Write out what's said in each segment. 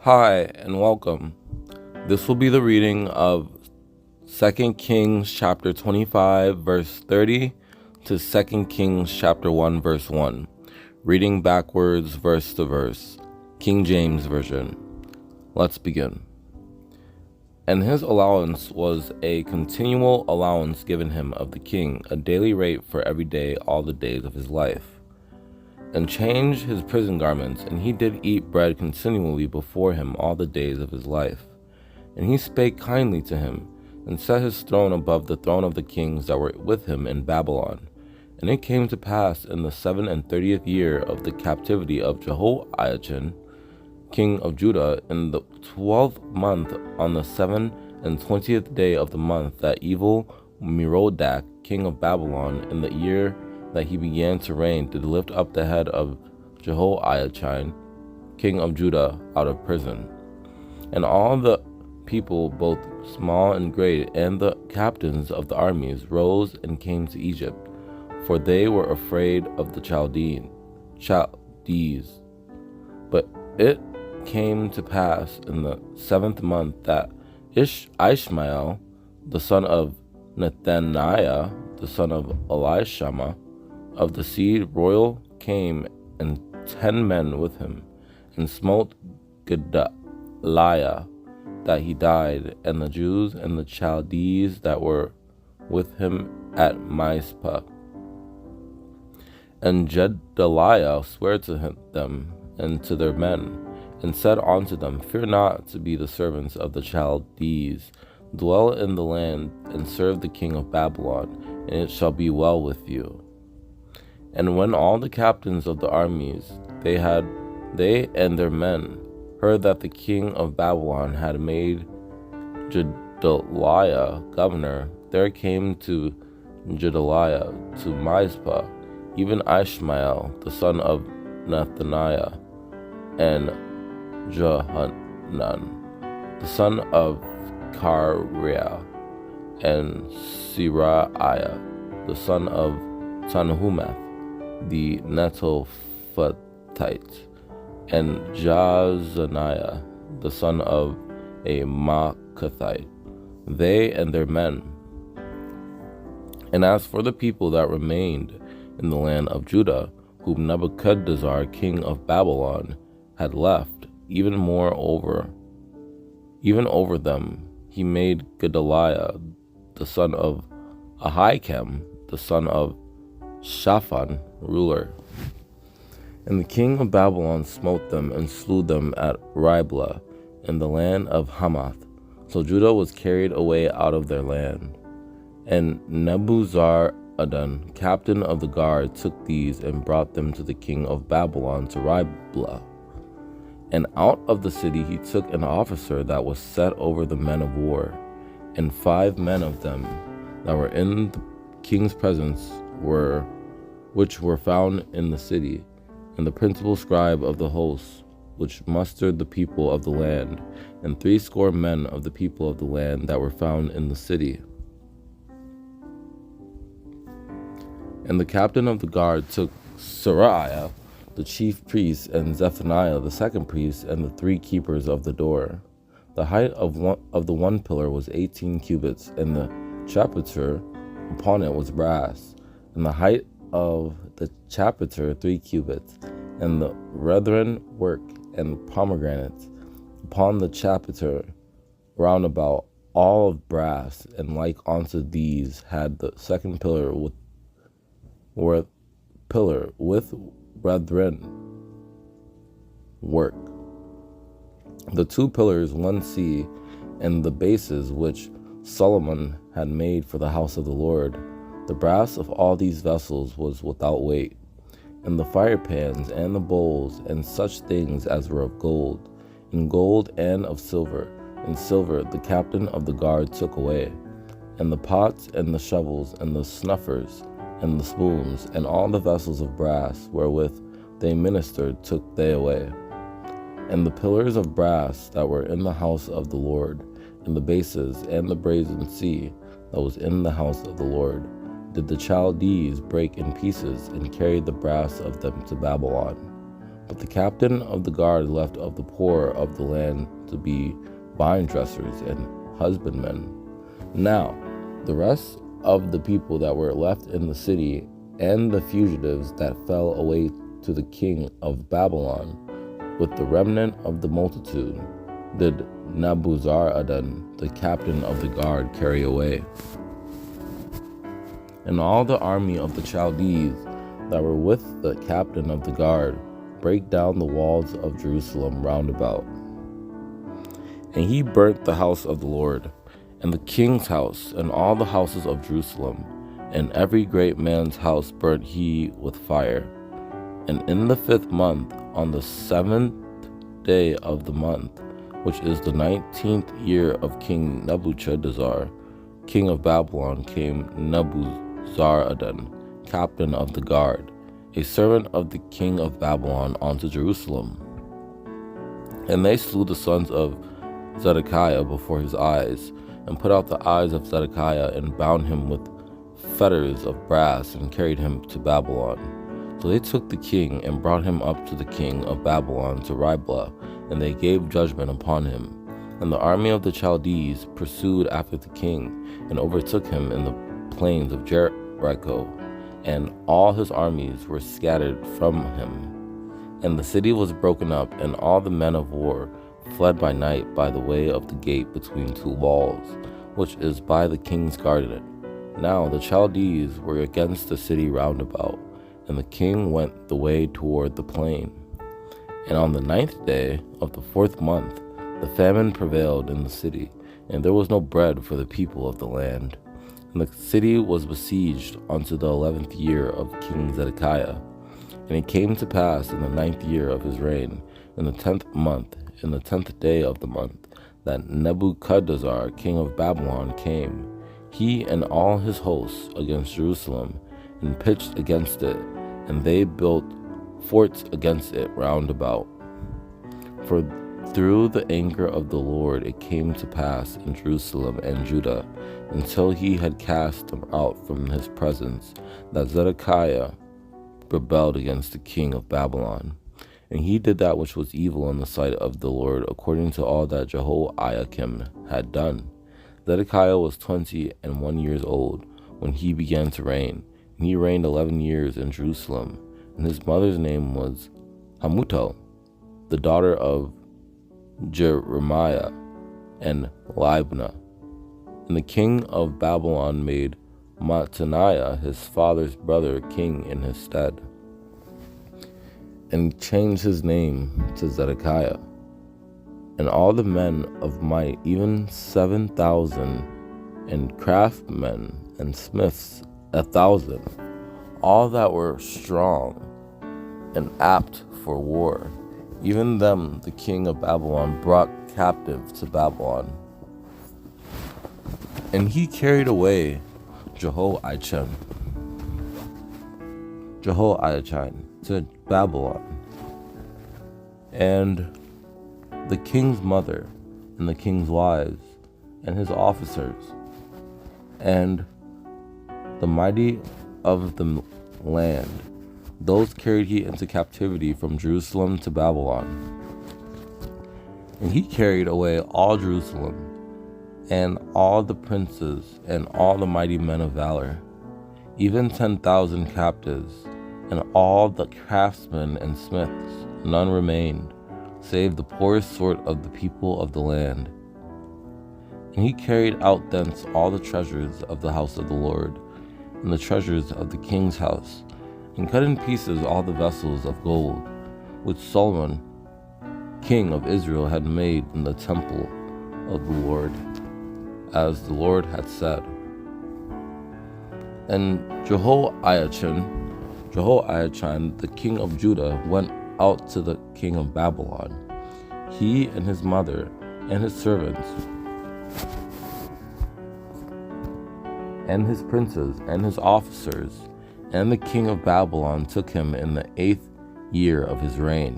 Hi, and welcome. This will be the reading of 2 Kings chapter 25, verse 30 to 2 Kings chapter 1, verse 1. Reading backwards, verse to verse. King James Version. Let's begin. And his allowance was a continual allowance given him of the king, a daily rate for every day all the days of his life. And changed his prison garments, and he did eat bread continually before him all the days of his life. And he spake kindly to him, and set his throne above the throne of the kings that were with him in Babylon. And it came to pass in the 37th year of the captivity of Jehoiachin, king of Judah, in the 12th month, on the 27th day of the month, that evil Merodach, king of Babylon, in the year that he began to reign, did lift up the head of Jehoiachin, king of Judah, out of prison. And all the people, both small and great, and the captains of the armies, rose and came to Egypt, for they were afraid of the Chaldees. But it came to pass in the 7th month that Ishmael, the son of Nethaniah, the son of Elishama, of the seed royal, came, and 10 men with him, and smote Gedaliah, that he died, and the Jews and the Chaldees that were with him at Mizpah. And Gedaliah sware to them and to their men, and said unto them, Fear not to be the servants of the Chaldees. Dwell in the land, and serve the king of Babylon, and it shall be well with you. And when all the captains of the armies, they and their men, heard that the king of Babylon had made Gedaliah governor, there came to Gedaliah to Mizpah, even Ishmael, the son of Nethaniah, and Johanan, the son of Kareah, and Seraiah, the son of Tanhumeth, the Netophathite, and Jazaniah, the son of a Maacathite, they and their men. And as for the people that remained in the land of Judah, whom Nebuchadnezzar, king of Babylon, had left, even over them, he made Gedaliah, the son of Ahikam, the son of Shaphan, ruler. And the king of Babylon smote them and slew them at Riblah in the land of Hamath. So Judah was carried away out of their land. And Nebuzaradan, captain of the guard, took these and brought them to the king of Babylon to Riblah. And out of the city he took an officer that was set over the men of war, and 5 men of them that were in the king's presence which were found in the city, and the principal scribe of the hosts, which mustered the people of the land, and 60 men of the people of the land that were found in the city. And the captain of the guard took Seraiah, the chief priest, and Zephaniah, the second priest, and the 3 keepers of the door. The height of the one pillar was 18 cubits, and the chapiter upon it was brass, and the height of the chapiter 3 cubits, and the brethren work and pomegranates upon the chapiter round about, all of brass, and like unto these had the second pillar with brethren work. The 2 pillars, 1 sea, and the bases which Solomon had made for the house of the Lord. The brass of all these vessels was without weight, and the firepans, and the bowls, and such things as were of gold, in gold and of silver. In silver the captain of the guard took away, and the pots, and the shovels, and the snuffers, and the spoons, and all the vessels of brass wherewith they ministered took they away. And the pillars of brass that were in the house of the Lord, and the bases, and the brazen sea that was in the house of the Lord, did the Chaldees break in pieces, and carried the brass of them to Babylon. But the captain of the guard left of the poor of the land to be vine dressers and husbandmen. Now the rest of the people that were left in the city, and the fugitives that fell away to the king of Babylon, with the remnant of the multitude, did Nebuzaradan, the captain of the guard, carry away. And all the army of the Chaldees that were with the captain of the guard brake down the walls of Jerusalem round about. And he burnt the house of the Lord, and the king's house, and all the houses of Jerusalem, and every great man's house burnt he with fire. And in the 5th month, on the 7th day of the month, which is the 19th year of King Nebuchadnezzar, king of Babylon, came Nebuzaradan, captain of the guard, a servant of the king of Babylon, unto Jerusalem. And they slew the sons of Zedekiah before his eyes, and put out the eyes of Zedekiah, and bound him with fetters of brass, and carried him to Babylon. So they took the king, and brought him up to the king of Babylon to Riblah, and they gave judgment upon him. And the army of the Chaldees pursued after the king, and overtook him in the plains of Jericho, and all his armies were scattered from him. And the city was broken up, and all the men of war fled by night by the way of the gate between two walls, which is by the king's garden. Now the Chaldees were against the city round about, and the king went the way toward the plain. And on the 9th day of the 4th month, the famine prevailed in the city, and there was no bread for the people of the land. And the city was besieged unto the 11th year of King Zedekiah. And it came to pass in the 9th year of his reign, in the 10th month, in the 10th day of the month, that Nebuchadnezzar, king of Babylon, came, he and all his hosts, against Jerusalem, and pitched against it, and they built forts against it round about. For through the anger of the Lord it came to pass in Jerusalem and Judah, until he had cast them out from his presence, that Zedekiah rebelled against the king of Babylon. And he did that which was evil in the sight of the Lord, according to all that Jehoiakim had done. Zedekiah was 21 years old when he began to reign, and he reigned 11 years in Jerusalem. And his mother's name was Hamutal, the daughter of Jeremiah and Libnah. And the king of Babylon made Mattaniah, his father's brother, king in his stead, and changed his name to Zedekiah. And all the men of might, even 7,000, and craftsmen and smiths 1,000, all that were strong and apt for war, even them the king of Babylon brought captive to Babylon. And he carried away Jehoiachin to Babylon, and the king's mother, and the king's wives, and his officers, and the mighty of the land. Those carried he into captivity from Jerusalem to Babylon. And he carried away all Jerusalem, and all the princes, and all the mighty men of valor, even 10,000 captives, and all the craftsmen and smiths. None remained, save the poorest sort of the people of the land. And he carried out thence all the treasures of the house of the Lord, and the treasures of the king's house, and cut in pieces all the vessels of gold, which Solomon, king of Israel, had made in the temple of the Lord, as the Lord had said. And Jehoiachin, the king of Judah, went out to the king of Babylon, he and his mother, and his servants, and his princes, and his officers. And the king of Babylon took him in the 8th year of his reign.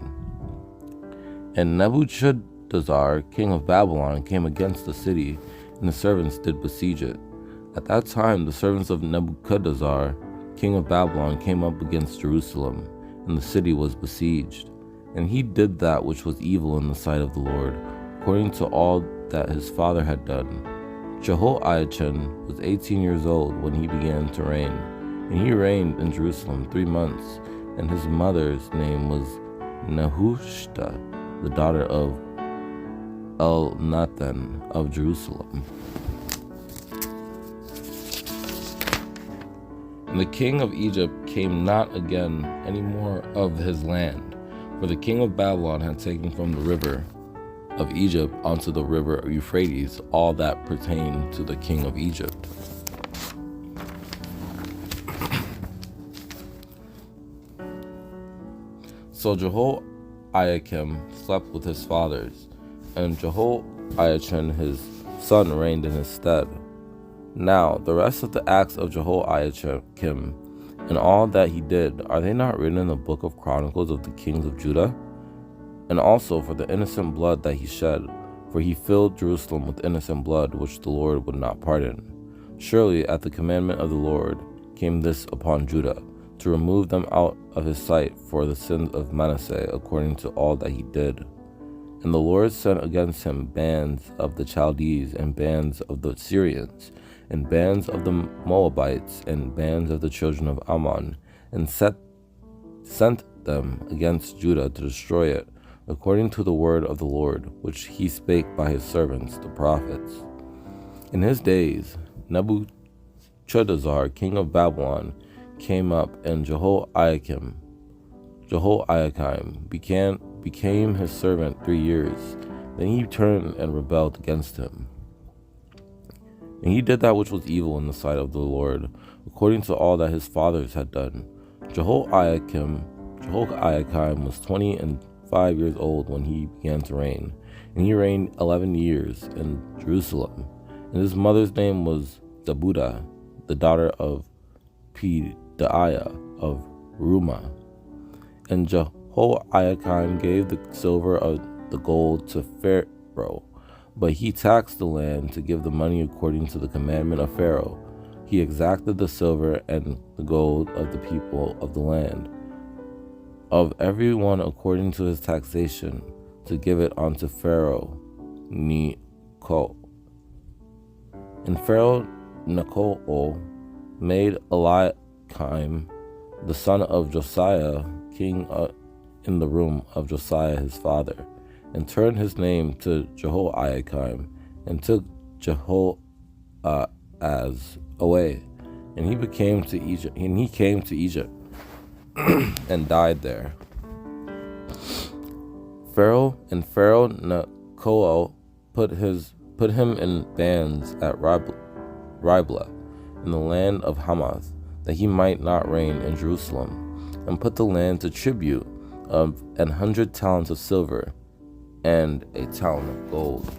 And Nebuchadnezzar, king of Babylon, came against the city, and the servants did besiege it. At that time the servants of Nebuchadnezzar, king of Babylon, came up against Jerusalem, and the city was besieged. And he did that which was evil in the sight of the Lord, according to all that his father had done. Jehoiachin was 18 years old when he began to reign, and he reigned in Jerusalem 3 months, and his mother's name was Nehushta, the daughter of Elnathan of Jerusalem. And the king of Egypt came not again any more of his land, for the king of Babylon had taken from the river of Egypt unto the river Euphrates all that pertained to the king of Egypt. So Jehoiakim slept with his fathers, and Jehoiachin his son reigned in his stead. Now the rest of the acts of Jehoiakim and all that he did, are they not written in the book of Chronicles of the kings of Judah? And also for the innocent blood that he shed, for he filled Jerusalem with innocent blood, which the Lord would not pardon. Surely at the commandment of the Lord came this upon Judah, to remove them out of his sight for the sins of Manasseh, according to all that he did. And the Lord sent against him bands of the Chaldees, and bands of the Syrians, and bands of the Moabites, and bands of the children of Ammon, and sent them against Judah to destroy it, according to the word of the Lord, which he spake by his servants the prophets. In his days Nebuchadnezzar, king of Babylon, came up, and Jehoiakim became his servant 3 years. Then he turned and rebelled against him. And he did that which was evil in the sight of the Lord, according to all that his fathers had done. Jehoiakim was 25 years old when he began to reign, and he reigned 11 years in Jerusalem. And his mother's name was Zebudah, the daughter of Pedaiah of Rumah. And Jehoiakim gave the silver of the gold to Pharaoh, but he taxed the land to give the money according to the commandment of Pharaoh. He exacted the silver and the gold of the people of the land, of every one according to his taxation, to give it unto Pharaoh Necho. And Pharaoh Necho made Eliakim, the son of Josiah, king in the room of Josiah his father, and turned his name to Jehoiakim, and took Jehoahaz away, and he came to Egypt, and died there. Pharaoh Necho put him in bands at Riblah, in the land of Hamath, that he might not reign in Jerusalem, and put the land to tribute of 100 talents of silver, and a talent of gold.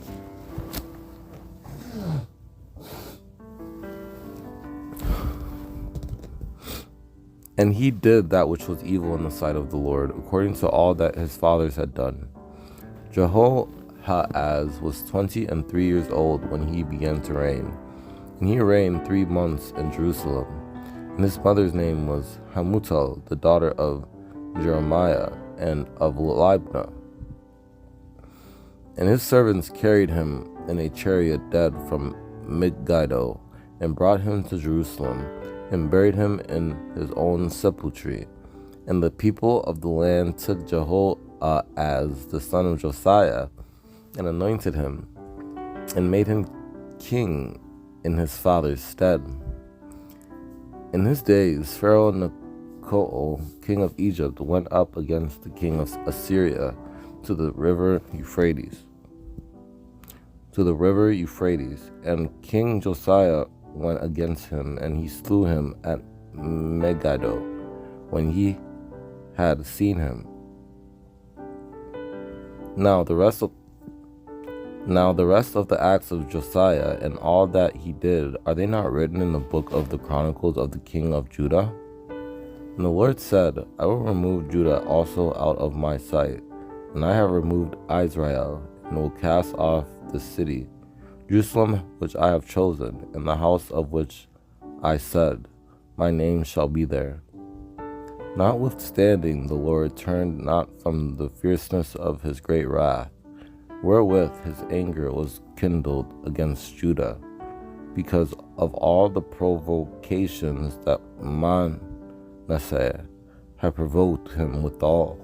And he did that which was evil in the sight of the Lord, according to all that his fathers had done. Jehoahaz was 23 years old when he began to reign, and he reigned 3 months in Jerusalem. And his mother's name was Hamutal, the daughter of Jeremiah and of Libnah. And his servants carried him in a chariot dead from Megiddo, and brought him to Jerusalem, and buried him in his own sepulchre. And the people of the land took Jehoahaz, the son of Josiah, and anointed him, and made him king in his father's stead. In his days Pharaoh Necho, king of Egypt, went up against the king of Assyria to the river Euphrates. And King Josiah went against him, and he slew him at Megiddo when he had seen him. Now the rest of the acts of Josiah and all that he did, are they not written in the book of the Chronicles of the king of Judah? And the Lord said, I will remove Judah also out of my sight, and I have removed Israel, and will cast off the city, Jerusalem, which I have chosen, and the house of which I said, my name shall be there. Notwithstanding, the Lord turned not from the fierceness of his great wrath, wherewith his anger was kindled against Judah, because of all the provocations that Manasseh had provoked him withal.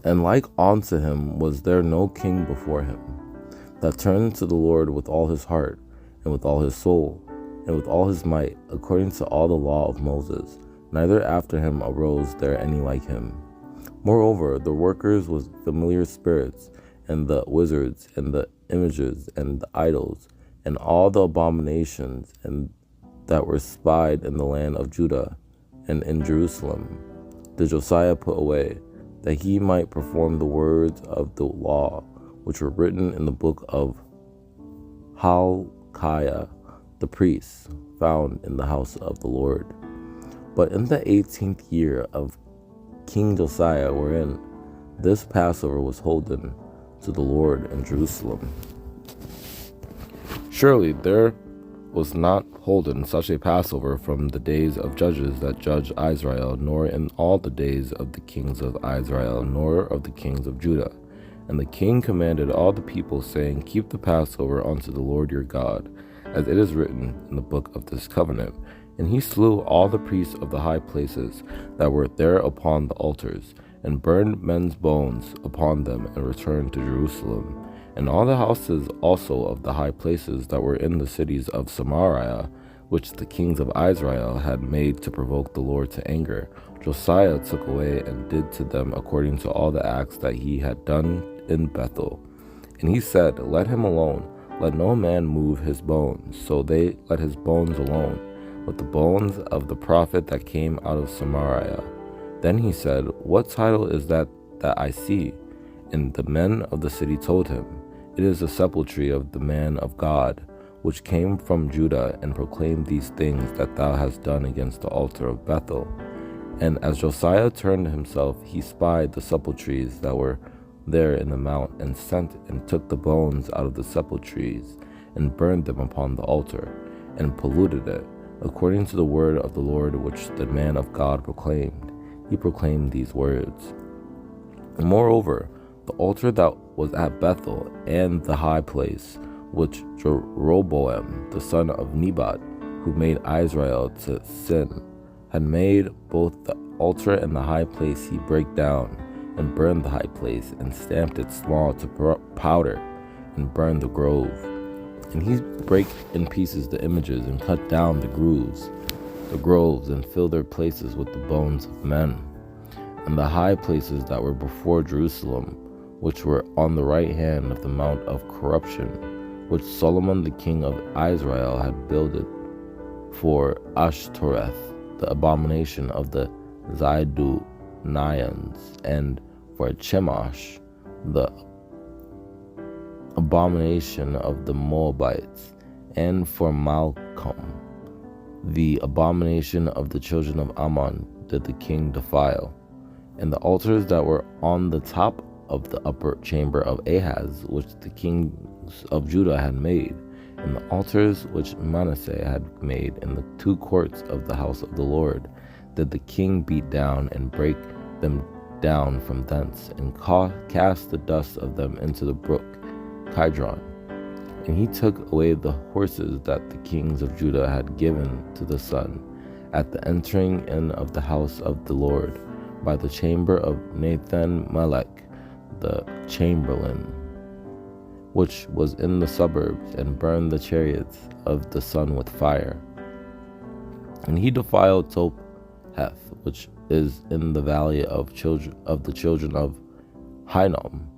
And like unto him was there no king before him, that turned to the Lord with all his heart, and with all his soul, and with all his might, according to all the law of Moses. Neither after him arose there any like him. Moreover, the workers with familiar spirits, and the wizards, and the images, and the idols, and all the abominations, and that were spied in the land of Judah and in Jerusalem, did Josiah put away, that he might perform the words of the law, which were written in the book of Hilkiah the priest, found in the house of the Lord. But in the 18th year of King Josiah, wherein this Passover was holden to the Lord in Jerusalem. Surely there was not holden such a Passover from the days of judges that judged Israel, nor in all the days of the kings of Israel, nor of the kings of Judah. And the king commanded all the people, saying, Keep the Passover unto the Lord your God, as it is written in the book of this covenant. And he slew all the priests of the high places that were there upon the altars, and burned men's bones upon them, and returned to Jerusalem. And all the houses also of the high places that were in the cities of Samaria, which the kings of Israel had made to provoke the Lord to anger, Josiah took away and did to them according to all the acts that he had done in Bethel. And he said, Let him alone, let no man move his bones. So they let his bones alone, with the bones of the prophet that came out of Samaria. Then he said, What title is that I see? And the men of the city told him, It is the sepulchre of the man of God, which came from Judah, and proclaimed these things that thou hast done against the altar of Bethel. And as Josiah turned himself, he spied the sepulchres that were there in the mount, and sent and took the bones out of the sepulchres, and burned them upon the altar, and polluted it, according to the word of the Lord which the man of God proclaimed. He proclaimed these words. And moreover, the altar that was at Bethel, and the high place, which Jeroboam the son of Nebat, who made Israel to sin, had made, both the altar and the high place he brake down, and burned the high place, and stamped it small to powder, and burned the grove. And he brake in pieces the images, and cut down the groves, and filled their places with the bones of men. And the high places that were before Jerusalem, which were on the right hand of the mount of corruption, which Solomon the king of Israel had builded for Ashtoreth, the abomination of the Zidonians, and for Chemosh, the abomination of the Moabites, and for Malcolm, the abomination of the children of Ammon, did the king defile. And the altars that were on the top of the upper chamber of Ahaz, which the kings of Judah had made, and the altars which Manasseh had made in the two courts of the house of the Lord, did the king beat down, and break them down from thence, and cast the dust of them into the brook Kidron. And he took away the horses that the kings of Judah had given to the sun, at the entering in of the house of the Lord, by the chamber of Nathan-Melech, the chamberlain, which was in the suburbs, and burned the chariots of the sun with fire. And he defiled Topheth, which is in the valley of the children of Hinnom,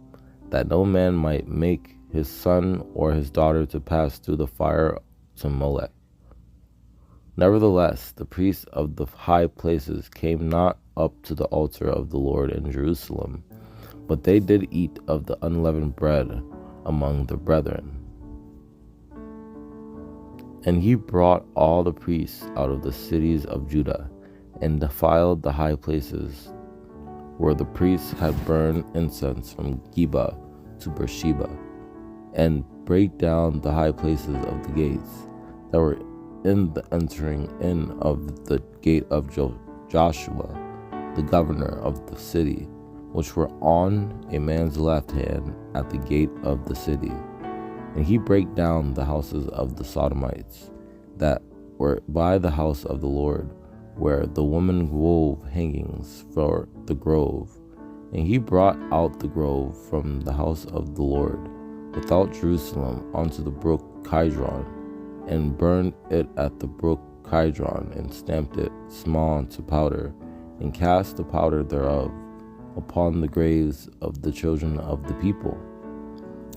that no man might make his son or his daughter to pass through the fire to Molech. Nevertheless, the priests of the high places came not up to the altar of the Lord in Jerusalem, but they did eat of the unleavened bread among the brethren. And he brought all the priests out of the cities of Judah, and defiled the high places, where the priests had burned incense from Geba to Beersheba, and brake down the high places of the gates that were in the entering in of the gate of Joshua, the governor of the city, which were on a man's left hand at the gate of the city. And he brake down the houses of the Sodomites that were by the house of the Lord, where the woman wove hangings for the grove. And he brought out the grove from the house of the Lord without Jerusalem unto the brook Kidron, and burned it at the brook Kidron, and stamped it small unto powder, and cast the powder thereof upon the graves of the children of the people.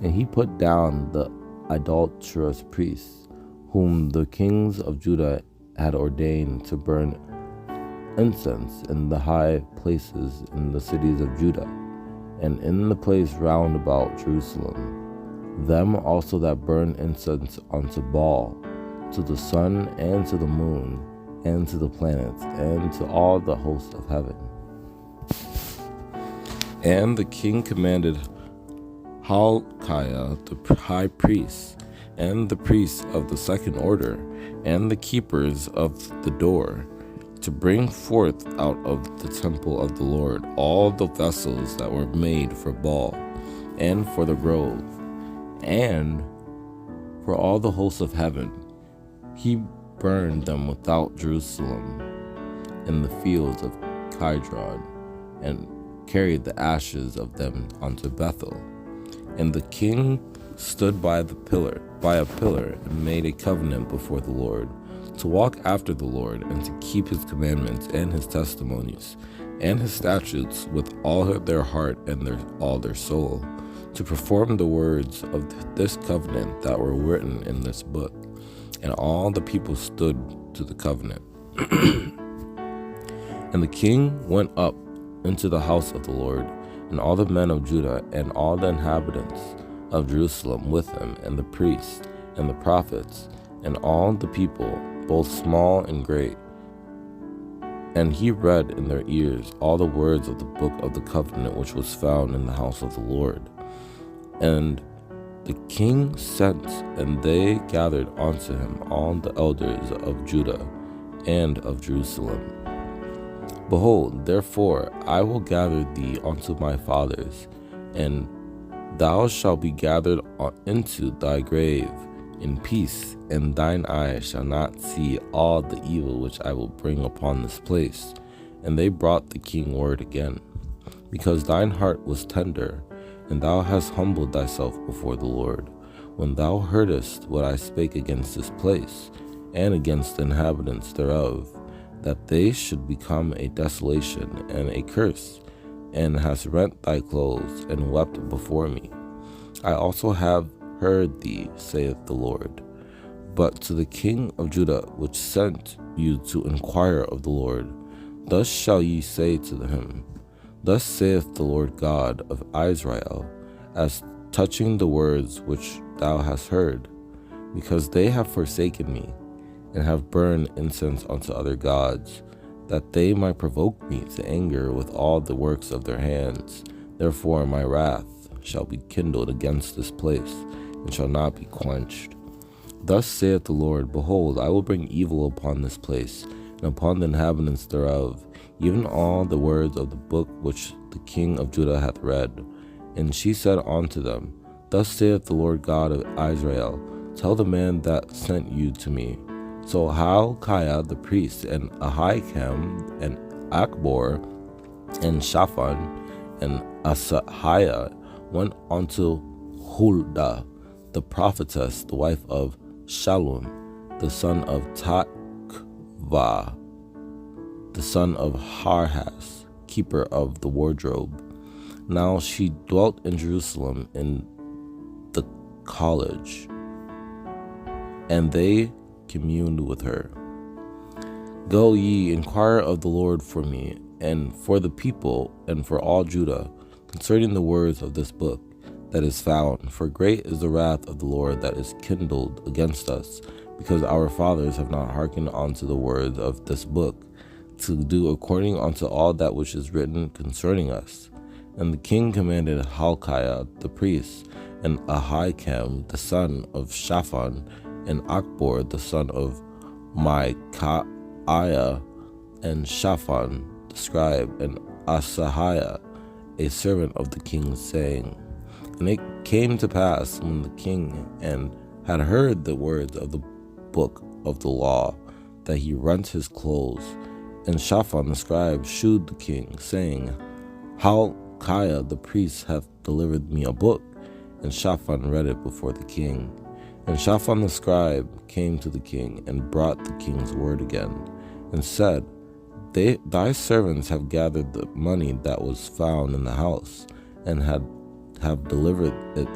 And he put down the idolatrous priests, whom the kings of Judah had ordained to burn incense in the high places in the cities of Judah, and in the place round about Jerusalem. Them also that burn incense unto Baal, to the sun, and to the moon, and to the planets, and to all the hosts of heaven. And the king commanded Hilkiah the high priest, and the priests of the second order, and the keepers of the door, to bring forth out of the temple of the Lord all the vessels that were made for Baal, and for the grove, and for all the hosts of heaven. He burned them without Jerusalem in the fields of Kidron, and carried the ashes of them unto Bethel. And the king stood by a pillar, and made a covenant before the Lord, to walk after the Lord, and to keep his commandments, and his testimonies, and his statutes with all their heart and all their soul, to perform the words of this covenant that were written in this book. And all the people stood to the covenant. And the king went up into the house of the Lord, and all the men of Judah, and all the inhabitants of Jerusalem with him, and the priests, and the prophets, and all the people, both small and great. And he read in their ears all the words of the book of the covenant which was found in the house of the Lord. And the king sent, and they gathered unto him all the elders of Judah and of Jerusalem. Behold, therefore, I will gather thee unto my fathers, and thou shalt be gathered into thy grave in peace, and thine eye shall not see all the evil which I will bring upon this place. And they brought the king word again, because thine heart was tender, and thou hast humbled thyself before the Lord, when thou heardest what I spake against this place, and against the inhabitants thereof, that they should become a desolation and a curse, and hast rent thy clothes, and wept before me. I also have heard thee, saith the Lord. But to the king of Judah, which sent you to inquire of the Lord, thus shall ye say to him, Thus saith the Lord God of Israel, as touching the words which thou hast heard, because they have forsaken me, and have burned incense unto other gods, that they might provoke me to anger with all the works of their hands. Therefore my wrath shall be kindled against this place, and shall not be quenched. Thus saith the Lord, Behold, I will bring evil upon this place, and upon the inhabitants thereof, even all the words of the book which the king of Judah hath read. And she said unto them, Thus saith the Lord God of Israel, Tell the man that sent you to me. So Hilkiah the priest, and Ahikam, and Achbor, and Shaphan, and Asahiah went unto Huldah the prophetess, the wife of Shallum, the son of Takvah, the son of Harhas, keeper of the wardrobe. Now she dwelt in Jerusalem in the college, and they communed with her. Go ye, inquire of the Lord for me, and for the people, and for all Judah, concerning the words of this book that is found. For great is the wrath of the Lord that is kindled against us, because our fathers have not hearkened unto the words of this book, to do according unto all that which is written concerning us. And the king commanded Hilkiah the priest, and Ahikam the son of Shaphan, and Achbor the son of Micaiah, and Shaphan the scribe, and Asahiah a servant of the king, saying, And it came to pass, when the king had heard the words of the book of the law, that he rent his clothes. And Shaphan the scribe shewed the king, saying, Hilkiah the priest hath delivered me a book. And Shaphan read it before the king. And Shaphan the scribe came to the king, and brought the king's word again, and said, Thy servants have gathered the money that was found in the house, and have delivered it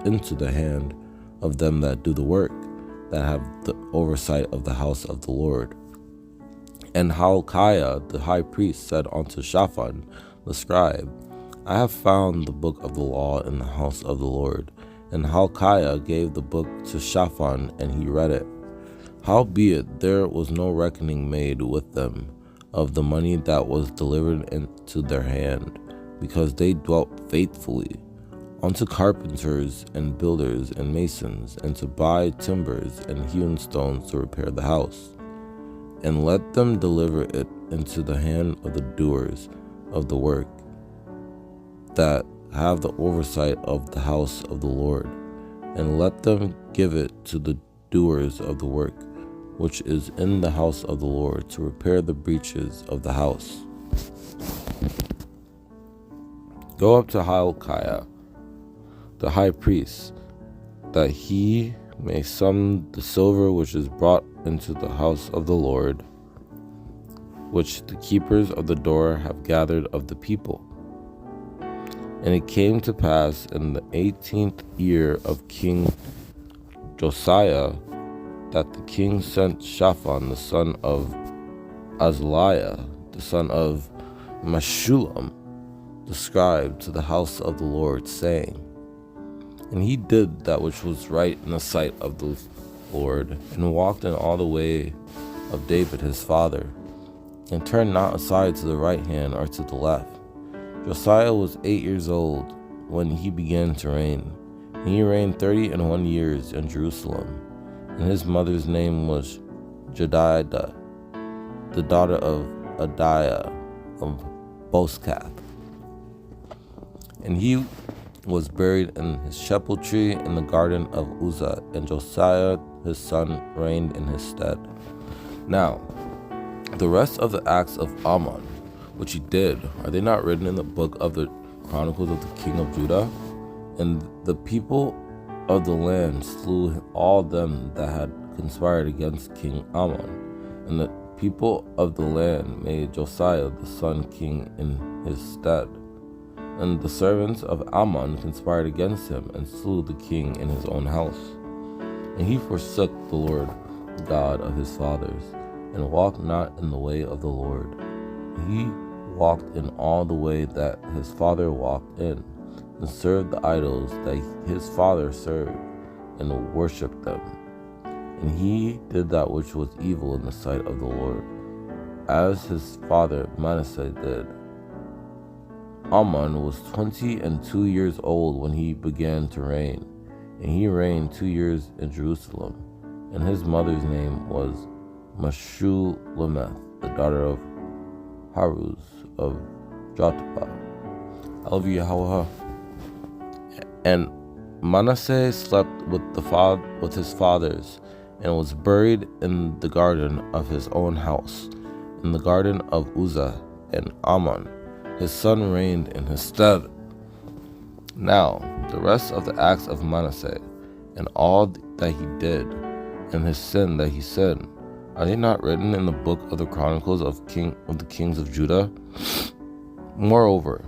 into the hand of them that do the work, that have the oversight of the house of the Lord. And Hilkiah the high priest said unto Shaphan the scribe, I have found the book of the law in the house of the Lord. And Hilkiah gave the book to Shaphan, and he read it. Howbeit there was no reckoning made with them of the money that was delivered into their hand, because they dwelt faithfully unto carpenters and builders and masons, and to buy timbers and hewn stones to repair the house. And let them deliver it into the hand of the doers of the work, that have the oversight of the house of the Lord, and let them give it to the doers of the work, which is in the house of the Lord, to repair the breaches of the house. Go up to Hilkiah the high priest, that he may sum the silver which is brought into the house of the Lord, which the keepers of the door have gathered of the people. And it came to pass in the 18th year of King Josiah, that the king sent Shaphan the son of Azaliah, the son of Meshullam, the scribe, to the house of the Lord, saying, And he did that which was right in the sight of the Lord, and walked in all the way of David his father, and turned not aside to the right hand or to the left. Josiah was 8 years old when he began to reign, and he reigned 31 years in Jerusalem. And his mother's name was Jedidah, the daughter of Adiah of Boskath. And he was buried in his sepulchre in the garden of Uzzah, and Josiah his son reigned in his stead. Now, the rest of the acts of Amon, which he did, are they not written in the book of the Chronicles of the king of Judah? And the people of the land slew all them that had conspired against King Amon. And the people of the land made Josiah the son king in his stead. And the servants of Amon conspired against him, and slew the king in his own house. And he forsook the Lord God of his fathers, and walked not in the way of the Lord. He walked in all the way that his father walked in, and served the idols that his father served, and worshipped them. And he did that which was evil in the sight of the Lord, as his father Manasseh did. Amon was 22 years old when he began to reign, and he reigned 2 years in Jerusalem. And his mother's name was Meshullemeth, the daughter of Haruz of Jotbah. I love you, YAHAWAHA. And Manasseh slept with his fathers, and was buried in the garden of his own house, in the garden of Uzzah. And Amon his son reigned in his stead. Now, the rest of the acts of Manasseh, and all that he did, and his sin that he sinned, are they not written in the book of the Chronicles of the kings of Judah? Moreover,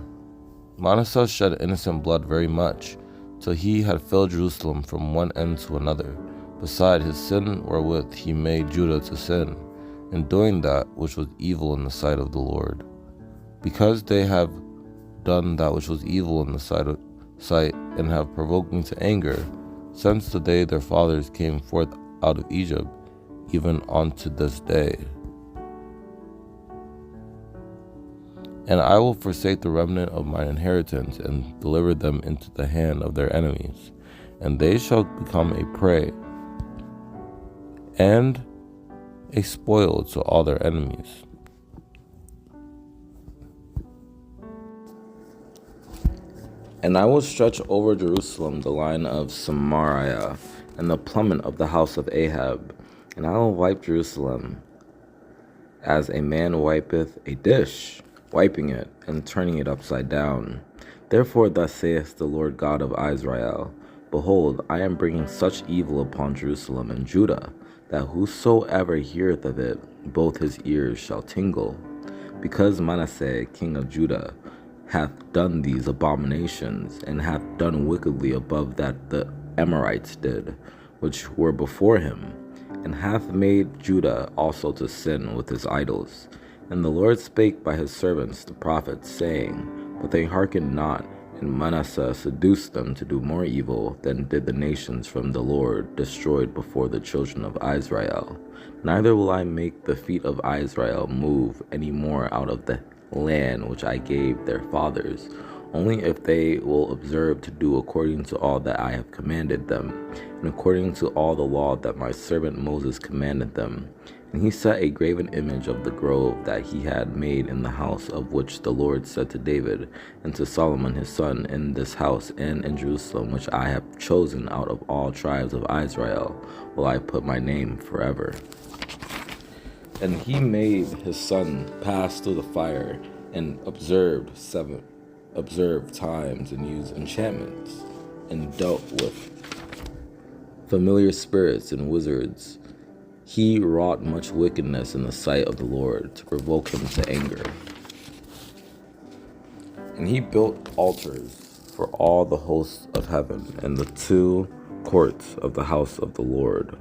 Manasseh shed innocent blood very much, till he had filled Jerusalem from one end to another, beside his sin wherewith he made Judah to sin, in doing that which was evil in the sight of the Lord. Because they have done that which was evil in the sight, and have provoked me to anger, since the day their fathers came forth out of Egypt, even unto this day. And I will forsake the remnant of mine inheritance, and deliver them into the hand of their enemies, and they shall become a prey and a spoil to all their enemies. And I will stretch over Jerusalem the line of Samaria and the plummet of the house of Ahab, and I will wipe Jerusalem as a man wipeth a dish, wiping it and turning it upside down. Therefore thus saith the Lord God of Israel, Behold, I am bringing such evil upon Jerusalem and Judah, that whosoever heareth of it, both his ears shall tingle. Because Manasseh king of Judah hath done these abominations, and hath done wickedly above that the Amorites did, which were before him, and hath made Judah also to sin with his idols. And the Lord spake by his servants the prophets, saying, But they hearkened not, and Manasseh seduced them to do more evil than did the nations from the Lord destroyed before the children of Israel. Neither will I make the feet of Israel move any more out of the land which I gave their fathers, only if they will observe to do according to all that I have commanded them, and according to all the law that my servant Moses commanded them. And he set a graven image of the grove that he had made in the house, of which the Lord said to David and to Solomon his son, In this house and in Jerusalem, which I have chosen out of all tribes of Israel, will I put my name forever. And he made his son pass through the fire, and observed times, and used enchantments, and dealt with familiar spirits and wizards. He wrought much wickedness in the sight of the Lord, to provoke him to anger. And he built altars for all the hosts of heaven in the two courts of the house of the Lord.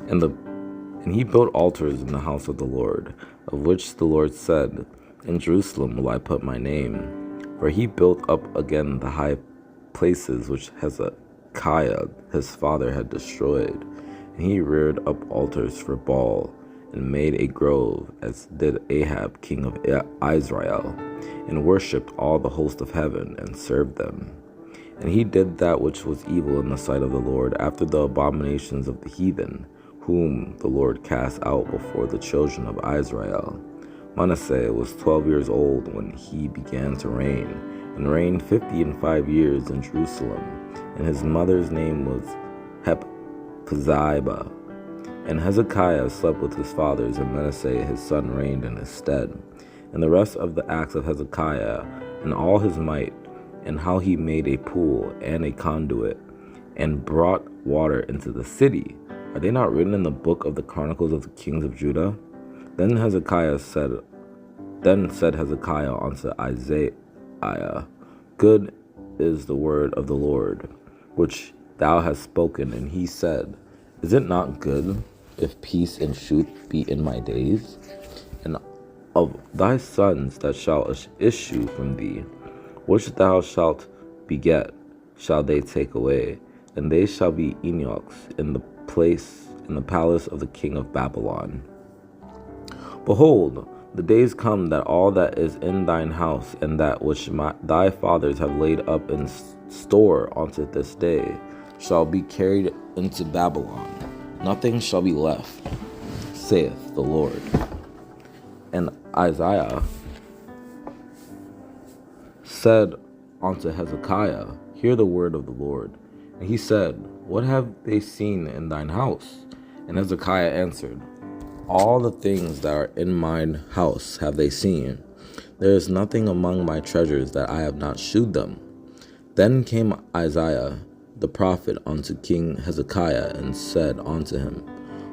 And he built altars in the house of the Lord, of which the Lord said, In Jerusalem will I put my name. For he built up again the high places which Hezekiah his father had destroyed. And he reared up altars for Baal, and made a grove, as did Ahab king of Israel, and worshipped all the host of heaven, and served them. And he did that which was evil in the sight of the Lord, after the abominations of the heathen, whom the Lord cast out before the children of Israel. Manasseh was 12 years old when he began to reign, and reigned 55 years in Jerusalem. And his mother's name was Hephzibah. And Hezekiah slept with his fathers, and Manasseh his son reigned in his stead. And the rest of the acts of Hezekiah, and all his might, and how he made a pool and a conduit, and brought water into the city, are they not written in the book of the Chronicles of the Kings of Judah? Then said Hezekiah unto Isaiah, Good is the word of the Lord, which thou hast spoken. And he said, Is it not good, if peace and truth be in my days? And of thy sons that shall issue from thee, which thou shalt beget, shall they take away, and they shall be eunuchs in the palace of the king of Babylon. Behold, the days come that all that is in thine house, and that which thy fathers have laid up in store unto this day, shall be carried into Babylon. Nothing shall be left, saith the Lord. And Isaiah said unto Hezekiah, Hear the word of the Lord. And he said, What have they seen in thine house? And Hezekiah answered, All the things that are in mine house have they seen. There is nothing among my treasures that I have not shewed them. Then came Isaiah the prophet unto King Hezekiah, and said unto him,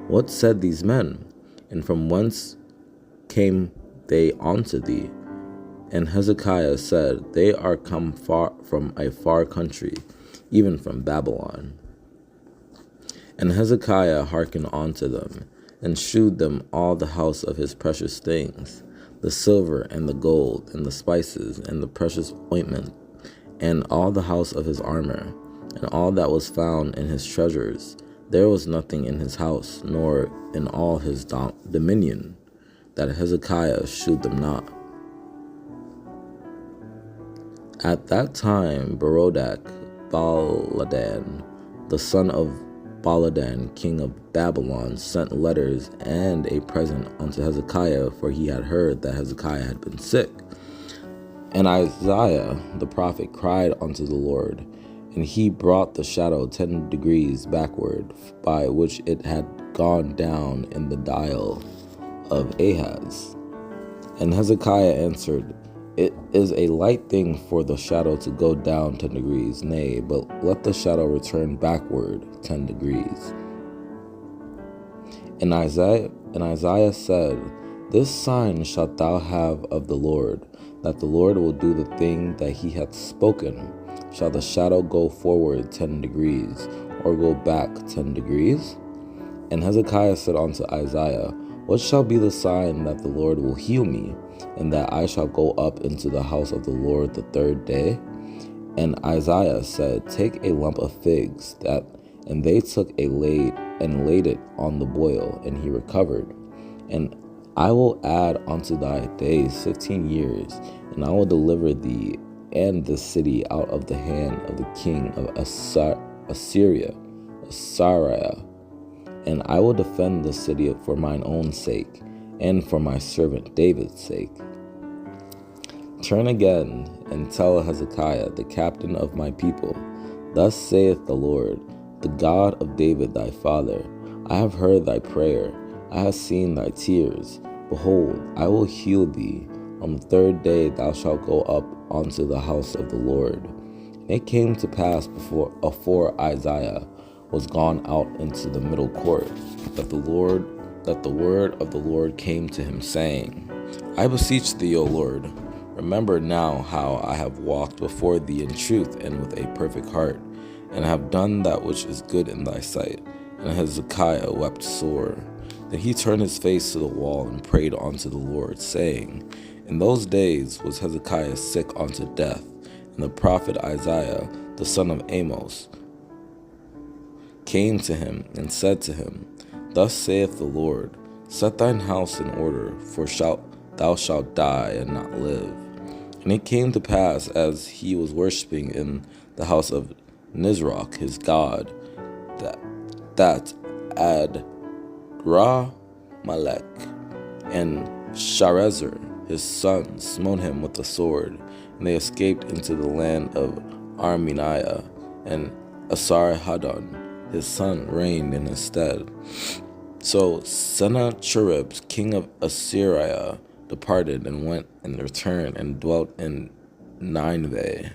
What said these men? And from whence came they unto thee? And Hezekiah said, They are come from a far country, even from Babylon. And Hezekiah hearkened unto them, and shewed them all the house of his precious things, the silver and the gold, and the spices, and the precious ointment, and all the house of his armor, and all that was found in his treasures. There was nothing in his house, nor in all his dominion, that Hezekiah shewed them not. At that time Berodach Baladan, the son of Baladan, king of Babylon, sent letters and a present unto Hezekiah, for he had heard that Hezekiah had been sick. And Isaiah the prophet cried unto the Lord, and he brought the shadow 10 degrees backward, by which it had gone down in the dial of Ahaz. And Hezekiah answered, It is a light thing for the shadow to go down 10 degrees, nay, but let the shadow return backward 10 degrees. And Isaiah said, This sign shalt thou have of the Lord, that the Lord will do the thing that he hath spoken. Shall the shadow go forward 10 degrees, or go back 10 degrees? And Hezekiah said unto Isaiah, What shall be the sign that the Lord will heal me, and that I shall go up into the house of the Lord the 3rd day? And Isaiah said, Take a lump of figs, and they took and laid it on the boil, and he recovered. And I will add unto thy days 15 years, and I will deliver thee and this city out of the hand of the king of Assyria, and I will defend the city for mine own sake, and for my servant David's sake. Turn again, and tell Hezekiah, the captain of my people, Thus saith the Lord, the God of David thy father, I have heard thy prayer, I have seen thy tears. Behold, I will heal thee. On the 3rd day thou shalt go up unto the house of the Lord. And it came to pass afore Isaiah was gone out into the middle court, that the word of the Lord came to him, saying, I beseech thee, O Lord, remember now how I have walked before thee in truth and with a perfect heart, and have done that which is good in thy sight. And Hezekiah wept sore. Then he turned his face to the wall and prayed unto the Lord, saying, In those days was Hezekiah sick unto death, and the prophet Isaiah, the son of Amos, came to him and said to him, Thus saith the Lord, Set thine house in order, for thou shalt die and not live. And it came to pass, as he was worshipping in the house of Nisroch his god, that Adra-Melech and Sharezer his son smote him with the sword, and they escaped into the land of Armeniah, and Esarhaddon his son reigned in his stead. So Sennacherib, king of Assyria, departed and went and returned and dwelt in Nineveh.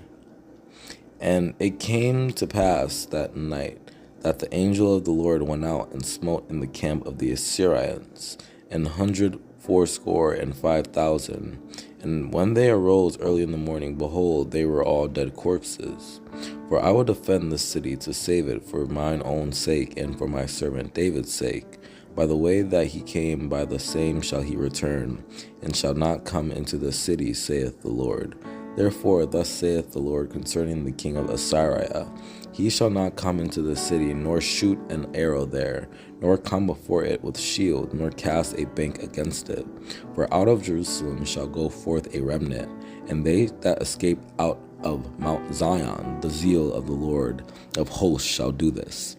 And it came to pass that night that the angel of the Lord went out and smote in the camp of the Assyrians 185,000. And when they arose early in the morning, behold, they were all dead corpses. For I will defend the city to save it for mine own sake and for my servant David's sake. By the way that he came, by the same shall he return, and shall not come into the city, saith the Lord. Therefore thus saith the Lord concerning the king of Assyria, He shall not come into the city, nor shoot an arrow there, nor come before it with shield, nor cast a bank against it. For out of Jerusalem shall go forth a remnant, and they that escape out of Mount Zion, the zeal of the Lord of hosts shall do this.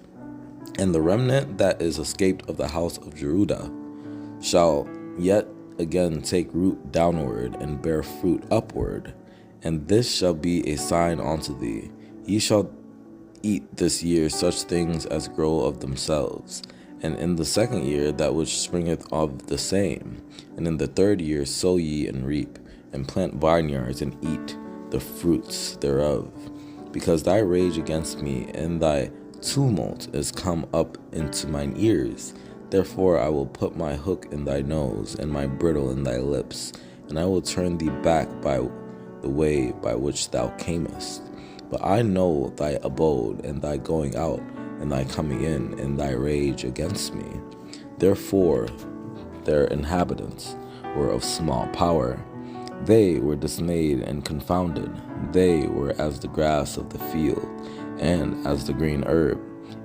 And the remnant that is escaped of the house of Judah shall yet again take root downward, and bear fruit upward. And this shall be a sign unto thee. Ye shall eat this year such things as grow of themselves, and in the 2nd year that which springeth of the same. And in the 3rd year sow ye and reap, and plant vineyards, and eat the fruits thereof. Because thy rage against me and thy tumult is come up into mine ears. Therefore I will put my hook in thy nose, and my bridle in thy lips, and I will turn thee back by the way by which thou camest. But I know thy abode, and thy going out, and thy coming in, and thy rage against me. Therefore their inhabitants were of small power. They were dismayed and confounded. They were as the grass of the field, and as the green herb,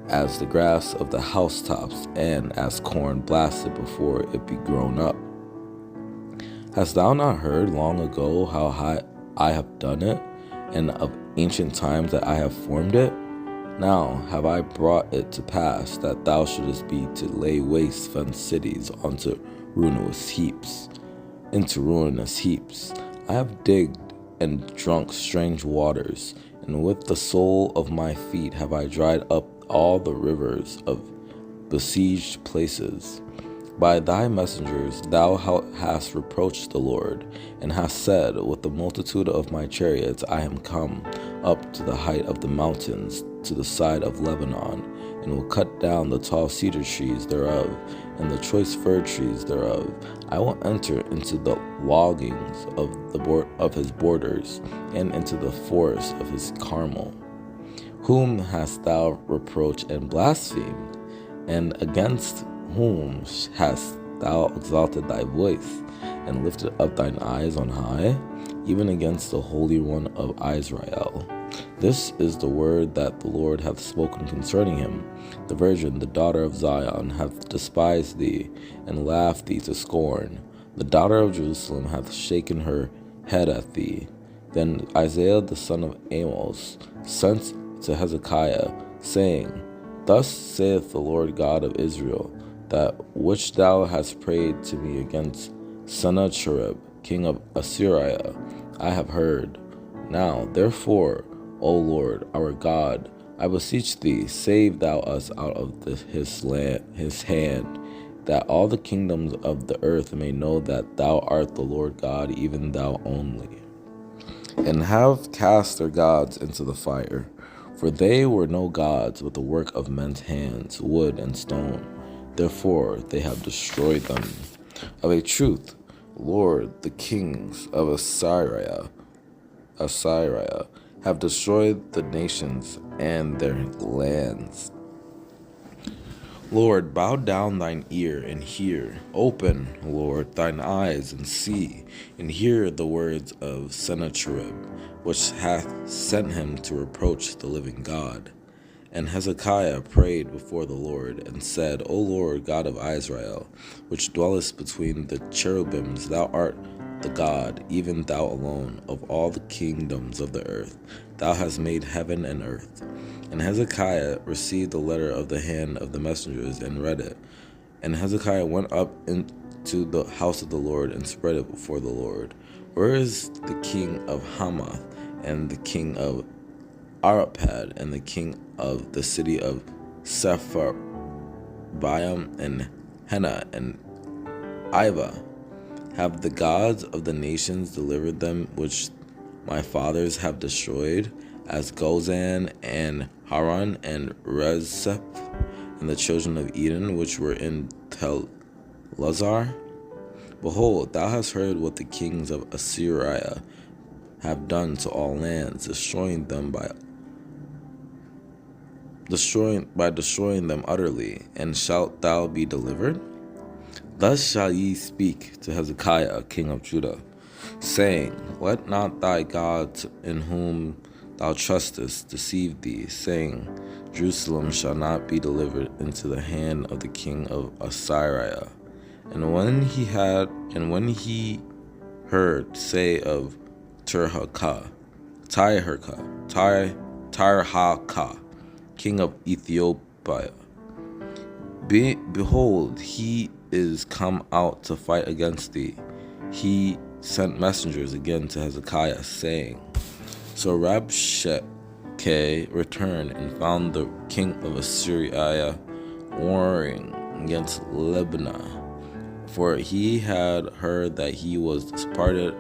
as the grass of the housetops, and as corn blasted before it be grown up. Hast thou not heard long ago how I have done it, and of ancient times that I have formed it? Now have I brought it to pass that thou shouldest be to lay waste fenced cities into ruinous heaps. I have digged and drunk strange waters, and with the sole of my feet have I dried up all the rivers of besieged places. By thy messengers thou hast reproached the Lord, and hast said, with the multitude of my chariots I am come up to the height of the mountains, to the side of Lebanon, and will cut down the tall cedar trees thereof, and the choice fir trees thereof. I will enter into the loggings of his borders, and into the forest of his Carmel. Whom hast thou reproached and blasphemed? And against whom hast thou exalted thy voice, and lifted up thine eyes on high? Even against the Holy One of Israel. This is the word that the Lord hath spoken concerning him. The virgin, the daughter of Zion, hath despised thee, and laughed thee to scorn. The daughter of Jerusalem hath shaken her head at thee. Then Isaiah the son of Amos sent to Hezekiah, saying, Thus saith the Lord God of Israel, that which thou hast prayed to me against Sennacherib, king of Assyria, I have heard. Now, therefore, O Lord, our God, I beseech thee, save thou us out of his hand, that all the kingdoms of the earth may know that thou art the Lord God, even thou only. And have cast their gods into the fire, for they were no gods, but the work of men's hands, wood and stone. Therefore they have destroyed them. Of a truth, Lord, the kings of Assyria have destroyed the nations and their lands. Lord, bow down thine ear and hear. Open, Lord, thine eyes and see, and hear the words of Sennacherib, which hath sent him to reproach the living God. And Hezekiah prayed before the Lord, and said, O Lord God of Israel, which dwellest between the cherubims, thou art the God, even thou alone, of all the kingdoms of the earth. Thou hast made heaven and earth. And Hezekiah received the letter of the hand of the messengers, and read it. And Hezekiah went up into the house of the Lord, and spread it before the Lord. Where is the king of Hamath, and the king of Arpad, and the king of the city of Sepharvaim, and Hena, and Iva? Have the gods of the nations delivered them which my fathers have destroyed, as Gozan and Haran and Rezeph, and the children of Eden which were in Tel-Lazar? Behold, thou hast heard what the kings of Assyria have done to all lands, destroying them by destroying them utterly. And shalt thou be delivered? Thus shall ye speak to Hezekiah, king of Judah, saying, Let not thy God in whom thou trustest deceive thee, saying, Jerusalem shall not be delivered into the hand of the king of Assyria. And when he heard say of Tirhaka, king of Ethiopia, behold, he is come out to fight against thee. He sent messengers again to Hezekiah, saying, So Rabshakeh returned and found the king of Assyria warring against Lebanon, for he had heard that he was departed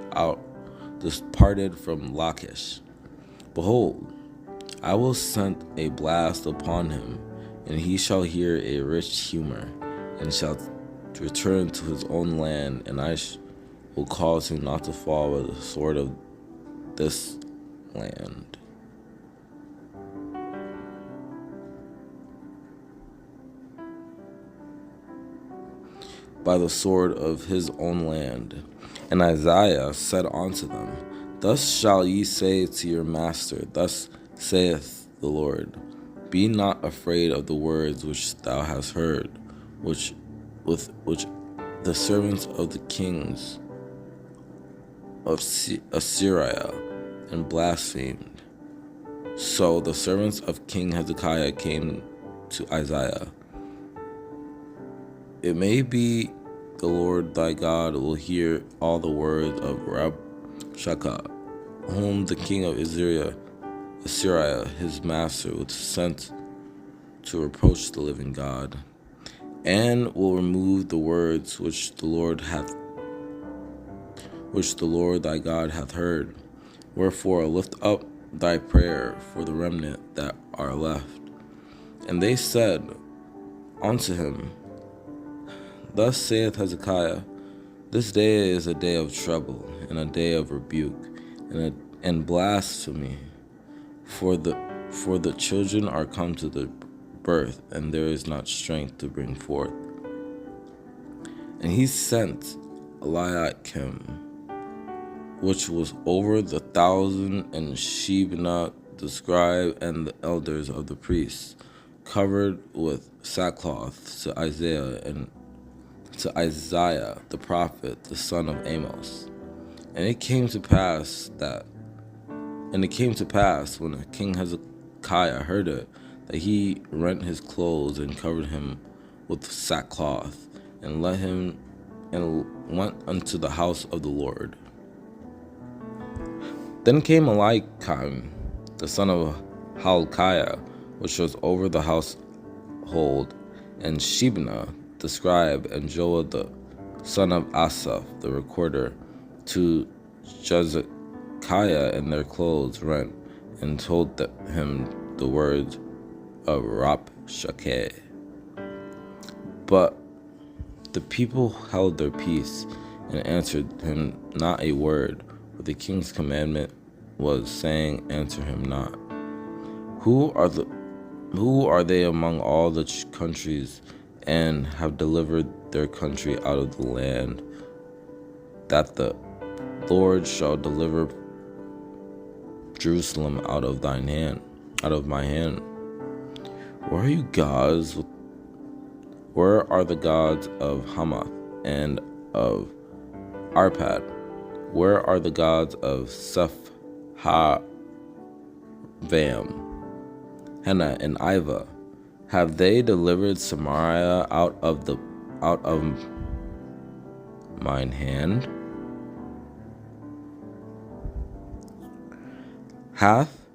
from Lachish. Behold, I will send a blast upon him, and he shall hear a rich humor, and shall return to his own land, and I will cause him not to fall by the sword of this land. By the sword of his own land. And Isaiah said unto them, Thus shall ye say to your master, Thus saith the Lord, Be not afraid of the words which thou hast heard, which the servants of the kings of Assyria and blasphemed. So the servants of King Hezekiah came to Isaiah. It may be the Lord thy God will hear all the words of Rabshakeh, whom the king of Assyria, his master, was sent to reproach the living God, and will remove the words which the Lord thy God hath heard. Wherefore lift up thy prayer for the remnant that are left. And they said unto him, Thus saith Hezekiah, This day is a day of trouble, and a day of rebuke, and blasphemy. For the children are come to the birth, and there is not strength to bring forth. And he sent Eliakim, which was over 1,000, and Shebna the scribe, and the elders of the priests, covered with sackcloth, to Isaiah the prophet, the son of Amos. And it came to pass when the king Hezekiah heard it, that he rent his clothes and covered him with sackcloth, and went unto the house of the Lord. Then came Eliakim, the son of Hilkiah, which was over the household, and Shebna the scribe, and Joah the son of Asaph the recorder, to Hezekiah in their clothes rent, and told him the words of Rabshakeh. But the people held their peace, and answered him not a word, for the king's commandment was, saying, Answer him not. Who are they among all the countries, and have delivered their country out of the land, that the Lord shall deliver Jerusalem out of my hand? Where are you gods? Where are the gods of Hamath and of Arpad? Where are the gods of Sepharvaim, Hena, and Iva? Have they delivered Samaria out of mine hand? Hath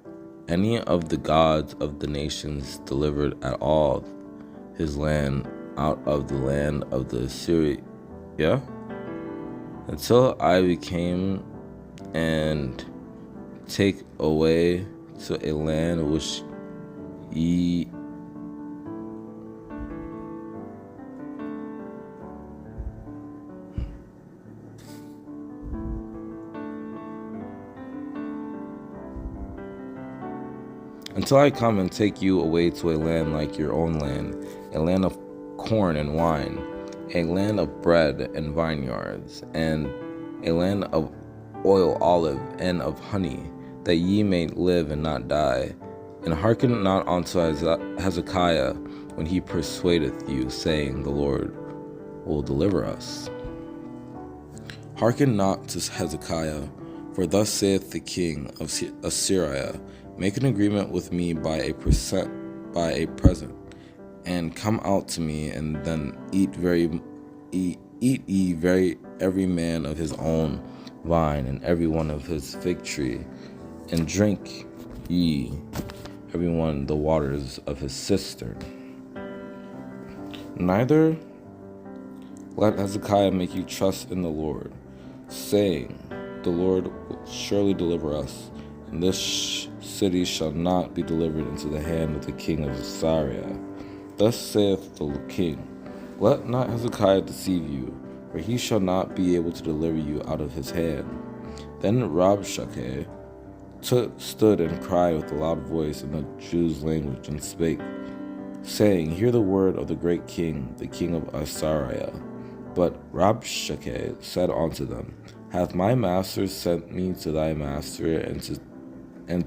any of the gods of the nations delivered at all his land out of the land of the Assyria? Until I became and take away to a land which ye until I come and take you away to a land like your own land, a land of corn and wine, a land of bread and vineyards, and a land of olive and of honey, that ye may live and not die. And hearken not unto Hezekiah when he persuadeth you, saying, The Lord will deliver us. Hearken not to Hezekiah, for thus saith the king of Assyria, Make an agreement with me by a present, and come out to me, and then eat ye every man of his own vine, and every one of his fig tree, and drink ye every one the waters of his cistern. Neither let Hezekiah make you trust in the Lord, saying, The Lord will surely deliver us, and this city shall not be delivered into the hand of the king of Assyria. Thus saith the king, Let not Hezekiah deceive you, for he shall not be able to deliver you out of his hand. Then Rabshakeh stood and cried with a loud voice in the Jews' language, and spake, saying, Hear the word of the great king, the king of Assyria. But Rabshakeh said unto them, Hath my master sent me to thy master, and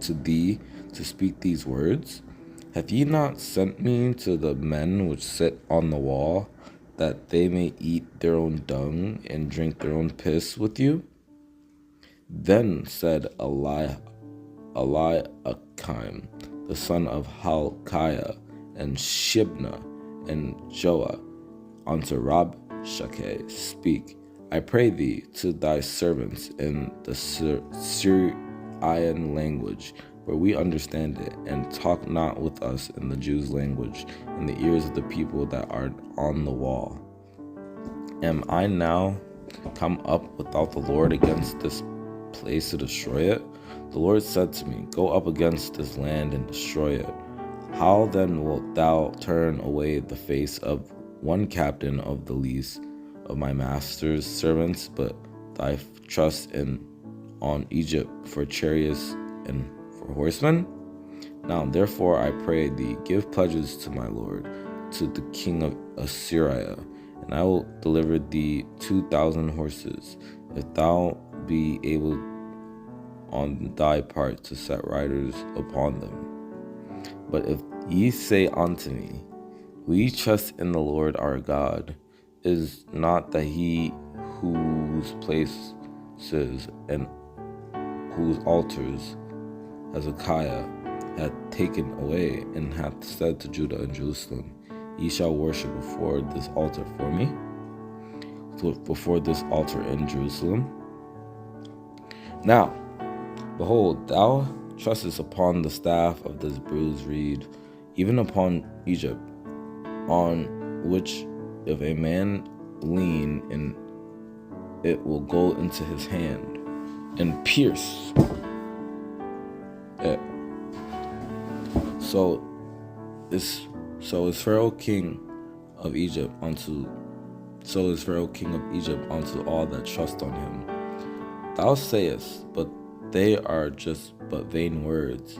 to thee to speak these words? Hath ye not sent me to the men which sit on the wall, that they may eat their own dung and drink their own piss with you? Then said Eliakim, the son of Hilkiah, and Shebna, and Joah, unto Rabshakeh, Speak, I pray thee, to thy servants in the Iron language, for we understand it, and talk not with us in the Jews' language, in the ears of the people that are on the wall. Am I now come up without the Lord against this place to destroy it? The Lord said to me, Go up against this land and destroy it. How then wilt thou turn away the face of one captain of the least of my master's servants, but thy trust on Egypt for chariots and for horsemen? Now therefore I pray thee, give pledges to my lord, to the king of Assyria, and I will deliver thee 2,000 horses, if thou be able on thy part to set riders upon them. But if ye say unto me, We trust in the Lord our God, is not that he whose places and whose altars Hezekiah hath taken away, and hath said to Judah and Jerusalem, Ye shall worship before this altar for me, before this altar in Jerusalem? Now, behold, thou trustest upon the staff of this bruised reed, even upon Egypt, on which if a man lean, and it will go into his hand and pierce it. So is Pharaoh king of Egypt unto all that trust on him. Thou sayest, but they are just but vain words.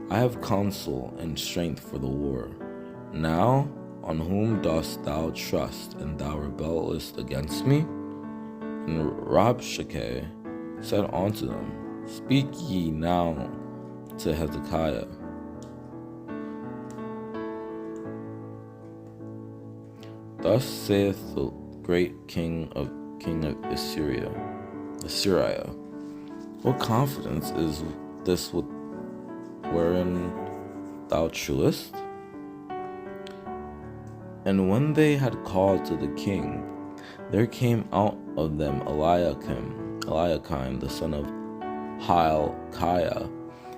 I have counsel and strength for the war. Now on whom dost thou trust, and thou rebellest against me? And Rabshakeh said unto them, Speak ye now to Hezekiah. Thus saith the great king of Assyria, What confidence is this wherein thou truest? And when they had called to the king, there came out of them Eliakim the son of Hilkiah,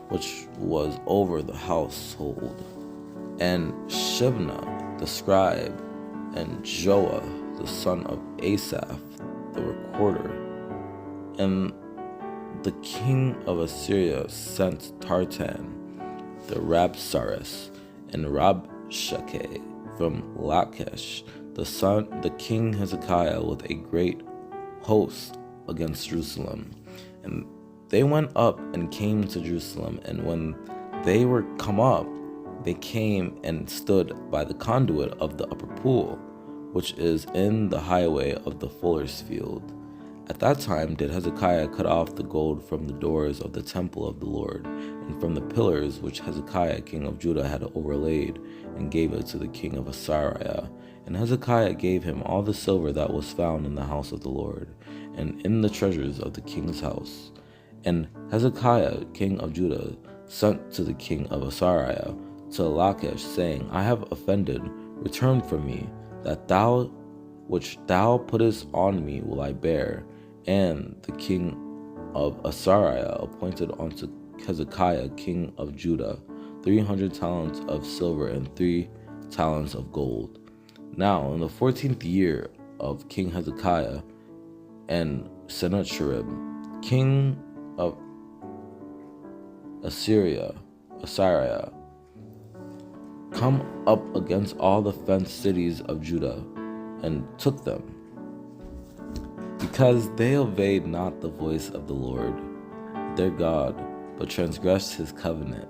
which was over the household, and Shebna the scribe, and Joah the son of Asaph the recorder. And the king of Assyria sent Tartan the Rabsaris, and Rabshakeh from Lachish, the king Hezekiah, with a great host against Jerusalem. And they went up and came to Jerusalem, and when they were come up, they came and stood by the conduit of the upper pool, which is in the highway of the fuller's field. At that time did Hezekiah cut off the gold from the doors of the temple of the Lord, and from the pillars which Hezekiah king of Judah had overlaid, and gave it to the king of Assyria. And Hezekiah gave him all the silver that was found in the house of the Lord, and in the treasures of the king's house. And Hezekiah king of Judah sent to the king of Assyria to Lachish, saying, I have offended, return from me, that thou which thou puttest on me will I bear. And the king of Assyria appointed unto Hezekiah king of Judah 300 talents of silver and 3 talents of gold. Now in the 14th year of King Hezekiah, and Sennacherib king of Assyria, come up against all the fenced cities of Judah, and took them, because they obeyed not the voice of the Lord their God, but transgressed his covenant,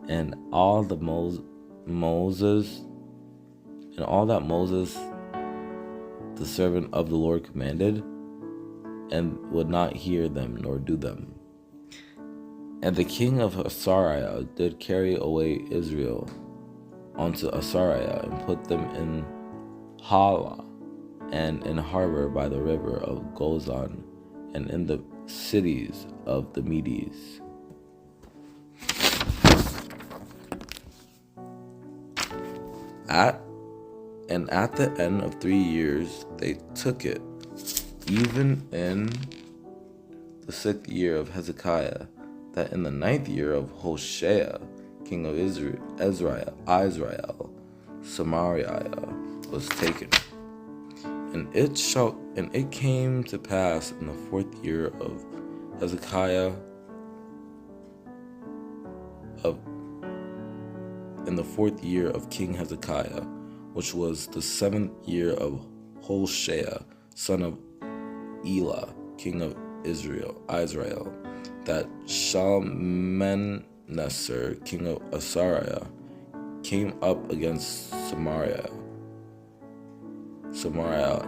and all that Moses the servant of the Lord commanded, and would not hear them nor do them. And the king of Assyria did carry away Israel unto Assyria, and put them in Hala, and in harbor by the river of Gozan, and in the cities of the Medes. At the end of 3 years they took it, even in the 6th year of Hezekiah that in the 9th year of Hoshea, king of Israel, Samaria was taken. And it came to pass in the 4th year of Hezekiah in the 4th year of King Hezekiah, which was the 7th year of Hoshea, son of Elah, king of Israel, that Shalmaneser, king of Assyria, came up against Samaria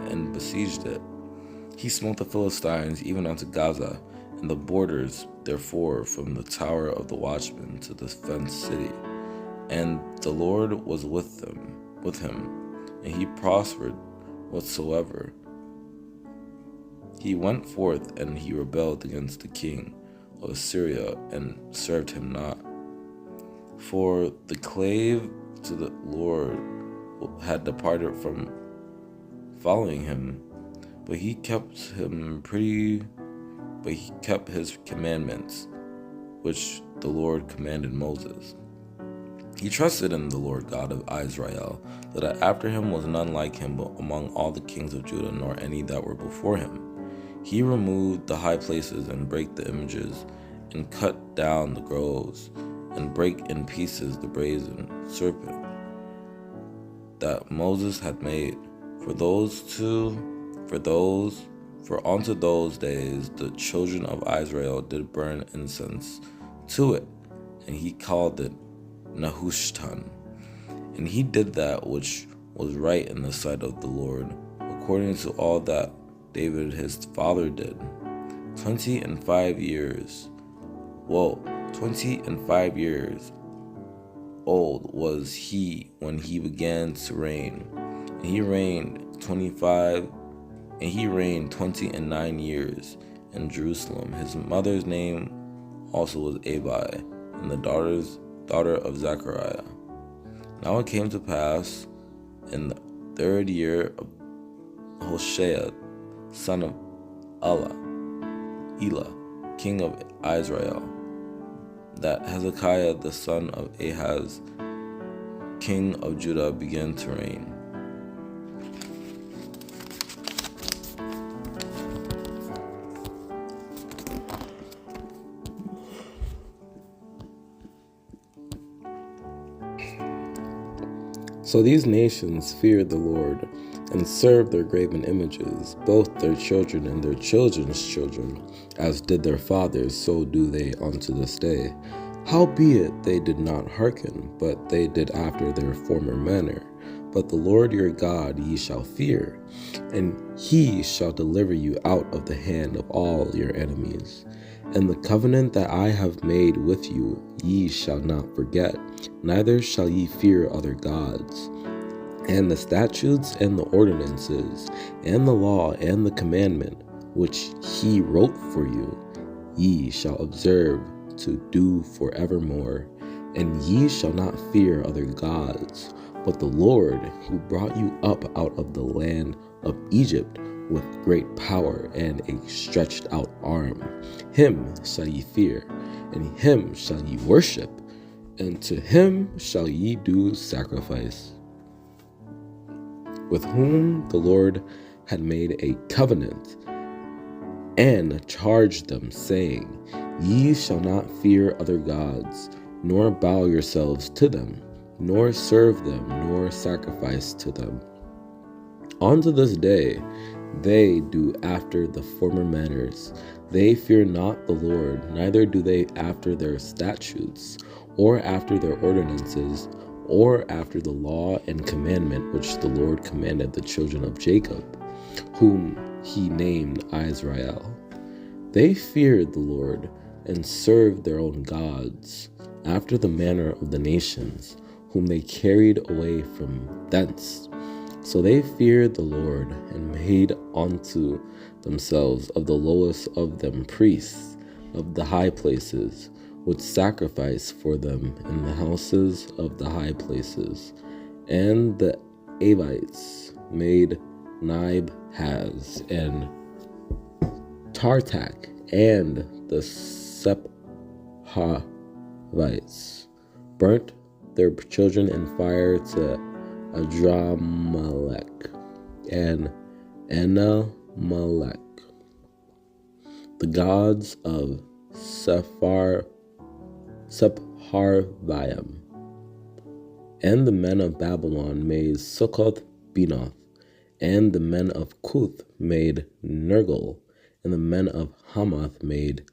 and besieged it. He smote the Philistines even unto Gaza, and the borders therefore from the tower of the watchman to the fenced city. And the Lord was with him, and he prospered whatsoever. He went forth, and he rebelled against the king of Assyria, and served him not. For the clave to the Lord had departed from following him, but he kept his commandments, which the Lord commanded Moses. He trusted in the Lord God of Israel, that after him was none like him among all the kings of Judah, nor any that were before him. He removed the high places, and brake the images, and cut down the groves, and brake in pieces the brazen serpent that Moses had made. For unto those days the children of Israel did burn incense to it, and he called it Nehushtan. And he did that which was right in the sight of the Lord, according to all that David his father did. 25 years old was he when he began to reign, and he reigned 29 years in Jerusalem. His mother's name also was Abi, and the daughter of Zechariah. Now it came to pass in the 3rd year of Hoshea, son of Elah, king of Israel, that Hezekiah the son of Ahaz, king of Judah, began to reign. So these nations feared the Lord, and served their graven images, both their children and their children's children, as did their fathers, so do they unto this day. Howbeit they did not hearken, but they did after their former manner. But the Lord your God ye shall fear, and he shall deliver you out of the hand of all your enemies. And the covenant that I have made with you ye shall not forget, neither shall ye fear other gods. And the statutes and the ordinances, and the law and the commandment, which he wrote for you, ye shall observe to do forevermore. And ye shall not fear other gods, but the Lord who brought you up out of the land of Egypt with great power and a stretched out arm. Him shall ye fear, and him shall ye worship, and to him shall ye do sacrifice. With whom the Lord had made a covenant, and charged them, saying, Ye shall not fear other gods, nor bow yourselves to them, nor serve them, nor sacrifice to them. Unto this day they do after the former manners. They fear not the Lord, neither do they after their statutes, or after their ordinances, or after the law and commandment which the Lord commanded the children of Jacob, whom he named Israel. They feared the Lord, and served their own gods, after the manner of the nations, whom they carried away from thence. So they feared the Lord, and made unto themselves of the lowest of them priests of the high places, which sacrifice for them in the houses of the high places. And the Avites made Nibhaz and Tartak, and the Havites, burnt their children in fire to Adramelech and Anamelech, the gods of Sepharvaim. And the men of Babylon made Succoth-Benoth, and the men of Cuth made Nergal, and the men of Hamath made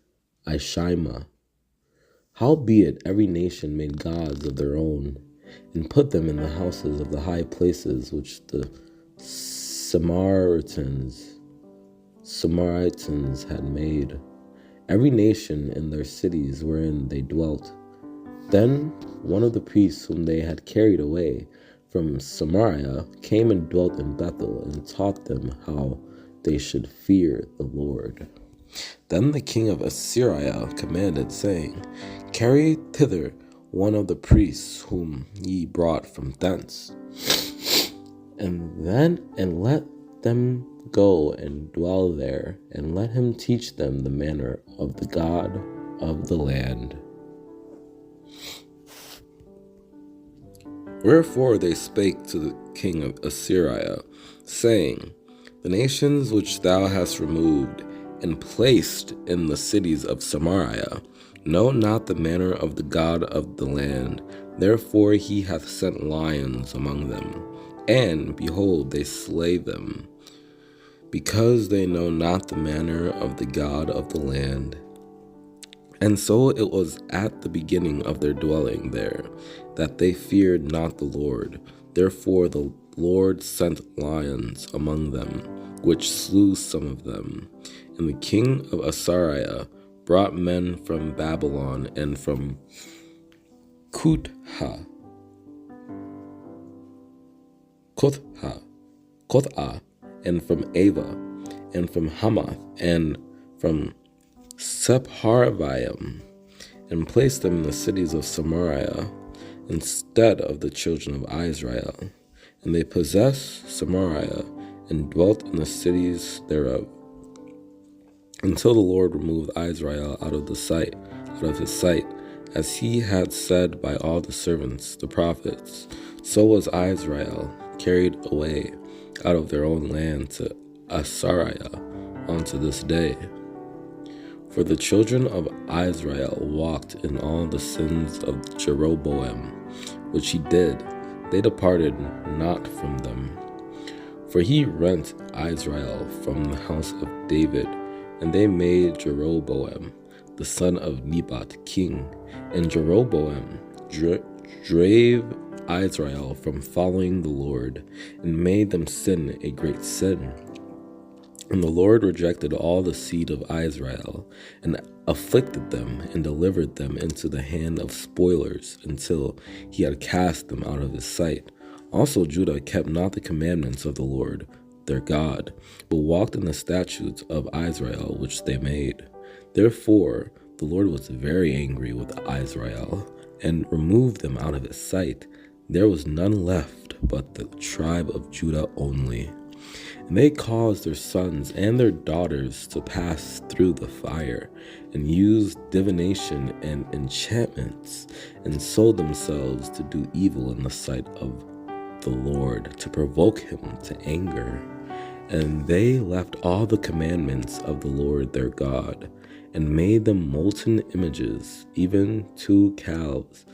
Ishima. Howbeit every nation made gods of their own, and put them in the houses of the high places which the Samaritans had made, every nation in their cities wherein they dwelt. Then one of the priests whom they had carried away from Samaria came and dwelt in Bethel, and taught them how they should fear the Lord. Then the king of Assyria commanded, saying, Carry thither one of the priests whom ye brought from thence, and let them go and dwell there, and let him teach them the manner of the God of the land. Wherefore they spake to the king of Assyria, saying, The nations which thou hast removed and placed in the cities of Samaria know not the manner of the God of the land. Therefore he hath sent lions among them, and, behold, they slay them, because they know not the manner of the God of the land. And so it was at the beginning of their dwelling there, that they feared not the Lord. Therefore the Lord sent lions among them, which slew some of them. And the king of Assyria brought men from Babylon, and from Cuthah, and from Ava, and from Hamath, and from Sepharvaim, and placed them in the cities of Samaria instead of the children of Israel. And they possessed Samaria, and dwelt in the cities thereof, until the Lord removed Israel out of his sight, as he had said by all the servants, the prophets. So was Israel carried away out of their own land to Assyria unto this day. For the children of Israel walked in all the sins of Jeroboam, which he did. They departed not from them. For he rent Israel from the house of David, and they made Jeroboam, the son of Nebat, king. And Jeroboam drave Israel from following the Lord, and made them sin a great sin. And the Lord rejected all the seed of Israel, and afflicted them, and delivered them into the hand of spoilers, until he had cast them out of his sight. Also Judah kept not the commandments of the Lord their God, but walked in the statutes of Israel which they made. Therefore the Lord was very angry with Israel, and removed them out of his sight. There was none left but the tribe of Judah only. And they caused their sons and their daughters to pass through the fire, and used divination and enchantments, and sold themselves to do evil in the sight of the Lord, to provoke him to anger. And they left all the commandments of the Lord their God, and made them molten images, even 2 calves,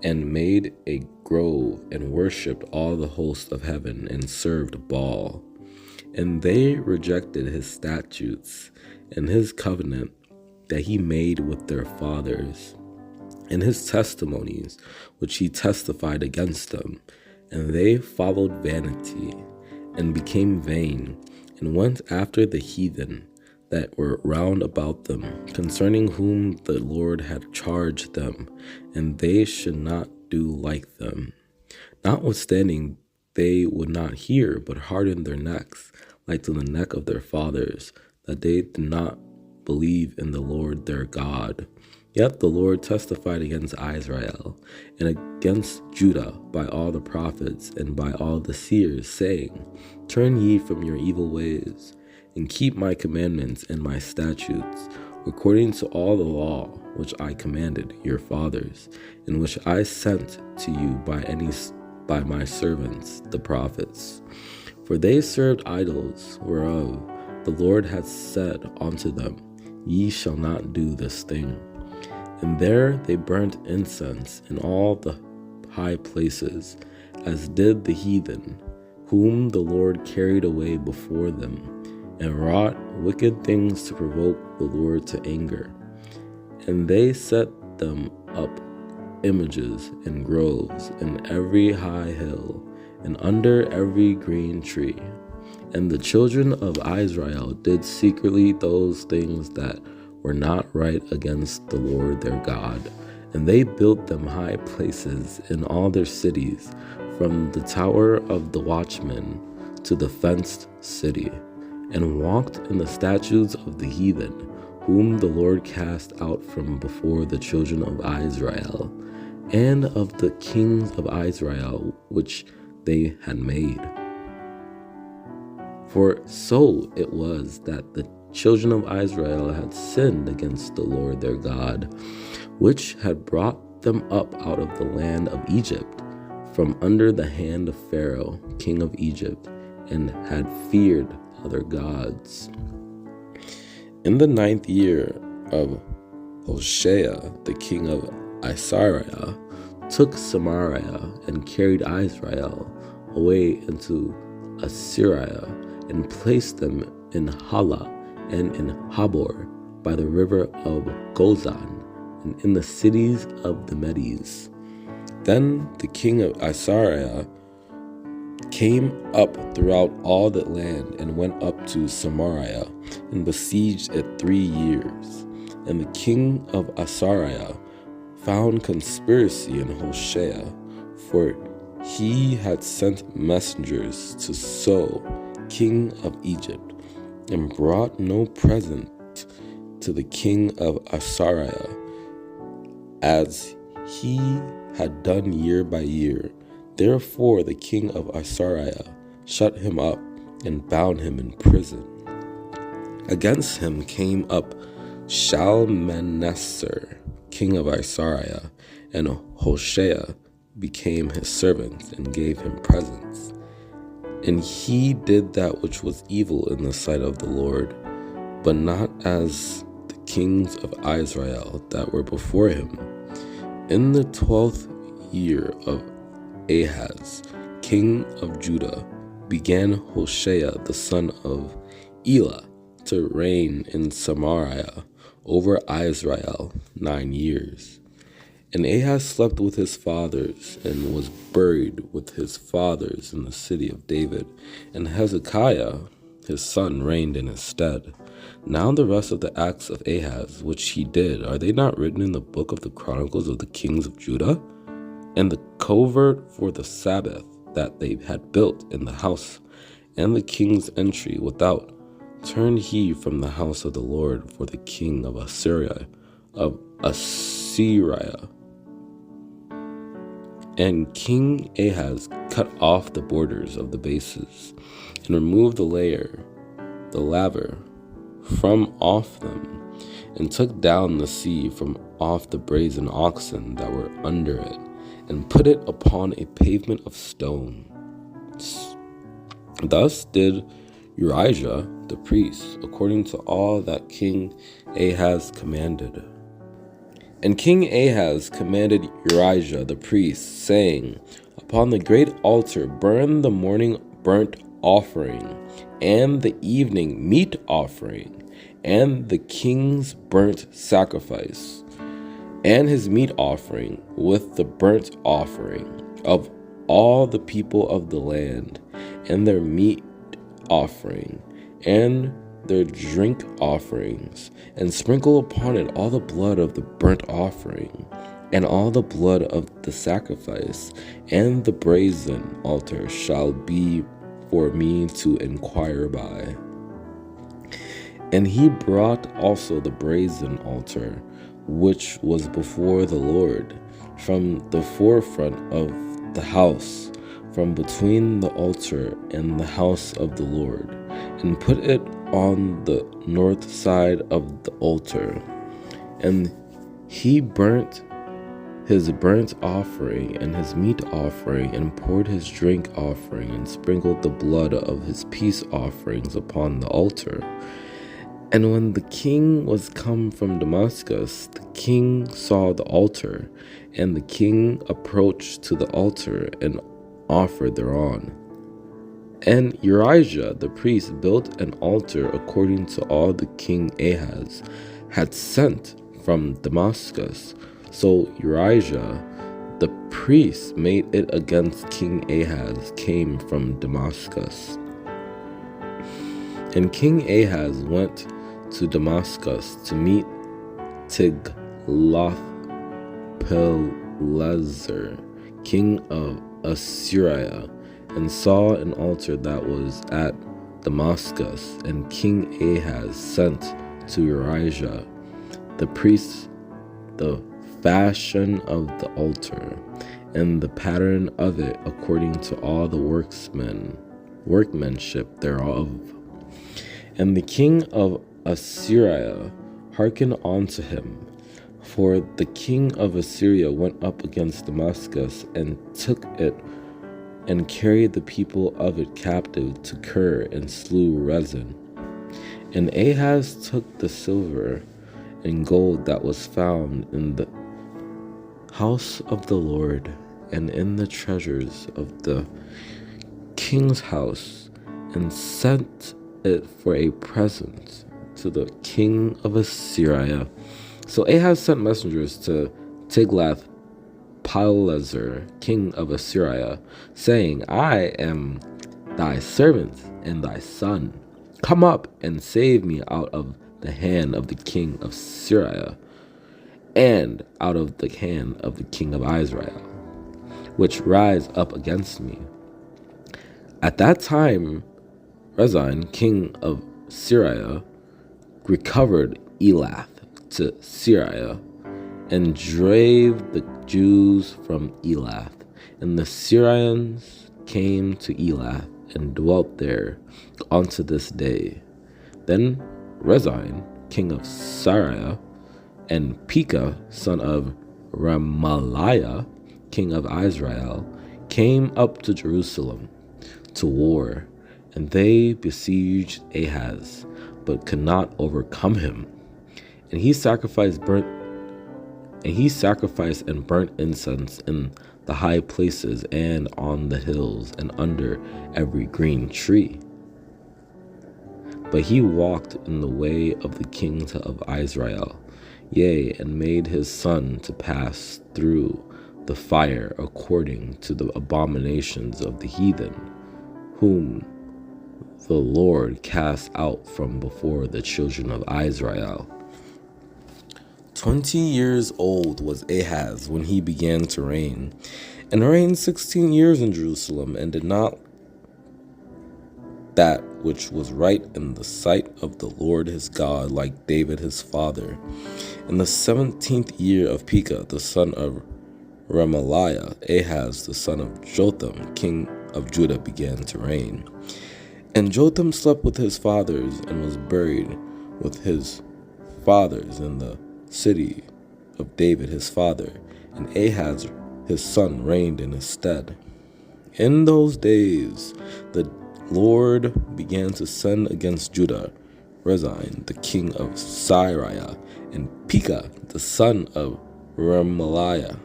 and made a grove, and worshipped all the host of heaven, and served Baal. And they rejected his statutes, and his covenant that he made with their fathers, and his testimonies which he testified against them. And they followed vanity, and became vain, and went after the heathen that were round about them, concerning whom the Lord had charged them, and they should not do like them. Notwithstanding, they would not hear, but hardened their necks, like to the neck of their fathers, that they did not believe in the Lord their God. Yet the Lord testified against Israel, and against Judah by all the prophets, and by all the seers, saying, Turn ye from your evil ways, and keep my commandments and my statutes. according to all the law which I commanded your fathers, and which I sent to you by my servants the prophets. For they served idols, whereof the Lord hath said unto them, Ye shall not do this thing. And there they burnt incense in all the high places, as did the heathen, whom the Lord carried away before them, and wrought wicked things to provoke the Lord to anger. And they set them up images in groves in every high hill, and under every green tree. And the children of Israel did secretly those things that were not right against the Lord their God. And they built them high places in all their cities, from the tower of the watchman to the fenced city, and walked in the statutes of the heathen, whom the Lord cast out from before the children of Israel, and of the kings of Israel which they had made. For so it was that the children of Israel had sinned against the Lord their God, which had brought them up out of the land of Egypt, from under the hand of Pharaoh, king of Egypt, and had feared other gods. In the 9th year of Hoshea, the king of Assyria, took Samaria and carried Israel away into Assyria, and placed them in Hala and in Habor by the river of Gozan, and in the cities of the Medes. Then the king of Assyria came up throughout all that land, and went up to Samaria, and besieged it 3 years. And the king of Assyria found conspiracy in Hoshea, for he had sent messengers to So, king of Egypt, and brought no present to the king of Assyria, as he had done year by year. Therefore the king of Assyria shut him up, and bound him in prison. Against him came up Shalmaneser, king of Assyria, and Hoshea became his servant, and gave him presents. And he did that which was evil in the sight of the Lord, but not as the kings of Israel that were before him. In the 12th year of Ahaz, king of Judah, began Hoshea the son of Elah to reign in Samaria over Israel 9 years. And Ahaz slept with his fathers, and was buried with his fathers in the city of David. And Hezekiah his son reigned in his stead. Now the rest of the acts of Ahaz, which he did, are they not written in the book of the Chronicles of the kings of Judah? And the covert for the Sabbath that they had built in the house, and the king's entry without, turned he from the house of the Lord for the king of Assyria. And King Ahaz cut off the borders of the bases, and removed the laver from off them, and took down the sea from off the brazen oxen that were under it, and put it upon a pavement of stone. Thus did Urijah the priest, according to all that King Ahaz commanded. And King Ahaz commanded Urijah the priest, saying, Upon the great altar burn the morning burnt offering, and the evening meat offering, and the king's burnt sacrifice, and his meat offering with the burnt offering of all the people of the land, and their meat offering, and their drink offerings, and sprinkle upon it all the blood of the burnt offering, and all the blood of the sacrifice, and the brazen altar shall be for me to inquire by. And he brought also the brazen altar, which was before the Lord, from the forefront of the house, from between the altar and the house of the Lord, and put it on the north side of the altar. And he burnt his burnt offering and his meat offering, and poured his drink offering, and sprinkled the blood of his peace offerings upon the altar. And when the king was come from Damascus, the king saw the altar, and the king approached to the altar and offered thereon. And Urijah the priest built an altar according to all the king Ahaz had sent from Damascus. So Urijah the priest made it against King Ahaz came from Damascus. And King Ahaz went to Damascus to meet Tiglath-Pileser, king of Assyria, and saw an altar that was at Damascus. And King Ahaz sent to Urijah the priest the fashion of the altar, and the pattern of it according to all the workmanship thereof. And the king of Assyria hearkened unto him, for the king of Assyria went up against Damascus, and took it, and carried the people of it captive to Kir, and slew Rezin. And Ahaz took the silver and gold that was found in the house of the Lord, and in the treasures of the king's house, and sent it for a present to the king of Assyria. So Ahaz sent messengers to Tiglath-Pileser, king of Assyria, saying, I am thy servant and thy son. Come up and save me out of the hand of the king of Syria, and out of the hand of the king of Israel, which rise up against me. At that time Rezin, king of Syria, recovered Elath to Syria, and drave the Jews from Elath. And the Syrians came to Elath, and dwelt there unto this day. Then Rezin, king of Syria, and Pekah, son of Remaliah, king of Israel, came up to Jerusalem to war, and they besieged Ahaz, but could not overcome him. And he sacrificed and burnt incense in the high places, and on the hills, and under every green tree. But he walked in the way of the king of Israel, yea, and made his son to pass through the fire according to the abominations of the heathen, whom the Lord cast out from before the children of Israel. 20 years old was Ahaz when he began to reign, and reigned 16 years in Jerusalem, and did not that which was right in the sight of the Lord his God, like David his father. In the 17th year of Pekah, the son of Remaliah, Ahaz, the son of Jotham, king of Judah, began to reign. And Jotham slept with his fathers, and was buried with his fathers in the city of David his father, and Ahaz his son reigned in his stead. In those days the Lord began to send against Judah Rezin, the king of Syria, and Pekah, the son of Remaliah.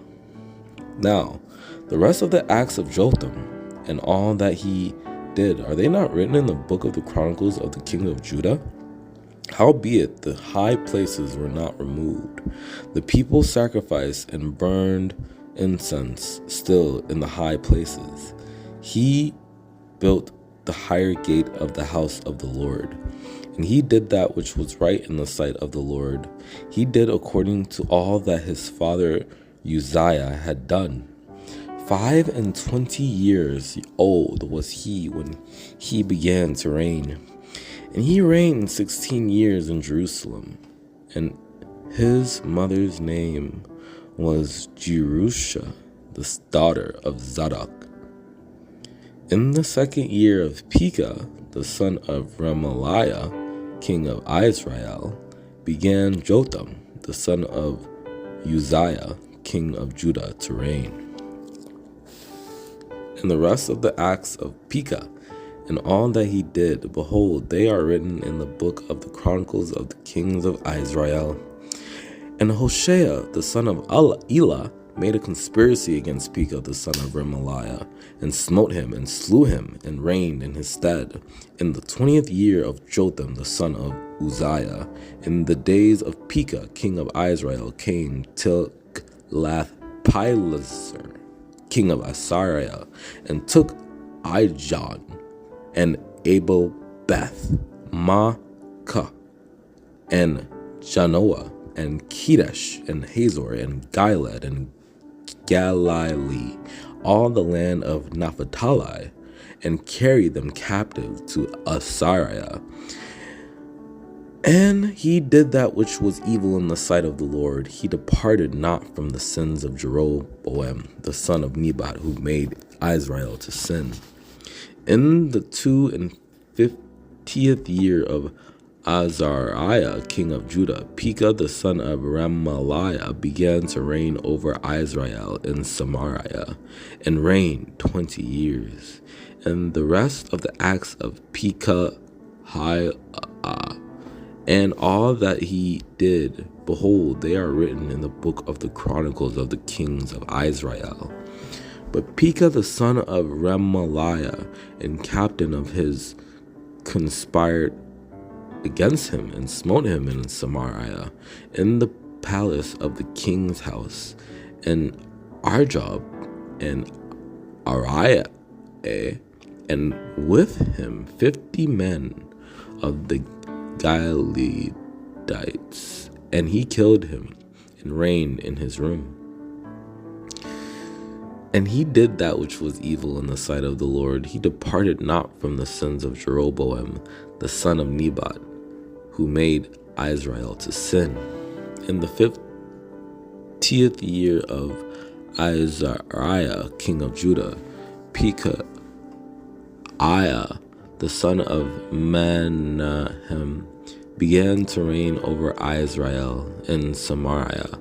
Now the rest of the acts of Jotham, and all that he did, are they not written in the book of the Chronicles of the king of Judah? Howbeit the high places were not removed. The people sacrificed and burned incense still in the high places. He built the higher gate of the house of the Lord, and he did that which was right in the sight of the Lord. He did according to all that his father Uzziah had done. 25 years old was he when he began to reign. And he reigned 16 years in Jerusalem, and his mother's name was Jerusha, the daughter of Zadok. In the 2nd year of Pekah, the son of Remaliah, king of Israel, began Jotham, the son of Uzziah, king of Judah, to reign. And the rest of the acts of Pekah, and all that he did, behold, they are written in the book of the Chronicles of the kings of Israel. And Hoshea, the son of Elah, made a conspiracy against Pekah, the son of Remaliah, and smote him, and slew him, and reigned in his stead, in the 20th year of Jotham, the son of Uzziah. In the days of Pekah, king of Israel, came Tiglath-Pileser, king of Assyria, and took Ijon, and Abel Beth, Maacah, and Janoah, and Kedesh, and Hazor, and Gilead, and Galilee, all the land of Naphtali, and carried them captive to Assyria. And he did that which was evil in the sight of the Lord. He departed not from the sins of Jeroboam, the son of Nebat, who made Israel to sin. In the 52nd year of Azariah, king of Judah, Pekah, the son of Remaliah, began to reign over Israel in Samaria, and reigned 20 years. And the rest of the acts of Pekah, and all that he did, behold, they are written in the book of the Chronicles of the kings of Israel. But Pekah, the son of Remaliah, and captain of his, conspired against him, and smote him in Samaria, in the palace of the king's house. And Arjob, and Ariah, and with him 50 men of the Gileadites, and he killed him, and reigned in his room. And he did that which was evil in the sight of the Lord. He departed not from the sins of Jeroboam, the son of Nebat, who made Israel to sin. In the 50th year of Azariah, king of Judah, Pekah, the son of Menahem, began to reign over Israel in Samaria,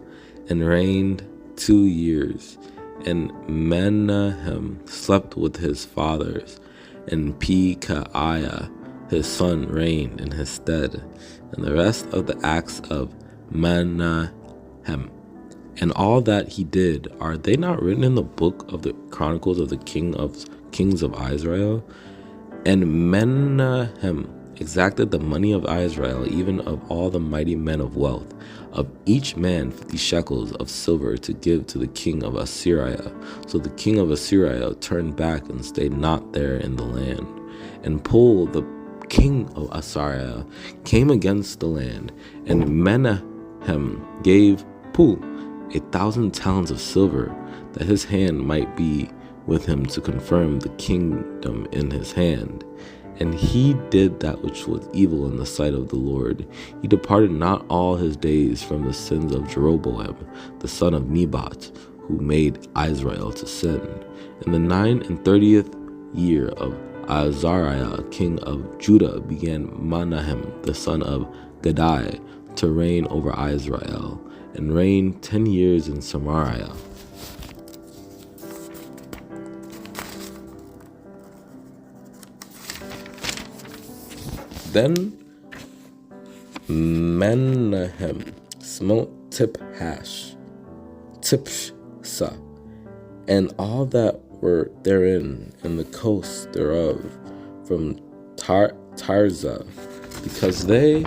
and reigned 2 years. And Menahem slept with his fathers, and Pekahiah his son reigned in his stead. And the rest of the acts of Menahem, and all that he did, are they not written in the book of the Chronicles of the kings of Israel? And Menahem exacted the money of Israel, even of all the mighty men of wealth, of each man 50 shekels of silver, to give to the king of Assyria. So the king of Assyria turned back and stayed not there in the land. And Pul, the king of Assyria, came against the land, and Menahem gave Pul 1,000 talents of silver, that his hand might be with him to confirm the kingdom in his hand. And he did that which was evil in the sight of the Lord. He departed not all his days from the sins of Jeroboam, the son of Nebat, who made Israel to sin. In the 39th year of Azariah, king of Judah, began Menahem, the son of Gadai, to reign over Israel, and reigned 10 years in Samaria. Then Menahem smote Tipsha, and all that were therein, and the coast thereof, from Tirzah, because they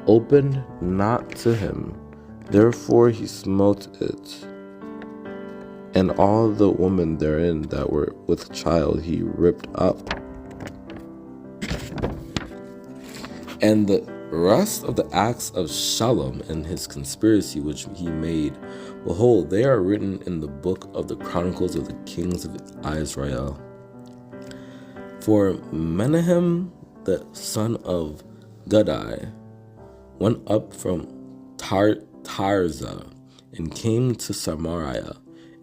opened not to him. Therefore he smote it. And all the women therein that were with child he ripped up. And the rest of the acts of Shallum and his conspiracy which he made, behold, they are written in the book of the Chronicles of the kings of Israel. For Menahem, the son of Gadai, went up from Tirzah, and came to Samaria,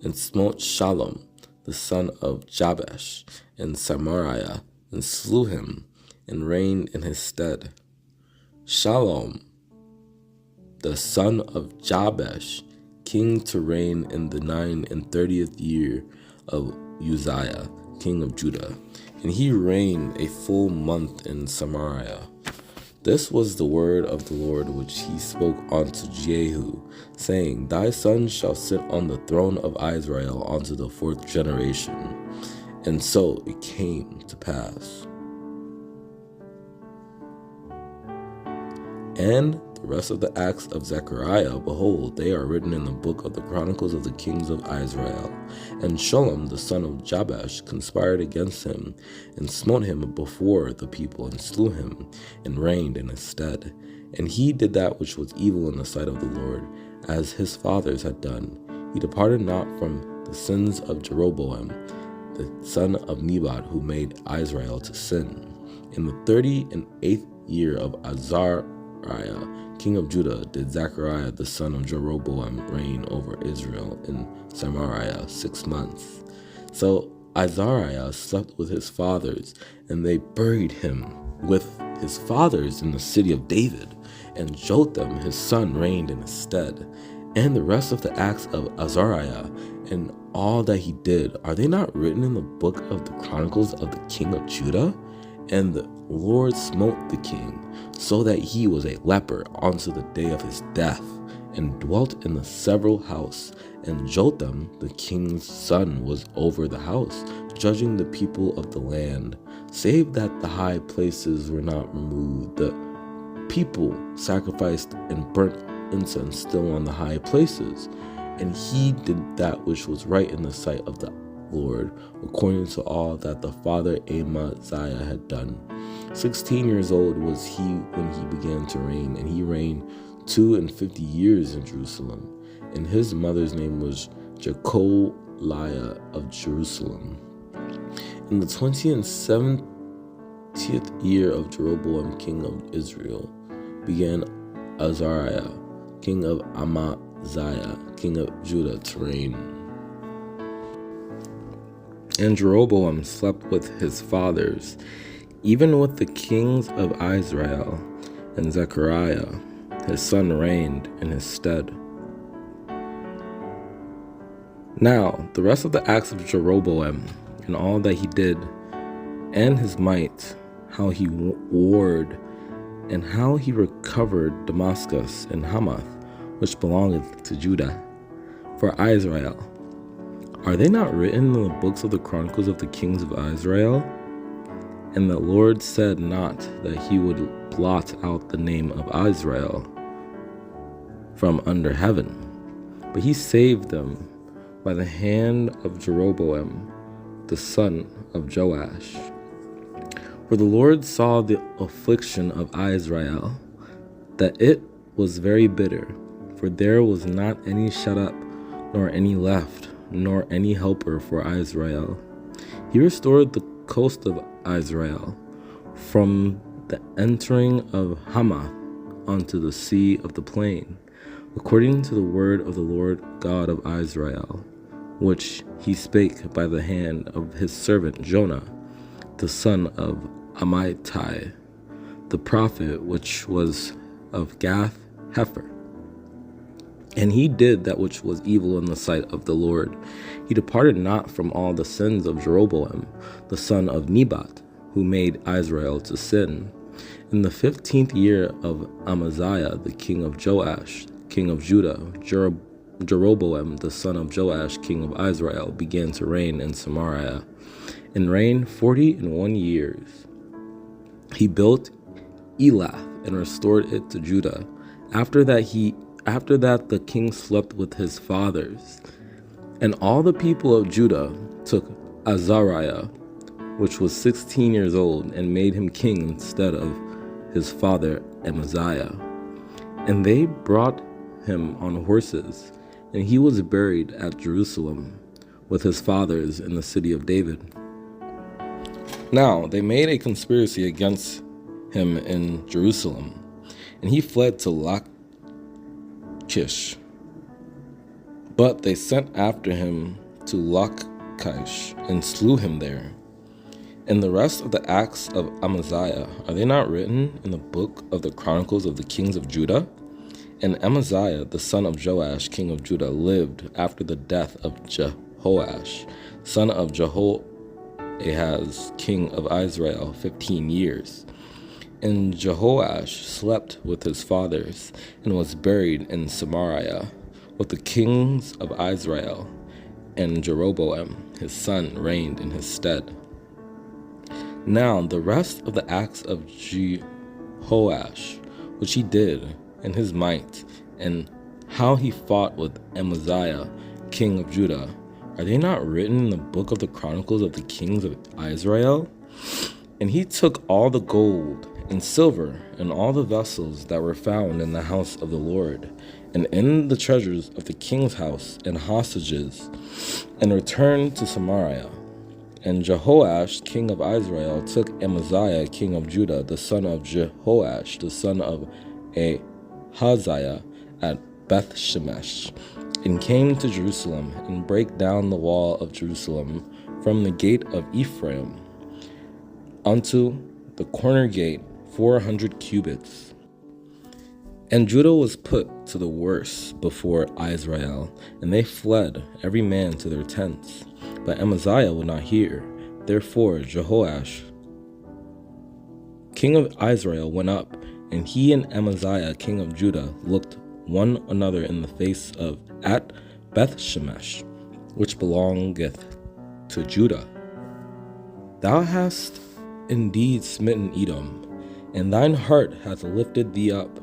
and smote Shallum, the son of Jabesh, in Samaria, and slew him, and reigned in his stead. Shallum, the son of Jabesh, king to reign in the 39th year of Uzziah, king of Judah, and he reigned a full month in Samaria. This was the word of the Lord which he spoke unto Jehu, saying, Thy son shall sit on the throne of Israel unto the 4th generation. And so it came to pass. And the rest of the acts of Zechariah, behold, they are written in the book of the Chronicles of the kings of Israel. And Shallum the son of Jabesh conspired against him, and smote him before the people, and slew him, and reigned in his stead. And he did that which was evil in the sight of the Lord, as his fathers had done. He departed not from the sins of Jeroboam, the son of Nebat, who made Israel to sin. In the 38th year of Azariah, king of Judah, did Zechariah the son of Jeroboam reign over Israel in Samaria 6 months. So Azariah slept with his fathers, and they buried him with his fathers in the city of David. And Jotham his son reigned in his stead. And the rest of the acts of Azariah and all that he did, are they not written in the book of the Chronicles of the king of Judah? And the Lord smote the king, so that he was a leper unto the day of his death, and dwelt in the several house. And Jotham the king's son was over the house, judging the people of the land, save that the high places were not removed. The people sacrificed and burnt incense still on the high places. And he did that which was right in the sight of the Lord, according to all that the father Amaziah had done. 16 years old was he when he began to reign, and he reigned 52 years in Jerusalem. And his mother's name was Jecoliah of Jerusalem. In the 27th year of Jeroboam king of Israel began Azariah king of Amaziah king of Judah to reign. And Jeroboam slept with his fathers, even with the kings of Israel, and Zechariah his son reigned in his stead. Now the rest of the acts of Jeroboam, and all that he did, and his might, how he warred, and how he recovered Damascus and Hamath, which belongeth to Judah, for Israel, are they not written in the books of the Chronicles of the kings of Israel? And the Lord said not that he would blot out the name of Israel from under heaven, but he saved them by the hand of Jeroboam, the son of Joash. For the Lord saw the affliction of Israel, that it was very bitter, for there was not any shut up, nor any left, nor any helper for Israel. He restored the coast of Israel from the entering of Hamath unto the sea of the plain, according to the word of the Lord God of Israel, which he spake by the hand of his servant Jonah, the son of Amittai, the prophet, which was of Gath Hepher. And he did that which was evil in the sight of the Lord. He departed not from all the sins of Jeroboam, the son of Nebat, who made Israel to sin. In the 15th year of Amaziah, the king of Joash, king of Judah, Jeroboam, the son of Joash, king of Israel, began to reign in Samaria, and reigned 41 years. He built Elath and restored it to Judah. After that the king slept with his fathers. And all the people of Judah took Azariah, which was 16 years old, and made him king instead of his father Amaziah. And they brought him on horses, and he was buried at Jerusalem with his fathers in the city of David. Now they made a conspiracy against him in Jerusalem, and he fled to Lachish. But they sent after him to Lachish and slew him there. And the rest of the acts of Amaziah, are they not written in the book of the Chronicles of the Kings of Judah? And Amaziah, the son of Joash, king of Judah, lived after the death of Jehoash, son of Jehoahaz, king of Israel, 15 years. And Jehoash slept with his fathers, and was buried in Samaria with the kings of Israel, and Jeroboam his son reigned in his stead. Now the rest of the acts of Jehoash, which he did, and his might, and how he fought with Amaziah, king of Judah, are they not written in the book of the Chronicles of the Kings of Israel? And he took all the gold and silver and all the vessels that were found in the house of the Lord, and in the treasures of the king's house, and hostages, and returned to Samaria. And Jehoash, king of Israel, took Amaziah, king of Judah, the son of Jehoash, the son of Ahaziah, at Beth-shemesh, and came to Jerusalem, and brake down the wall of Jerusalem from the gate of Ephraim unto the corner gate, 400 cubits. And Judah was put to the worse before Israel, and they fled every man to their tents. But Amaziah would not hear. Therefore Jehoash, king of Israel, went up, and he and Amaziah, king of Judah, looked one another in the face of at Beth-shemesh, which belongeth to Judah. Thou hast indeed smitten Edom, and thine heart hath lifted thee up.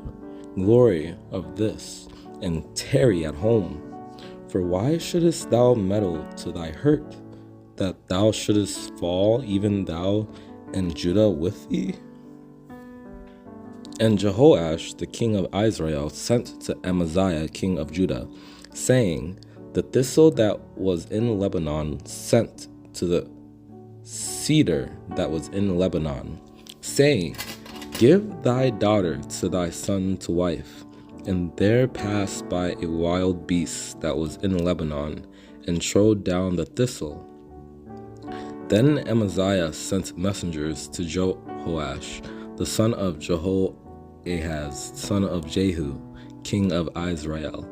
Glory of this, and tarry at home. For why shouldest thou meddle to thy hurt, that thou shouldest fall, even thou and Judah with thee? And Jehoash, the king of Israel, sent to Amaziah, king of Judah, saying, The thistle that was in Lebanon sent to the cedar that was in Lebanon, saying, Give thy daughter to thy son to wife. And there passed by a wild beast that was in Lebanon, and trode down the thistle. Then Amaziah sent messengers to Jehoash, the son of Jehoahaz, son of Jehu, king of Israel,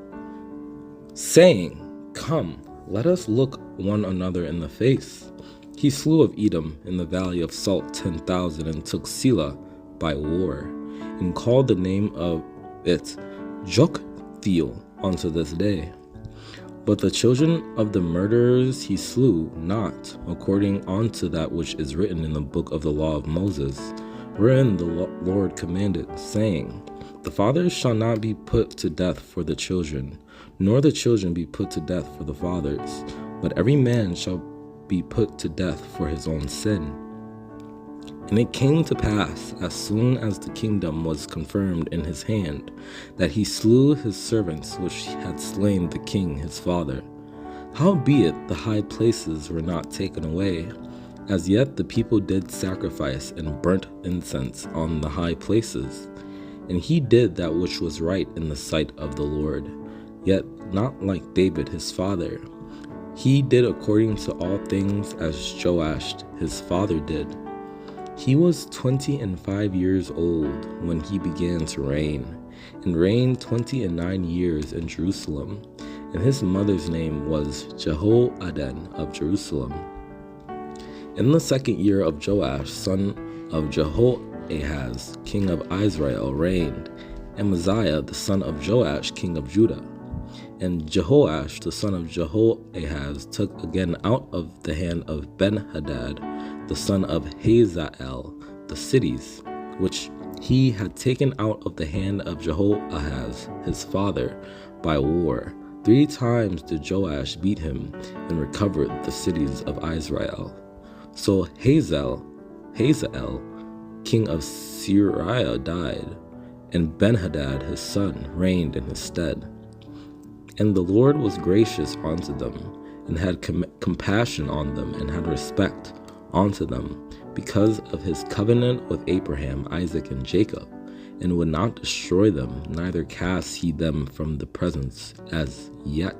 saying, Come, let us look one another in the face. He slew of Edom in the valley of Salt 10,000, and took Selah by war, and called the name of it Joktheel unto this day. But the children of the murderers he slew not, according unto that which is written in the book of the law of Moses, wherein the Lord commanded, saying, The fathers shall not be put to death for the children, nor the children be put to death for the fathers, but every man shall be put to death for his own sin. And it came to pass, as soon as the kingdom was confirmed in his hand, that he slew his servants which had slain the king his father. Howbeit the high places were not taken away. As yet the people did sacrifice and burnt incense on the high places. And he did that which was right in the sight of the Lord, yet not like David his father. He did according to all things as Joash his father did. He was 25 years old when he began to reign, and reigned 29 years in Jerusalem. And his mother's name was Jehoaddan of Jerusalem. In the 2nd year of Joash, son of Jehoahaz, king of Israel, reigned, Amaziah the son of Joash, king of Judah. And Jehoash the son of Jehoahaz took again out of the hand of Ben-Hadad, the son of Hazael, the cities, which he had taken out of the hand of Jehoahaz his father by war. 3 times did Joash beat him, and recovered the cities of Israel. So Hazael, king of Syria, died, and Ben-Hadad his son reigned in his stead. And the Lord was gracious unto them, and had compassion on them, and had respect unto them, because of his covenant with Abraham, Isaac, and Jacob, and would not destroy them, neither cast he them from the presence as yet.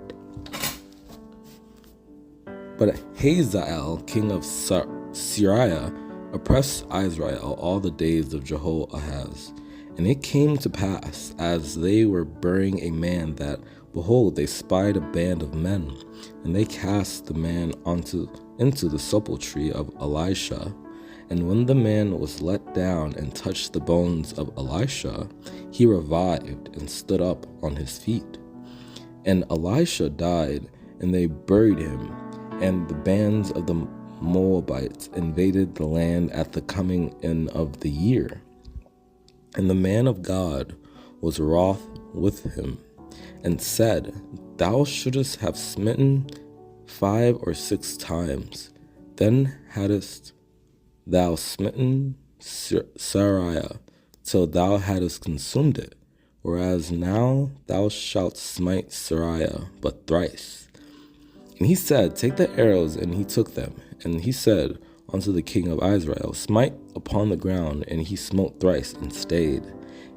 But Hazael, king of Syria, oppressed Israel all the days of Jehoahaz. And it came to pass, as they were burying a man, that, behold, they spied a band of men, and they cast the man into the sepulchre of Elisha. And when the man was let down and touched the bones of Elisha, he revived and stood up on his feet. And Elisha died, and they buried him. And the bands of the Moabites invaded the land at the coming in of the year. And the man of God was wroth with him, and said, Thou shouldest have smitten 5 or 6 times. Then hadst thou smitten Sariah, till thou hadst consumed it. Whereas now thou shalt smite Sariah but thrice. And he said, Take the arrows, and he took them. And he said unto the king of Israel, Smite upon the ground. And he smote thrice, and stayed.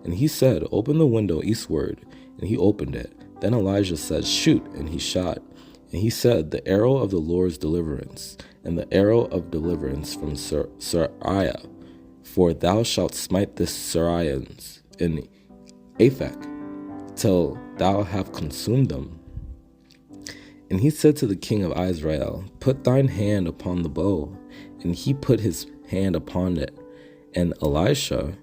And he said, Open the window eastward. And he opened it. Then Elijah said, Shoot, and he shot. And he said, The arrow of the Lord's deliverance, and the arrow of deliverance from Sariah. For thou shalt smite this Sarians in Aphek, till thou have consumed them. And he said to the king of Israel, Put thine hand upon the bow. And he put his hand upon it. And Elisha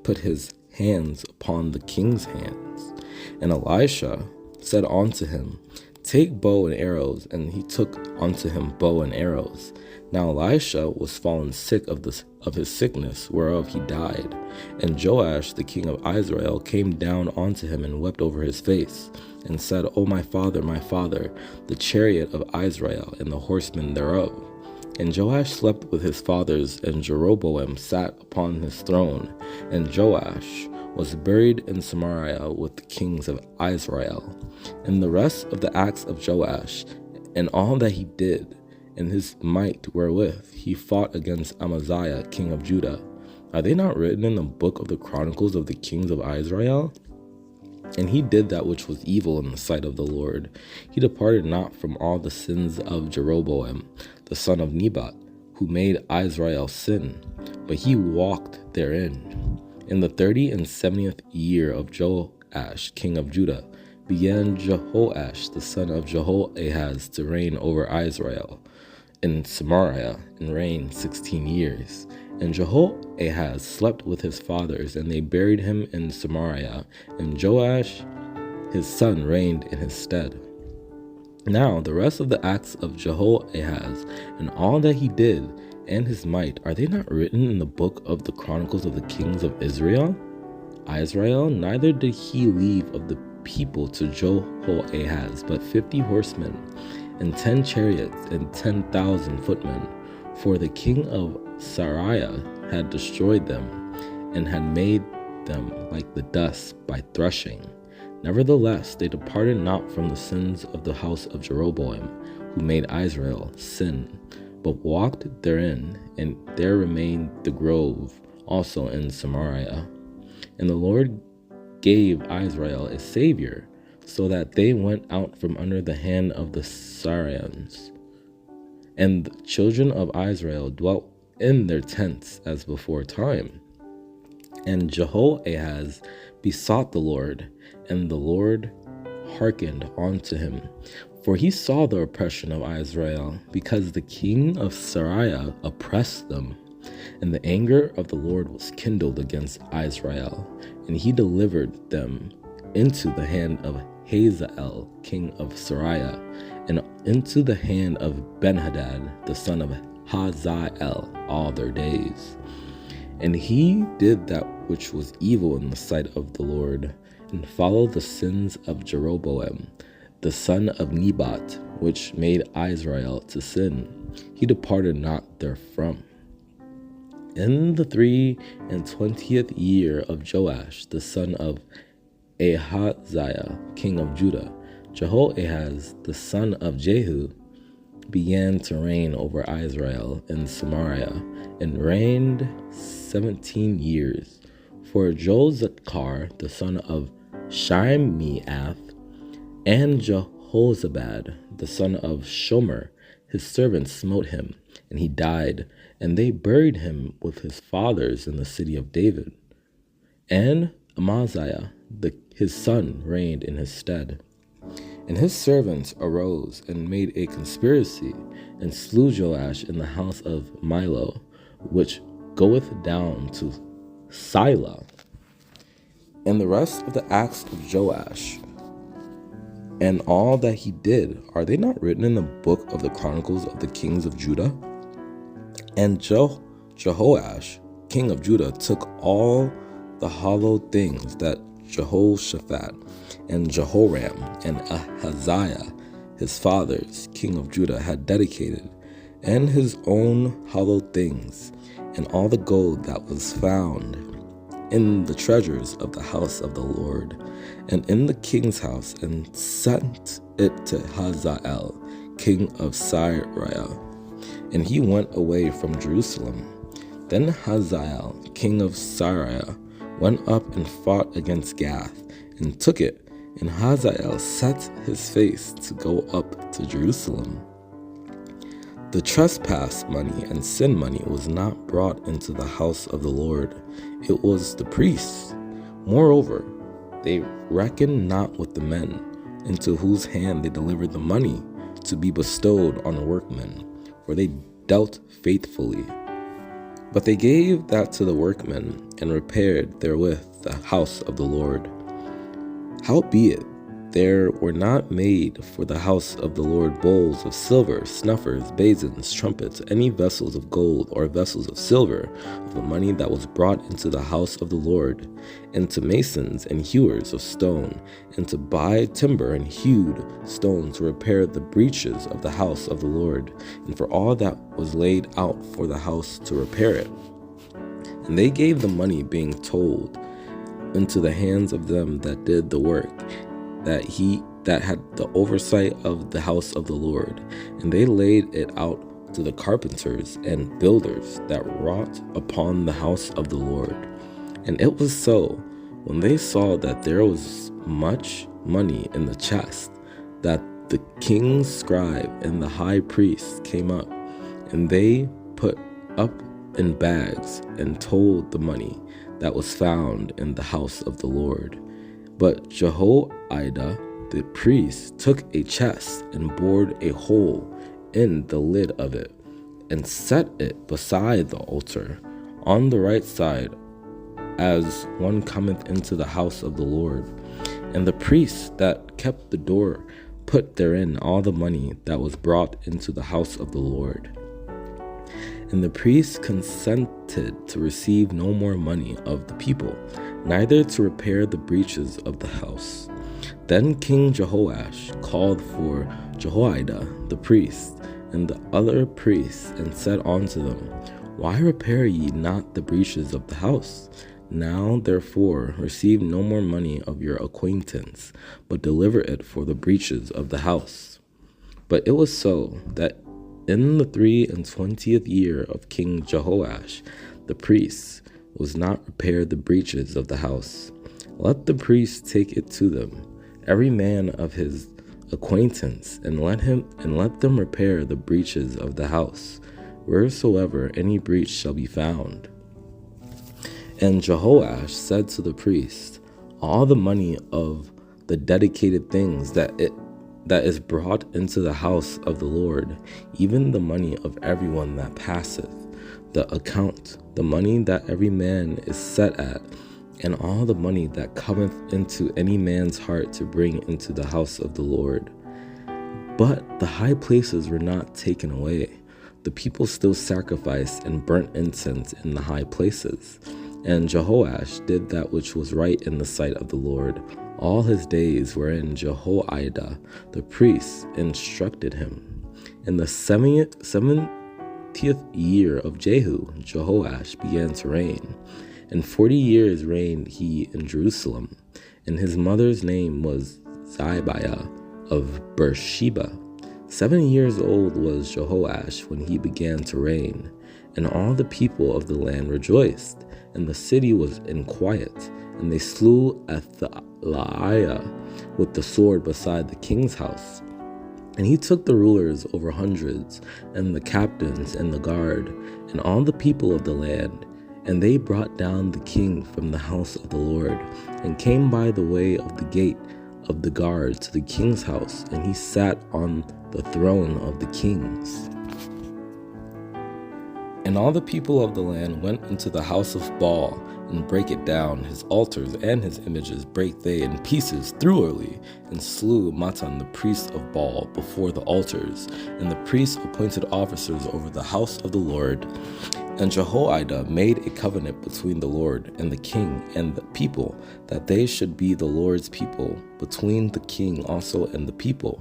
put his hands upon the king's hands. And Elisha said unto him, Take bow and arrows. And he took unto him bow and arrows. Now Elisha was fallen sick of his sickness, whereof he died. And Joash the king of Israel came down unto him and wept over his face, and said, O my father, the chariot of Israel, and the horsemen thereof. And Joash slept with his fathers, and Jeroboam sat upon his throne. And Joash was buried in Samaria with the kings of Israel. And the rest of the acts of Joash, and all that he did, and his might wherewith he fought against Amaziah king of Judah, are they not written in the book of the Chronicles of the kings of Israel? And he did that which was evil in the sight of the Lord. He departed not from all the sins of Jeroboam, the son of Nebat, who made Israel sin, but he walked therein. In the 70th year of Joash king of Judah began Jehoash the son of Jehoahaz to reign over Israel in Samaria, and reigned 16 years. And Jehoahaz slept with his fathers, and they buried him in Samaria, and Joash his son reigned in his stead. Now the rest of the acts of Jehoahaz, and all that he did, and his might, are they not written in the book of the Chronicles of the kings of Israel? Neither did he leave of the people to Jehoahaz but 50 horsemen, and 10 chariots, and 10,000 footmen. For the king of Sariah had destroyed them, and had made them like the dust by threshing. Nevertheless, they departed not from the sins of the house of Jeroboam, who made Israel sin, but walked therein, and there remained the grove also in Samaria. And the Lord gave Israel a savior, so that they went out from under the hand of the Syrians. And the children of Israel dwelt in their tents as before time. And Jehoahaz besought the Lord, and the Lord hearkened unto him. For he saw the oppression of Israel, because the king of Sariah oppressed them. And the anger of the Lord was kindled against Israel, and he delivered them into the hand of Hazael, king of Sariah, and into the hand of Benhadad, the son of Hazael, all their days. And he did that which was evil in the sight of the Lord, and followed the sins of Jeroboam, the son of Nebat, which made Israel to sin. He departed not therefrom. In the 23rd year of Joash, the son of Ahaziah, king of Judah, Jehoahaz, the son of Jehu, began to reign over Israel in Samaria, and reigned 17 years. For Jozachar, the son of Shimeath, and Jehozabad, the son of Shomer, his servants smote him, and he died, and they buried him with his fathers in the city of David. And Amaziah, his son, reigned in his stead. And his servants arose and made a conspiracy, and slew Joash in the house of Milo, which goeth down to Sila. And the rest of the acts of Joash, and all that he did, are they not written in the book of the Chronicles of the kings of Judah? And Jehoash, king of Judah, took all the hallowed things that Jehoshaphat and Jehoram and Ahaziah, his fathers, king of Judah, had dedicated, and his own hallowed things, and all the gold that was found in the treasures of the house of the Lord, and in the king's house, and sent it to Hazael, king of Syria. And he went away from Jerusalem. Then Hazael, king of Syria, went up and fought against Gath, and took it. And Hazael set his face to go up to Jerusalem. The trespass money and sin money was not brought into the house of the Lord. It was the priests. Moreover, they reckoned not with the men, into whose hand they delivered the money to be bestowed on workmen, for they dealt faithfully. But they gave that to the workmen, and repaired therewith the house of the Lord. Howbeit, there were not made for the house of the Lord bowls of silver, snuffers, basins, trumpets, any vessels of gold or vessels of silver, of the money that was brought into the house of the Lord, and to masons and hewers of stone, and to buy timber and hewed stone to repair the breaches of the house of the Lord, and for all that was laid out for the house to repair it. And they gave the money being told into the hands of them that did the work, that had the oversight of the house of the Lord, and they laid it out to the carpenters and builders that wrought upon the house of the Lord. And it was so, when they saw that there was much money in the chest, that the king's scribe and the high priest came up, and they put up in bags and told the money that was found in the house of the Lord. But Jehoiada the priest took a chest and bored a hole in the lid of it, and set it beside the altar on the right side, as one cometh into the house of the Lord. And the priest that kept the door put therein all the money that was brought into the house of the Lord. And the priest consented to receive no more money of the people, neither to repair the breaches of the house. Then King Jehoash called for Jehoiada the priest and the other priests, and said unto them, Why repair ye not the breaches of the house? Now therefore receive no more money of your acquaintance, but deliver it for the breaches of the house. But it was so, that in the 23 year of King Jehoash, the priests was not repaired the breaches of the house. Let the priests take it to them, every man of his acquaintance, and let them repair the breaches of the house, wheresoever any breach shall be found. And Jehoash said to the priest, All the money of the dedicated things that is brought into the house of the Lord, even the money of everyone that passeth the account, the money that every man is set at, and all the money that cometh into any man's heart to bring into the house of the Lord. But the high places were not taken away. The people still sacrificed and burnt incense in the high places. And Jehoash did that which was right in the sight of the Lord all his days, wherein Jehoiada the priest instructed him. In the 70th year of Jehu, Jehoash began to reign. And 40 years reigned he in Jerusalem, and his mother's name was Zibiah of Beersheba. 7 years old was Jehoash when he began to reign, and all the people of the land rejoiced, and the city was in quiet, and they slew Athaliah with the sword beside the king's house. And he took the rulers over hundreds, and the captains, and the guard, and all the people of the land, and they brought down the king from the house of the Lord, and came by the way of the gate of the guard to the king's house, and he sat on the throne of the kings. And all the people of the land went into the house of Baal, and brake it down, his altars and his images brake they in pieces thoroughly, and slew Matan the priest of Baal before the altars, and the priests appointed officers over the house of the Lord. And Jehoiada made a covenant between the Lord and the king and the people, that they should be the Lord's people, between the king also and the people.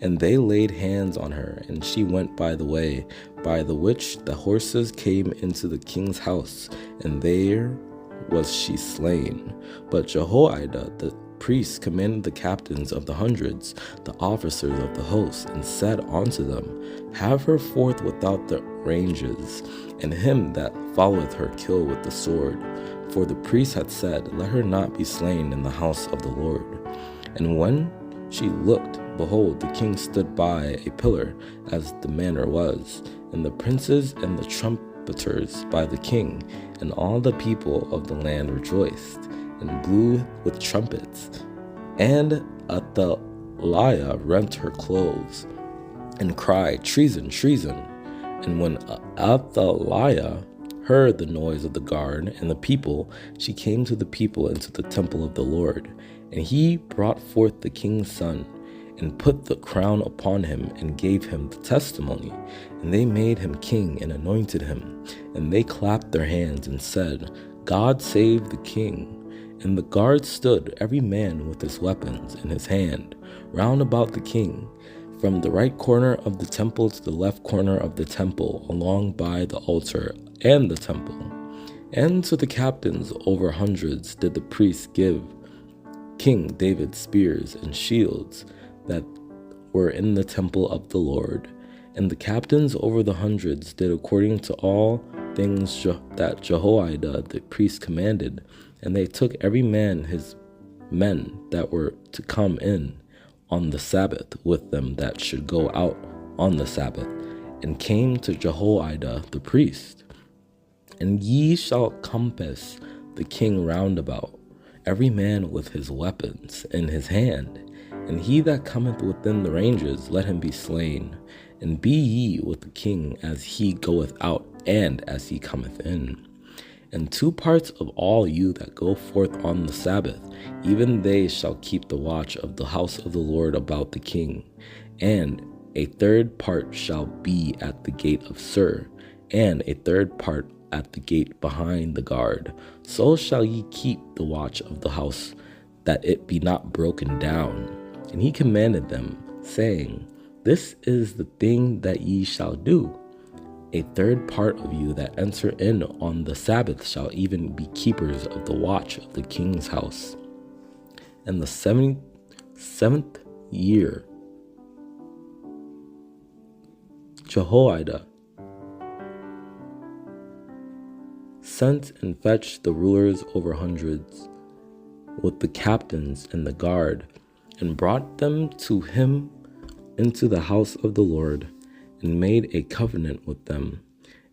And they laid hands on her, and she went by the way by the which the horses came into the king's house, and there was she slain. But Jehoiada the priest commanded the captains of the hundreds, the officers of the host, and said unto them, Have her forth without the ranges, and him that followeth her kill with the sword. For the priest had said, Let her not be slain in the house of the Lord. And when she looked, behold, the king stood by a pillar, as the manner was, and the princes and the trumpeters by the king, and all the people of the land rejoiced, and blew with trumpets. And Athaliah rent her clothes, and cried, Treason, treason. And when Athaliah heard the noise of the guard and the people, she came to the people into the temple of the Lord. And he brought forth the king's son, and put the crown upon him, and gave him the testimony. And they made him king, and anointed him. And they clapped their hands, and said, God save the king. And the guard stood, every man with his weapons in his hand, round about the king, from the right corner of the temple to the left corner of the temple, along by the altar and the temple. And to the captains over hundreds did the priests give King David spears and shields that were in the temple of the Lord. And the captains over the hundreds did according to all things that Jehoiada the priest commanded. And they took every man his men that were to come in on the Sabbath with them that should go out on the Sabbath, and came to Jehoiada the priest. And ye shall compass the king round about, every man with his weapons in his hand. And he that cometh within the ranges, let him be slain. And be ye with the king as he goeth out, and as he cometh in. And 2 parts of all you that go forth on the Sabbath, even they shall keep the watch of the house of the Lord about the king. And a 3rd part shall be at the gate of Sur, and a 3rd part at the gate behind the guard. So shall ye keep the watch of the house, that it be not broken down. And he commanded them, saying, This is the thing that ye shall do. A 3rd part of you that enter in on the Sabbath shall even be keepers of the watch of the king's house. And the 7th year, Jehoiada sent and fetched the rulers over hundreds with the captains and the guard, and brought them to him into the house of the Lord, and made a covenant with them,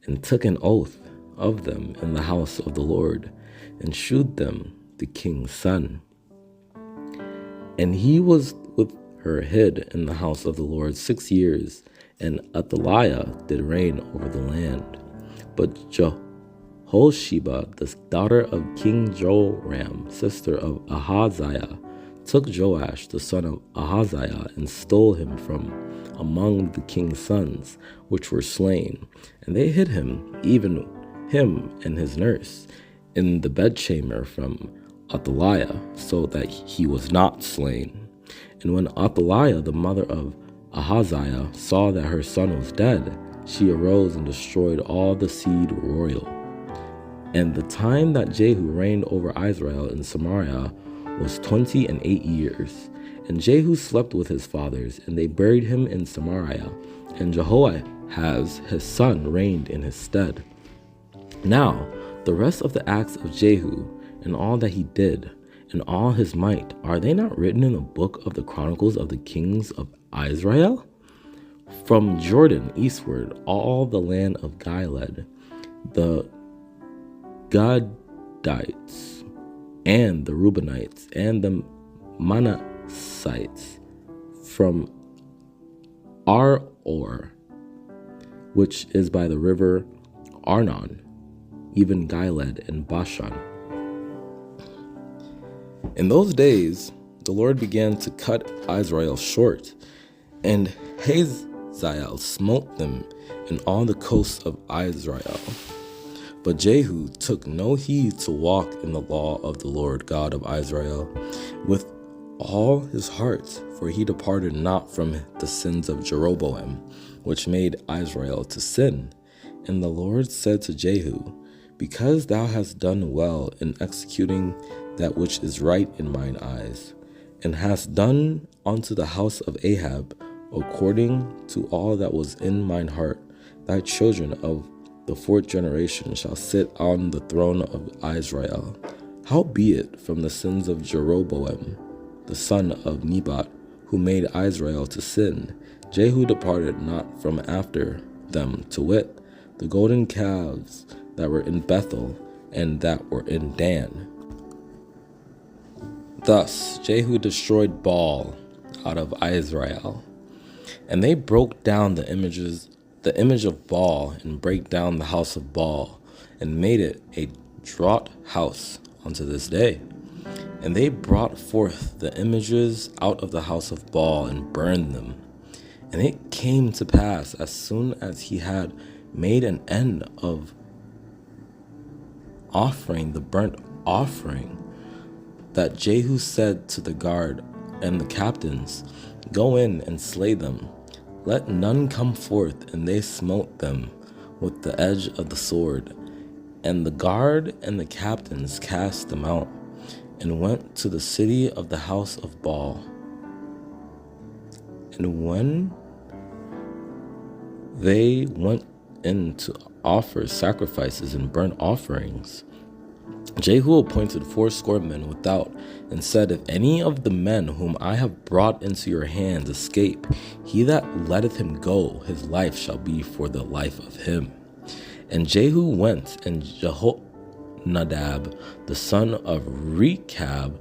and took an oath of them in the house of the Lord, and shewed them the king's son. And he was with her hid in the house of the Lord 6 years, and Athaliah did reign over the land. But Jehosheba, the daughter of King Joram, sister of Ahaziah, took Joash the son of Ahaziah, and stole him from among the king's sons, which were slain. And they hid him, even him and his nurse, in the bedchamber from Athaliah, so that he was not slain. And when Athaliah, the mother of Ahaziah, saw that her son was dead, she arose and destroyed all the seed royal. And the time that Jehu reigned over Israel in Samaria was 28 years. And Jehu slept with his fathers, and they buried him in Samaria. And Jehoahaz his son reigned in his stead. Now the rest of the acts of Jehu, and all that he did, and all his might, are they not written in the book of the chronicles of the kings of Israel? From Jordan eastward, all the land of Gilead, the Gadites, and the Reubenites, and the Manassites, from Aror, which is by the river Arnon, even Gilead and Bashan. In those days, the Lord began to cut Israel short, and Hazael smote them in all the coasts of Israel. But Jehu took no heed to walk in the law of the Lord God of Israel with all his heart, for he departed not from the sins of Jeroboam, which made Israel to sin. And the Lord said to Jehu, because thou hast done well in executing that which is right in mine eyes, and hast done unto the house of Ahab according to all that was in mine heart, thy children of the fourth generation shall sit on the throne of Israel. Howbeit from the sins of Jeroboam, the son of Nebat, who made Israel to sin, Jehu departed not from after them, to wit, the golden calves that were in Bethel and that were in Dan. Thus Jehu destroyed Baal out of Israel, and they broke down the image of Baal, and brake down the house of Baal, and made it a draught house unto this day. And they brought forth the images out of the house of Baal, and burned them. And it came to pass, as soon as he had made an end of offering the burnt offering, that Jehu said to the guard and the captains, go in and slay them. Let none come forth. And they smote them with the edge of the sword. And the guard and the captains cast them out, and went to the city of the house of Baal. And when they went in to offer sacrifices and burnt offerings, Jehu appointed 80 men without, and said, if any of the men whom I have brought into your hands escape, he that letteth him go, his life shall be for the life of him. And Jehu went, and Jehonadab, the son of Rechab,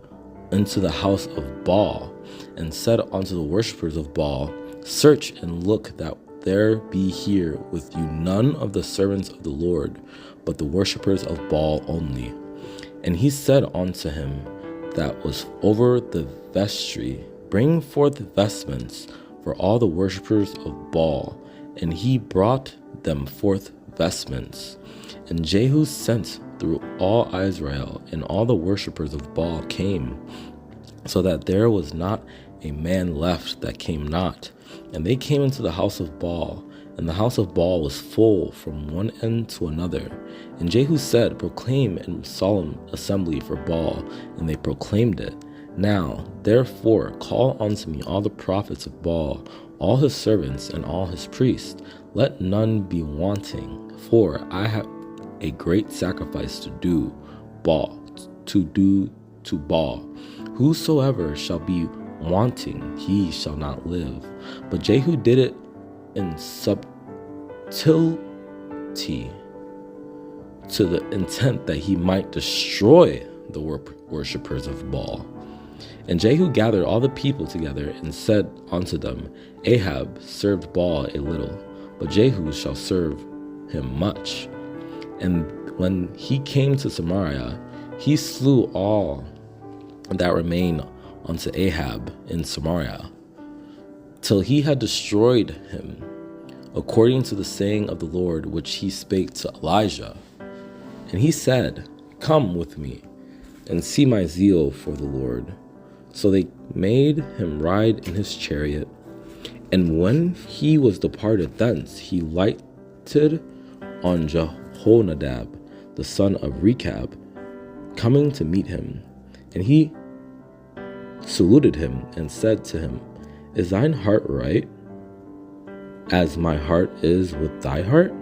into the house of Baal, and said unto the worshippers of Baal, search and look that there be here with you none of the servants of the Lord, but the worshippers of Baal only. And he said unto him that was over the vestry, bring forth vestments for all the worshippers of Baal. And he brought them forth vestments. And Jehu sent through all Israel, and all the worshippers of Baal came, so that there was not a man left that came not. And they came into the house of Baal, and the house of Baal was full from one end to another. And Jehu said, proclaim a solemn assembly for Baal. And they proclaimed it. Now, therefore, call unto me all the prophets of Baal, all his servants, and all his priests. Let none be wanting, for I have a great sacrifice to do to Baal. Whosoever shall be wanting, he shall not live. But Jehu did it in subtilty, to the intent that he might destroy the worshippers of Baal. And Jehu gathered all the people together, and said unto them, Ahab served Baal a little, but Jehu shall serve him much. And when he came to Samaria, he slew all that remained unto Ahab in Samaria, till he had destroyed him, according to the saying of the Lord which he spake to Elijah. And he said, come with me, and see my zeal for the Lord. So they made him ride in his chariot. And when he was departed thence, he lighted on Jehonadab, the son of Rechab, coming to meet him. And he saluted him, and said to him, is thine heart right, as my heart is with thy heart?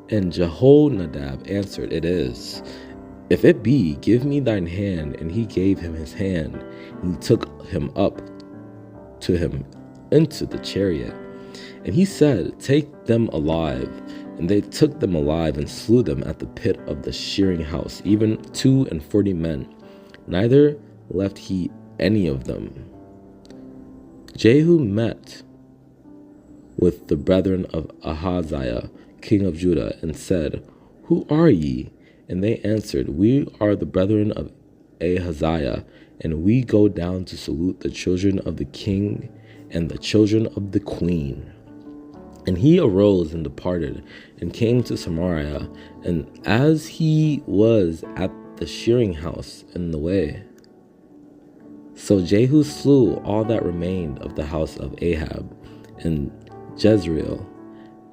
And Jehonadab answered, it is. If it be, give me thine hand. And he gave him his hand, and he took him up to him into the chariot. And he said, "Take them alive." And they took them alive and slew them at the pit of the shearing house, even 42 men. Neither left he any of them. Jehu met with the brethren of Ahaziah, king of Judah, and said, "Who are ye?" And they answered, "We are the brethren of Ahaziah, and we go down to salute the children of the king and the children of the queen." And he arose and departed, and came to Samaria, and as he was at the shearing house in the way, so Jehu slew all that remained of the house of Ahab in Jezreel,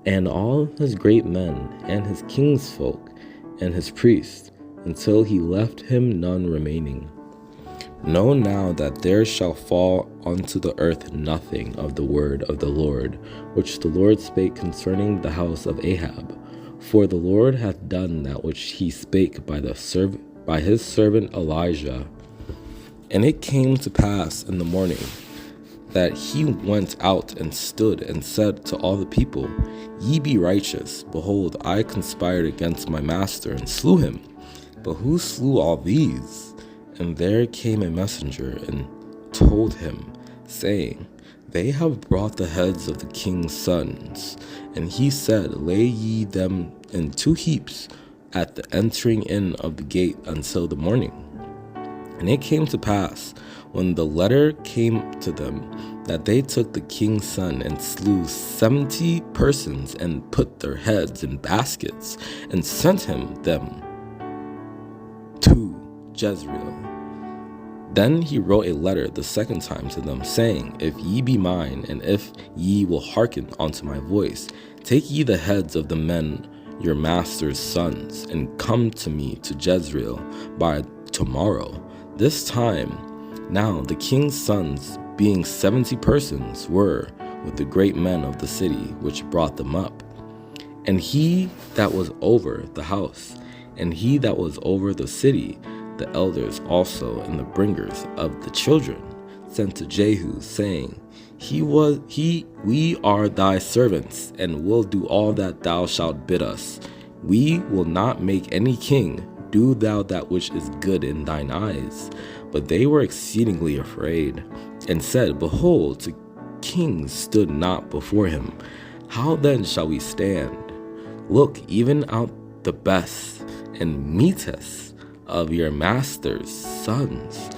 and all his great men, and his king's folk, and his priests, until he left him none remaining. Know now that there shall fall unto the earth nothing of the word of the Lord, which the Lord spake concerning the house of Ahab. For the Lord hath done that which he spake by his servant Elijah. And it came to pass in the morning that he went out and stood and said to all the people, "Ye be righteous. Behold, I conspired against my master and slew him. But who slew all these?" And there came a messenger and told him, saying, "They have brought the heads of the king's sons." And he said, "Lay ye them in 2 heaps at the entering in of the gate until the morning." And it came to pass, when the letter came to them, that they took the king's son and slew 70 persons and put their heads in baskets and sent them to Jezreel. Then he wrote a letter the second time to them, saying, "If ye be mine, and if ye will hearken unto my voice, take ye the heads of the men your master's sons, and come to me to Jezreel by tomorrow. This time now the king's sons, being 70 persons, were with the great men of the city, which brought them up. And he that was over the house, and he that was over the city, the elders also, and the bringers of the children, sent to Jehu, saying, We are thy servants, and will do all that thou shalt bid us. We will not make any king. Do thou that which is good in thine eyes. But they were exceedingly afraid, and said, Behold, the kings stood not before him. How then shall we stand? Look, even out the best and meetest of your master's sons,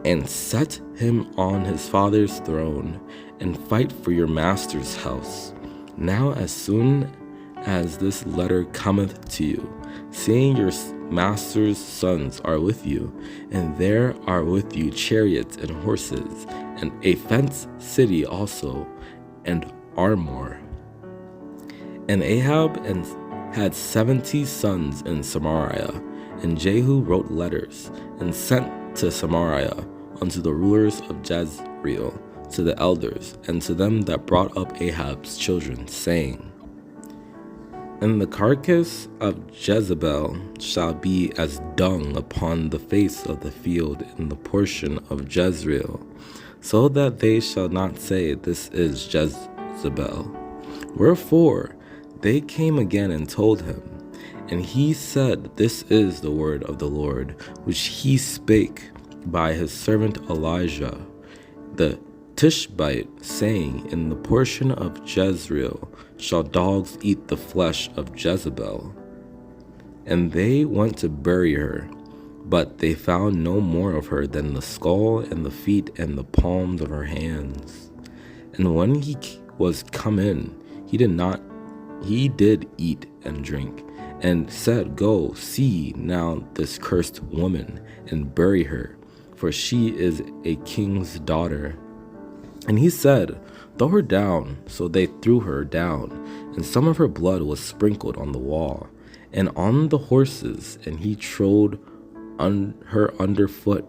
and set him on his father's throne, and fight for your master's house. Now as soon as this letter cometh to you, seeing your master's sons are with you, and there are with you chariots and horses, and a fenced city also, and armor. And Ahab had 70 sons in Samaria, and Jehu wrote letters, and sent to Samaria unto the rulers of Jezreel, to the elders, and to them that brought up Ahab's children, saying, And the carcass of Jezebel shall be as dung upon the face of the field in the portion of Jezreel, so that they shall not say, This is Jezebel. Wherefore they came again and told him, and he said, This is the word of the Lord, which he spake by his servant Elijah the Tishbite, saying, In the portion of Jezreel shall dogs eat the flesh of Jezebel. And they went to bury her, but they found no more of her than the skull and the feet and the palms of her hands. And when he was come in, he did eat and drink, and said, Go, see now this cursed woman, and bury her, for she is a king's daughter. And he said, Throw her down. So they threw her down, and some of her blood was sprinkled on the wall, and on the horses, and he trode her underfoot.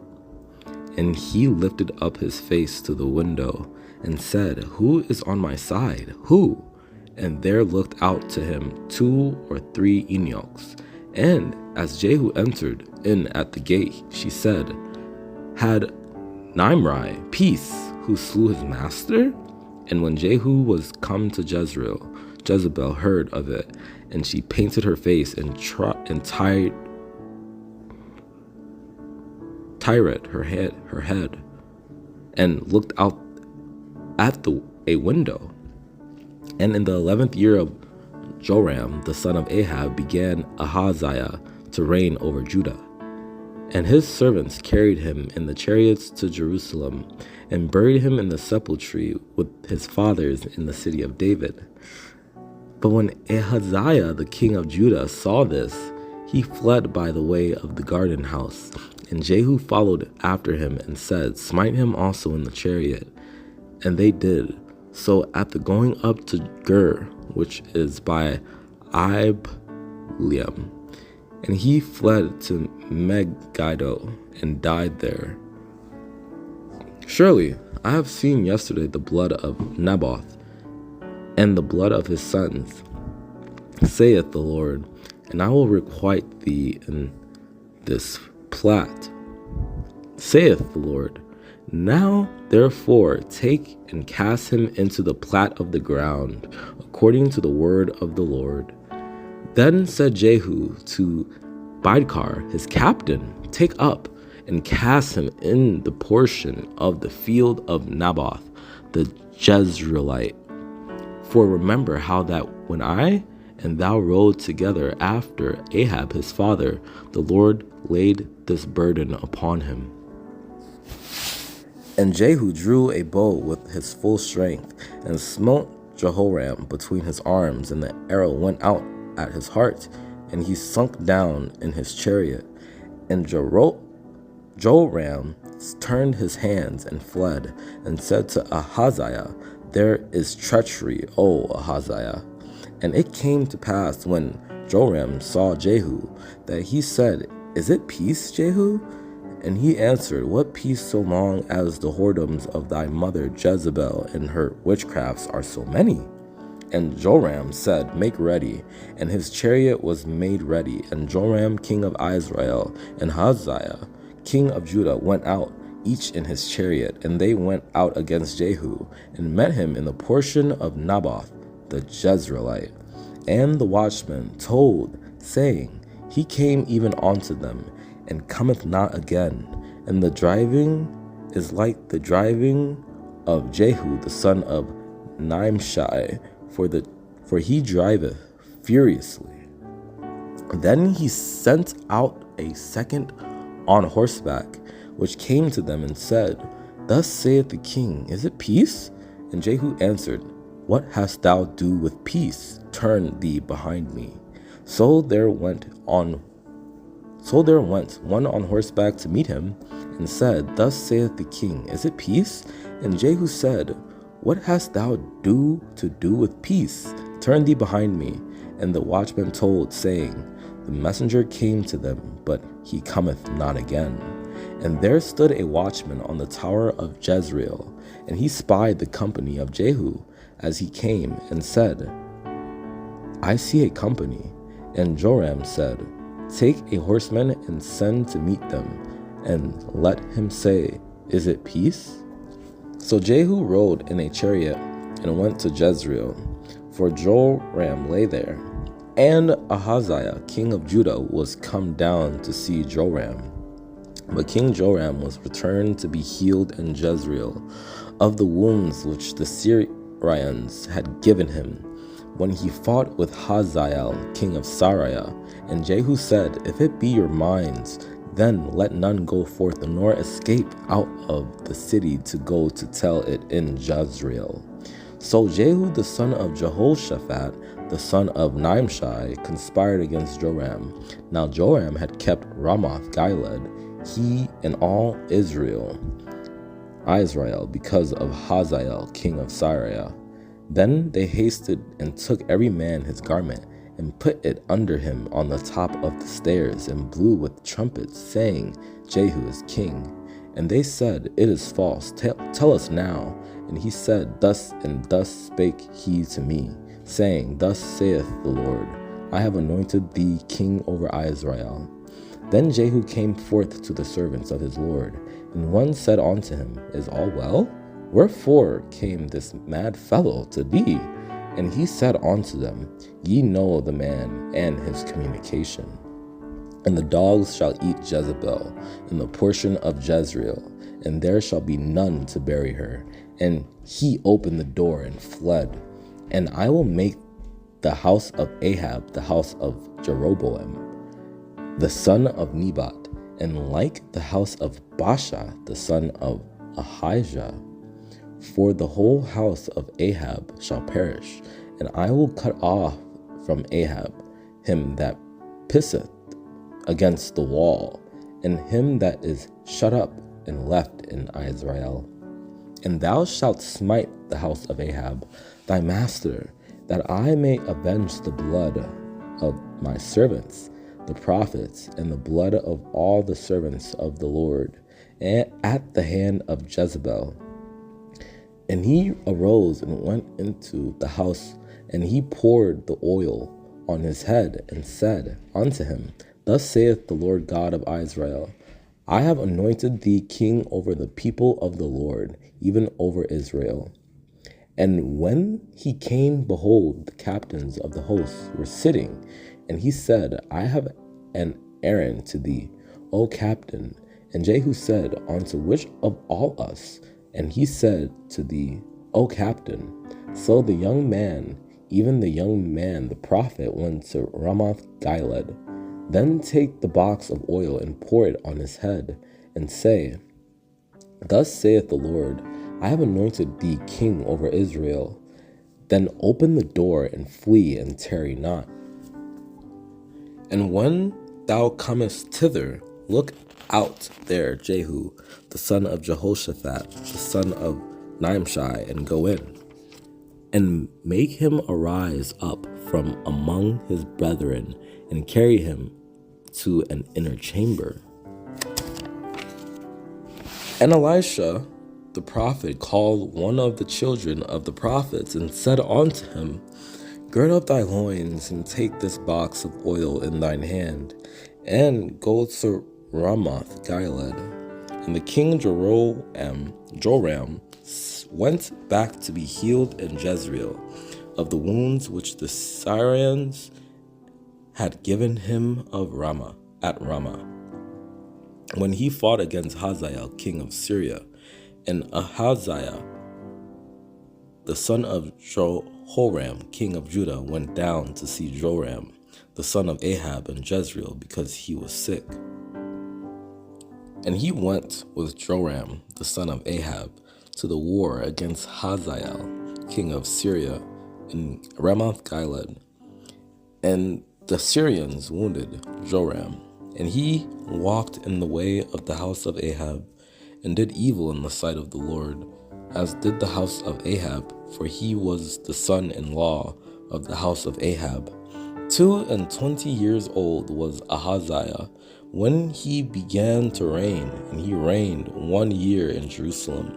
And he lifted up his face to the window, and said, Who is on my side? Who? And there looked out to him 2 or 3 eunuchs. And as Jehu entered in at the gate, she said, Had Nimri peace, who slew his master? And when Jehu was come to Jezreel, Jezebel heard of it, and she painted her face and tied her head, and looked out at a window. And in the 11th year of Joram, the son of Ahab, began Ahaziah to reign over Judah. And his servants carried him in the chariots to Jerusalem, and buried him in the sepulchre with his fathers in the city of David. But when Ahaziah the king of Judah saw this, he fled by the way of the garden house. And Jehu followed after him and said, Smite him also in the chariot. And they did. So at the going up to Gur, which is by Ibleam, and he fled to Megiddo and died there. Surely I have seen yesterday the blood of Naboth and the blood of his sons, saith the Lord, and I will requite thee in this plot, saith the Lord. Now therefore take and cast him into the plat of the ground, according to the word of the Lord. Then said Jehu to Bidkar his captain, Take up and cast him in the portion of the field of Naboth the Jezreelite. For remember how that when I and thou rode together after Ahab his father, the Lord laid this burden upon him. And Jehu drew a bow with his full strength, and smote Jehoram between his arms, and the arrow went out at his heart, and he sunk down in his chariot. And Joram turned his hands and fled, and said to Ahaziah, There is treachery, O Ahaziah. And it came to pass, when Joram saw Jehu, that he said, Is it peace, Jehu? And he answered, What peace, so long as the whoredoms of thy mother Jezebel and her witchcrafts are so many? And Joram said, Make ready. And his chariot was made ready. And Joram king of Israel and Ahaziah king of Judah went out, each in his chariot. And they went out against Jehu, and met him in the portion of Naboth the Jezreelite. And the watchman told, saying, He came even unto them, and cometh not again. And the driving is like the driving of Jehu the son of Nimshi, for he driveth furiously. Then he sent out a second on horseback, which came to them and said, Thus saith the king, Is it peace? And Jehu answered, What hast thou do with peace? Turn thee behind me. So there went one on horseback to meet him, and said, Thus saith the king, Is it peace? And Jehu said, What hast thou to do with peace? Turn thee behind me. And the watchman told, saying, The messenger came to them, but he cometh not again. And there stood a watchman on the tower of Jezreel, and he spied the company of Jehu as he came, and said, I see a company. And Joram said, Take a horseman and send to meet them, and let him say, Is it peace? So Jehu rode in a chariot and went to Jezreel, for Joram lay there. And Ahaziah king of Judah was come down to see Joram. But King Joram was returned to be healed in Jezreel of the wounds which the Syrians had given him, when he fought with Hazael king of Syria. And Jehu said, If it be your minds, then let none go forth nor escape out of the city to go to tell it in Jezreel. So Jehu the son of Jehoshaphat, the son of Nimshi, conspired against Joram. Now Joram had kept Ramoth Gilead, he and all Israel, because of Hazael king of Syria. Then they hasted and took every man his garment, and put it under him on the top of the stairs, and blew with trumpets, saying, Jehu is king. And they said, It is false, tell us now. And he said, Thus and thus spake he to me, saying, Thus saith the Lord, I have anointed thee king over Israel. Then Jehu came forth to the servants of his Lord, and one said unto him, Is all well? Wherefore came this mad fellow to thee? And he said unto them, Ye know the man and his communication. And the dogs shall eat Jezebel, and the portion of Jezreel, and there shall be none to bury her. And he opened the door and fled. And I will make the house of Ahab the house of Jeroboam, the son of Nebat, and like the house of Baasha, the son of Ahijah. For the whole house of Ahab shall perish, and I will cut off from Ahab him that pisseth against the wall, and him that is shut up and left in Israel. And thou shalt smite the house of Ahab, thy master, that I may avenge the blood of my servants, the prophets, and the blood of all the servants of the Lord, at the hand of Jezebel. And he arose and went into the house, and he poured the oil on his head, and said unto him, Thus saith the Lord God of Israel, I have anointed thee king over the people of the Lord, even over Israel. And when he came, behold, the captains of the hosts were sitting, and he said, I have an errand to thee, O captain. And Jehu said, Unto which of all us? And he said to thee, O captain. So the young man, even the young man, the prophet, went to Ramoth-Gilead. Then take the box of oil and pour it on his head, and say, Thus saith the Lord, I have anointed thee king over Israel. Then open the door and flee, and tarry not. And when thou comest thither, look out there Jehu, the son of Jehoshaphat, the son of Nimshi, and go in, and make him arise up from among his brethren, and carry him to an inner chamber. And Elisha the prophet called one of the children of the prophets, and said unto him, Gird up thy loins, and take this box of oil in thine hand, and go to Ramoth-Gilead. And the king Joram went back to be healed in Jezreel of the wounds which the Syrians had given him at Ramah, when he fought against Hazael, king of Syria. And Ahaziah, the son of Jehoram, king of Judah, went down to see Joram, the son of Ahab, in Jezreel, because he was sick. And he went with Joram, the son of Ahab, to the war against Hazael, king of Syria, in Ramoth-Gilead. And the Syrians wounded Joram, and he walked in the way of the house of Ahab, and did evil in the sight of the Lord, as did the house of Ahab, for he was the son-in-law of the house of Ahab. 22 years old was Ahaziah when he began to reign, and he reigned 1 year in Jerusalem.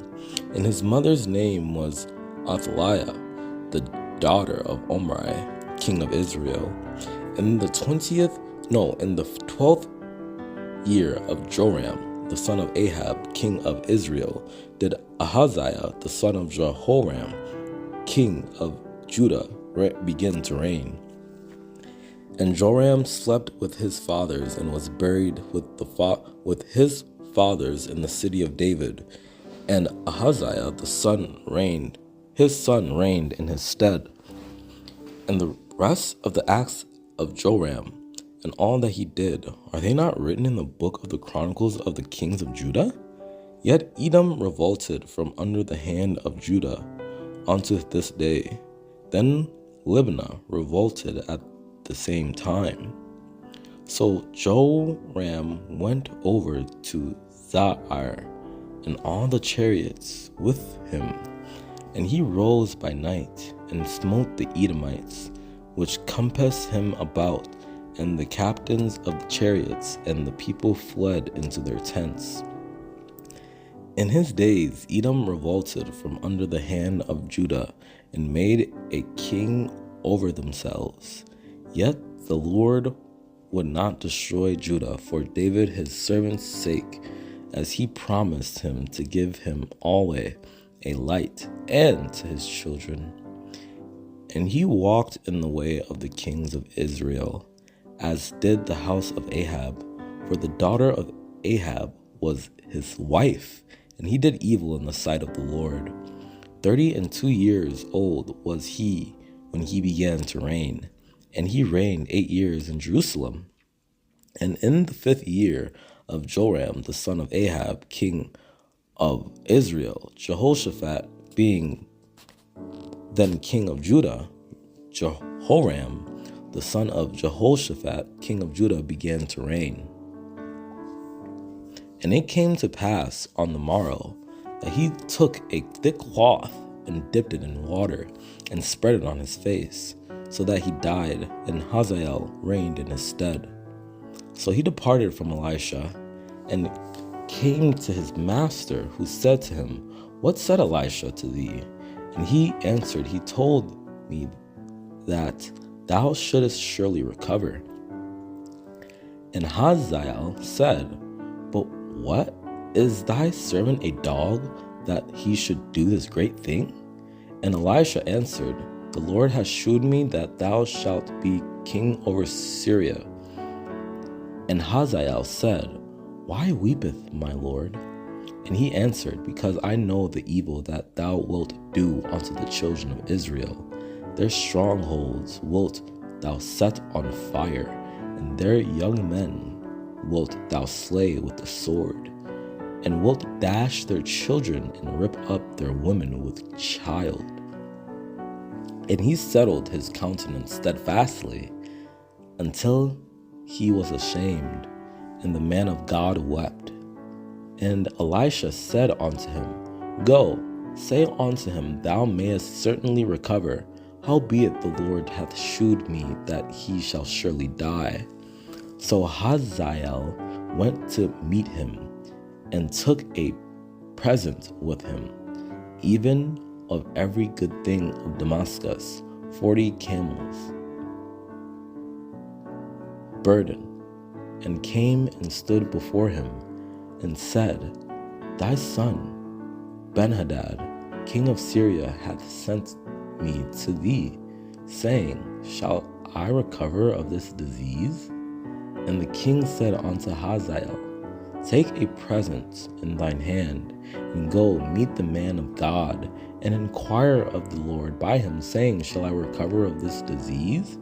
And his mother's name was Athaliah, the daughter of Omri, king of Israel. In the 12th year of Joram, the son of Ahab, king of Israel, did Ahaziah, the son of Jehoram, king of Judah, begin to reign. And Joram slept with his fathers, and was buried with his fathers in the city of David. And Ahaziah, his son reigned in his stead. And the rest of the acts of Joram, and all that he did, are they not written in the book of the Chronicles of the kings of Judah? Yet Edom revolted from under the hand of Judah unto this day. Then Libnah revolted at the same time. So Joram went over to Zair, and all the chariots with him. And he rose by night, and smote the Edomites, which compassed him about, and the captains of the chariots, and the people fled into their tents. In his days Edom revolted from under the hand of Judah, and made a king over themselves. Yet the Lord would not destroy Judah for David his servant's sake, as he promised him to give him alway, a light, and to his children. And he walked in the way of the kings of Israel, as did the house of Ahab, for the daughter of Ahab was his wife, and he did evil in the sight of the Lord. 32 years old was he when he began to reign, and he reigned 8 years in Jerusalem. And in the 5th year of Joram, the son of Ahab, king of Israel, Jehoshaphat being then king of Judah, Jehoram, the son of Jehoshaphat, king of Judah, began to reign. And it came to pass on the morrow that he took a thick cloth and dipped it in water and spread it on his face, so that he died, and Hazael reigned in his stead. So he departed from Elisha and came to his master, who said to him, What said Elisha to thee? And he answered, He told me that thou shouldest surely recover. And Hazael said, But what? Is thy servant a dog, that he should do this great thing? And Elisha answered, The Lord has shewed me that thou shalt be king over Syria. And Hazael said, Why weepeth my Lord? And he answered, Because I know the evil that thou wilt do unto the children of Israel. Their strongholds wilt thou set on fire, and their young men wilt thou slay with the sword, and wilt dash their children and rip up their women with child. And he settled his countenance steadfastly until he was ashamed, and the man of God wept. And Elisha said unto him, Go, say unto him, Thou mayest certainly recover, howbeit the Lord hath shewed me that he shall surely die. So Hazael went to meet him, and took a present with him, even of every good thing of Damascus, 40 camels burden, and came and stood before him, and said, Thy son Benhadad, king of Syria, hath sent me to thee, saying, Shall I recover of this disease? And the king said unto Hazael, Take a present in thine hand, and go meet the man of God, and inquire of the Lord by him, saying, Shall I recover of this disease?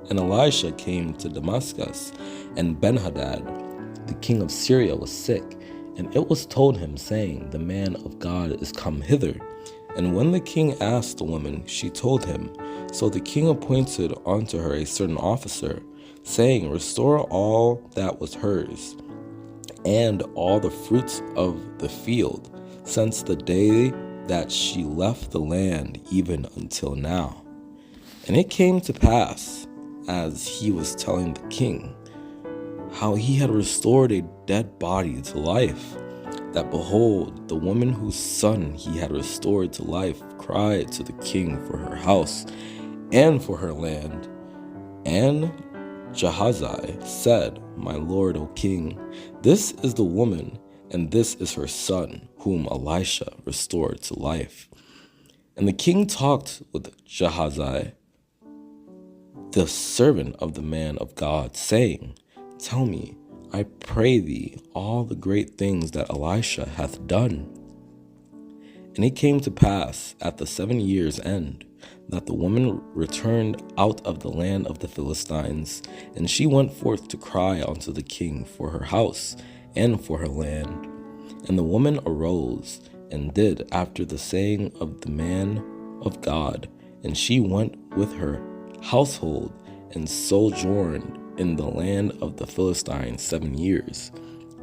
And Elisha came to Damascus, and Benhadad, the king of Syria, was sick. And it was told him, saying, The man of God is come hither. And when the king asked the woman, she told him. So the king appointed unto her a certain officer, saying, Restore all that was hers, and all the fruits of the field, since the day that she left the land, even until now. And it came to pass, as he was telling the king, how he had restored a dead body to life, that behold, the woman whose son he had restored to life cried to the king for her house and for her land. And Gehazi said, My lord, O king, this is the woman, and this is her son, whom Elisha restored to life. And the king talked with Gehazi, the servant of the man of God, saying, Tell me, I pray thee, all the great things that Elisha hath done. And it came to pass at the 7 years' end, that the woman returned out of the land of the Philistines, and she went forth to cry unto the king for her house and for her land. And the woman arose and did after the saying of the man of God, and she went with her household and sojourned in the land of the Philistines 7 years.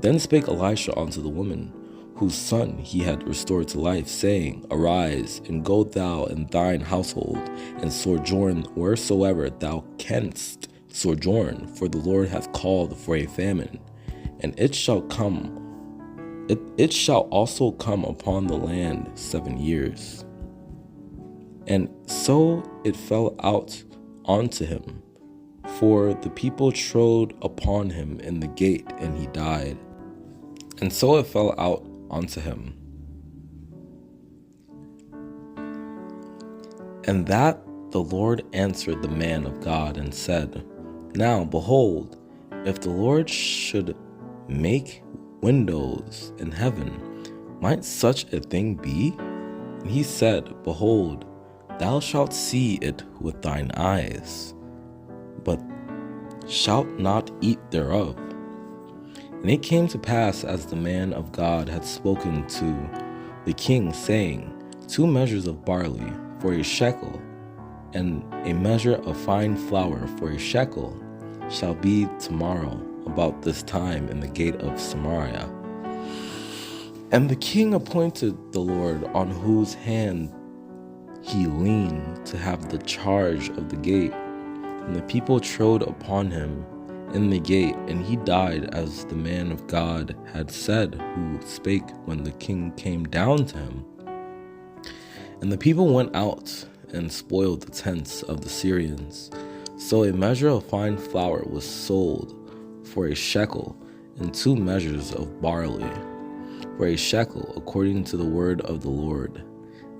Then spake Elisha unto the woman, whose son he had restored to life, saying, Arise, and go thou and thine household, and sojourn wheresoever thou canst sojourn, for the Lord hath called for a famine. And it shall also come upon the land 7 years. And so it fell out unto him, for the people trode upon him in the gate, and he died. And so it fell out unto him, And that the Lord answered the man of God and said, Now, behold, if the Lord should make windows in heaven, might such a thing be? And he said, Behold, thou shalt see it with thine eyes, but shalt not eat thereof. And it came to pass, as the man of God had spoken to the king, saying, 2 measures of barley for a shekel, and a measure of fine flour for a shekel, shall be tomorrow about this time in the gate of Samaria. And the king appointed the Lord, on whose hand he leaned, to have the charge of the gate. And the people trode upon him in the gate, and he died, as the man of God had said, who spake when the king came down to him. And the people went out and spoiled the tents of the Syrians. So a measure of fine flour was sold for a shekel, and 2 measures of barley for a shekel, according to the word of the Lord.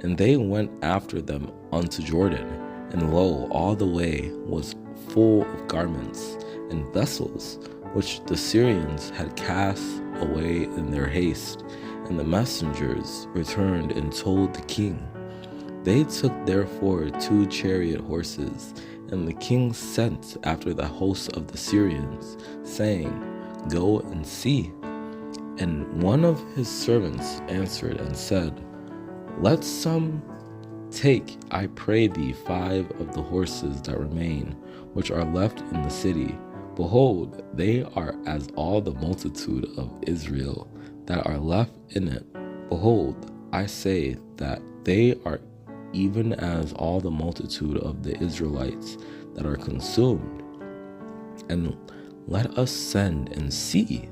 And they went after them unto Jordan, and lo, all the way was full of garments and vessels, which the Syrians had cast away in their haste. And the messengers returned and told the king. They took therefore 2 chariot horses, and the king sent after the host of the Syrians, saying, Go and see. And one of his servants answered and said, Let some take, I pray thee, 5 of the horses that remain, which are left in the city. Behold, they are as all the multitude of Israel that are left in it. Behold, I say that they are even as all the multitude of the Israelites that are consumed. And let us send and see.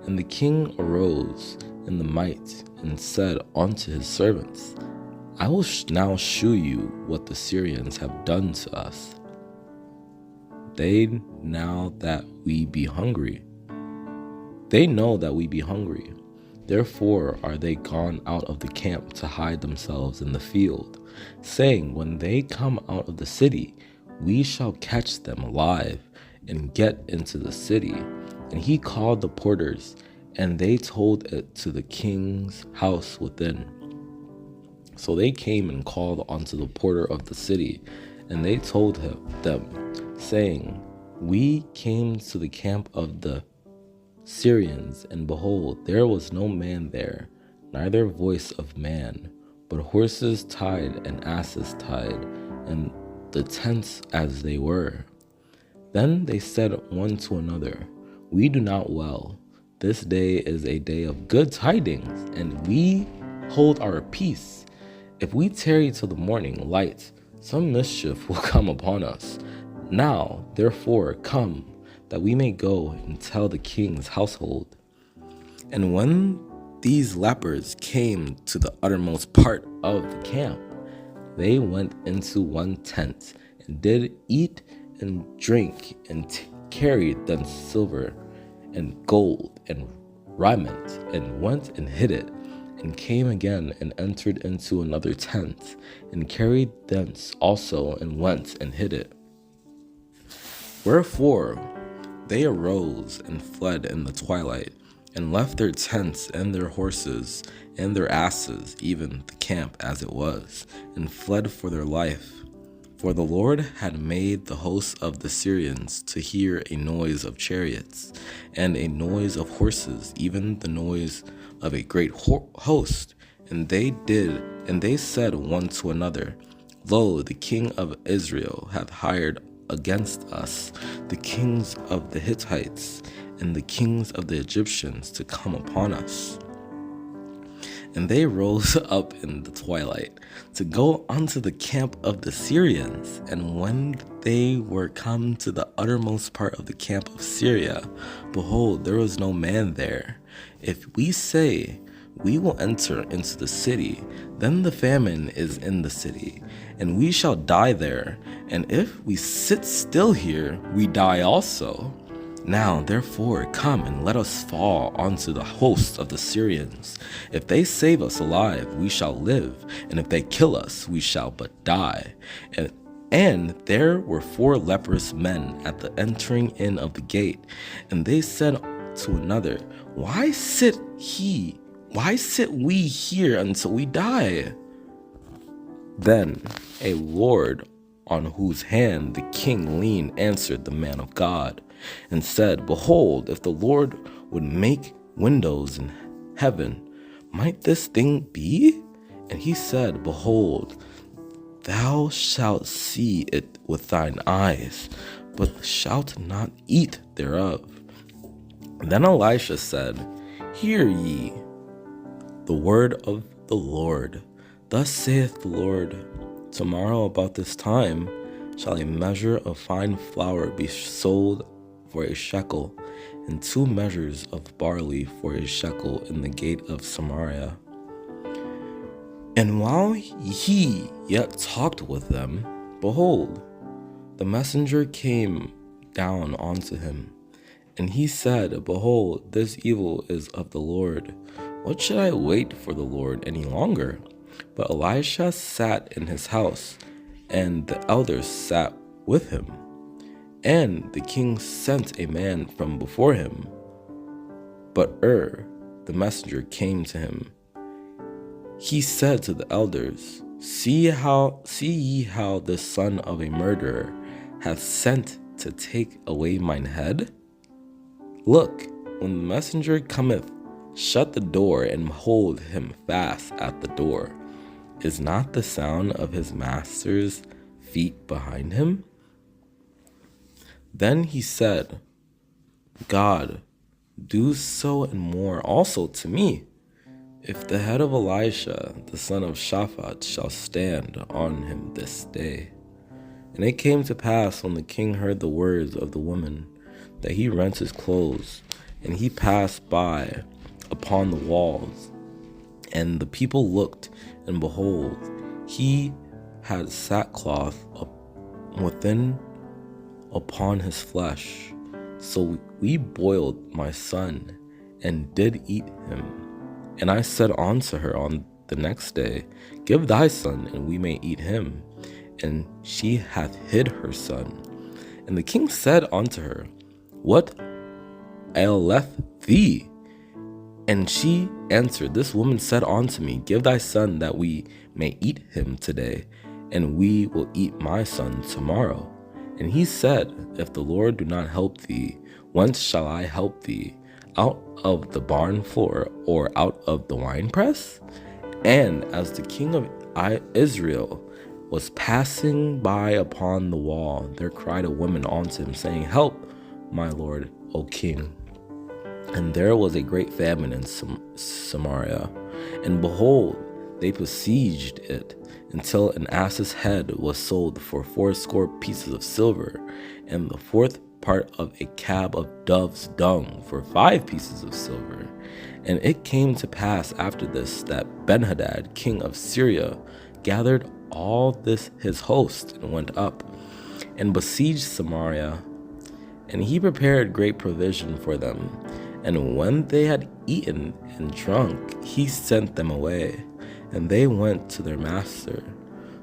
And the king arose in the might and said unto his servants, I will now shew you what the Syrians have done to us. They know that we be hungry. Therefore are they gone out of the camp to hide themselves in the field, saying, When they come out of the city, we shall catch them alive and get into the city. And he called the porters, and they told it to the king's house within. So they came and called unto the porter of the city, and they told them, saying, We came to the camp of the Syrians, and behold, there was no man there, neither voice of man, but horses tied and asses tied, and the tents as they were. Then they said one to another, We do not well. This day is a day of good tidings, and we hold our peace. If we tarry till the morning light, some mischief will come upon us. Now, therefore, come, that we may go and tell the king's household. And when these lepers came to the uttermost part of the camp, they went into one tent, and did eat and drink, and carried thence silver and gold and raiment, and went and hid it, and came again and entered into another tent, and carried thence also, and went and hid it. Wherefore they arose and fled in the twilight, and left their tents and their horses and their asses, even the camp as it was, and fled for their life. For the Lord had made the hosts of the Syrians to hear a noise of chariots, and a noise of horses, even the noise of a great host. And they said one to another, Lo, the king of Israel hath hired against us the kings of the Hittites and the kings of the Egyptians to come upon us. And they rose up in the twilight to go unto the camp of the Syrians. And when they were come to the uttermost part of the camp of Syria, behold, there was no man there. If we say, We will enter into the city, then the famine is in the city, and we shall die there. And if we sit still here, we die also. Now, therefore, come and let us fall onto the host of the Syrians. If they save us alive, we shall live, and if they kill us, we shall but die. And there were 4 leprous men at the entering in of the gate, and they said to another, Why sit we here until we die? Then a lord on whose hand the king leaned answered the man of God, and said, Behold, if the Lord would make windows in heaven, might this thing be? And he said, Behold, thou shalt see it with thine eyes, but shalt not eat thereof. Then Elisha said, Hear ye the word of the Lord. Thus saith the Lord, Tomorrow about this time shall a measure of fine flour be sold for a shekel, and 2 measures of barley for a shekel in the gate of Samaria. And while he yet talked with them, behold, the messenger came down unto him. And he said, Behold, this evil is of the Lord. What should I wait for the Lord any longer? But Elisha sat in his house, and the elders sat with him. And the king sent a man from before him. But the messenger, came to him. He said to the elders, See ye how the son of a murderer hath sent to take away mine head? Look, when the messenger cometh, shut the door and hold him fast at the door. Is not the sound of his master's feet behind him? Then he said, God, do so and more also to me, if the head of Elisha, the son of Shaphat, shall stand on him this day. And it came to pass, when the king heard the words of the woman, that he rent his clothes, and he passed by upon the walls. And the people looked, and behold, he had sackcloth within upon his flesh. So we boiled my son, and did eat him. And I said unto her on the next day, Give thy son, and we may eat him. And she hath hid her son. And the king said unto her, What aileth thee? And she answered, This woman said unto me, Give thy son, that we may eat him today, and we will eat my son tomorrow. And he said, If the Lord do not help thee, whence shall I help thee? Out of the barn floor, or out of the winepress? And as the king of Israel was passing by upon the wall, there cried a woman unto him, saying, Help, my lord, O king. And there was a great famine in Samaria, and behold, they besieged it, until an ass's head was sold for 80 pieces of silver, and the 4th part of a cab of dove's dung for 5 pieces of silver. And it came to pass after this, that Benhadad, king of Syria, gathered all this his host, and went up, and besieged Samaria. And he prepared great provision for them. And when they had eaten and drunk, he sent them away, and they went to their master.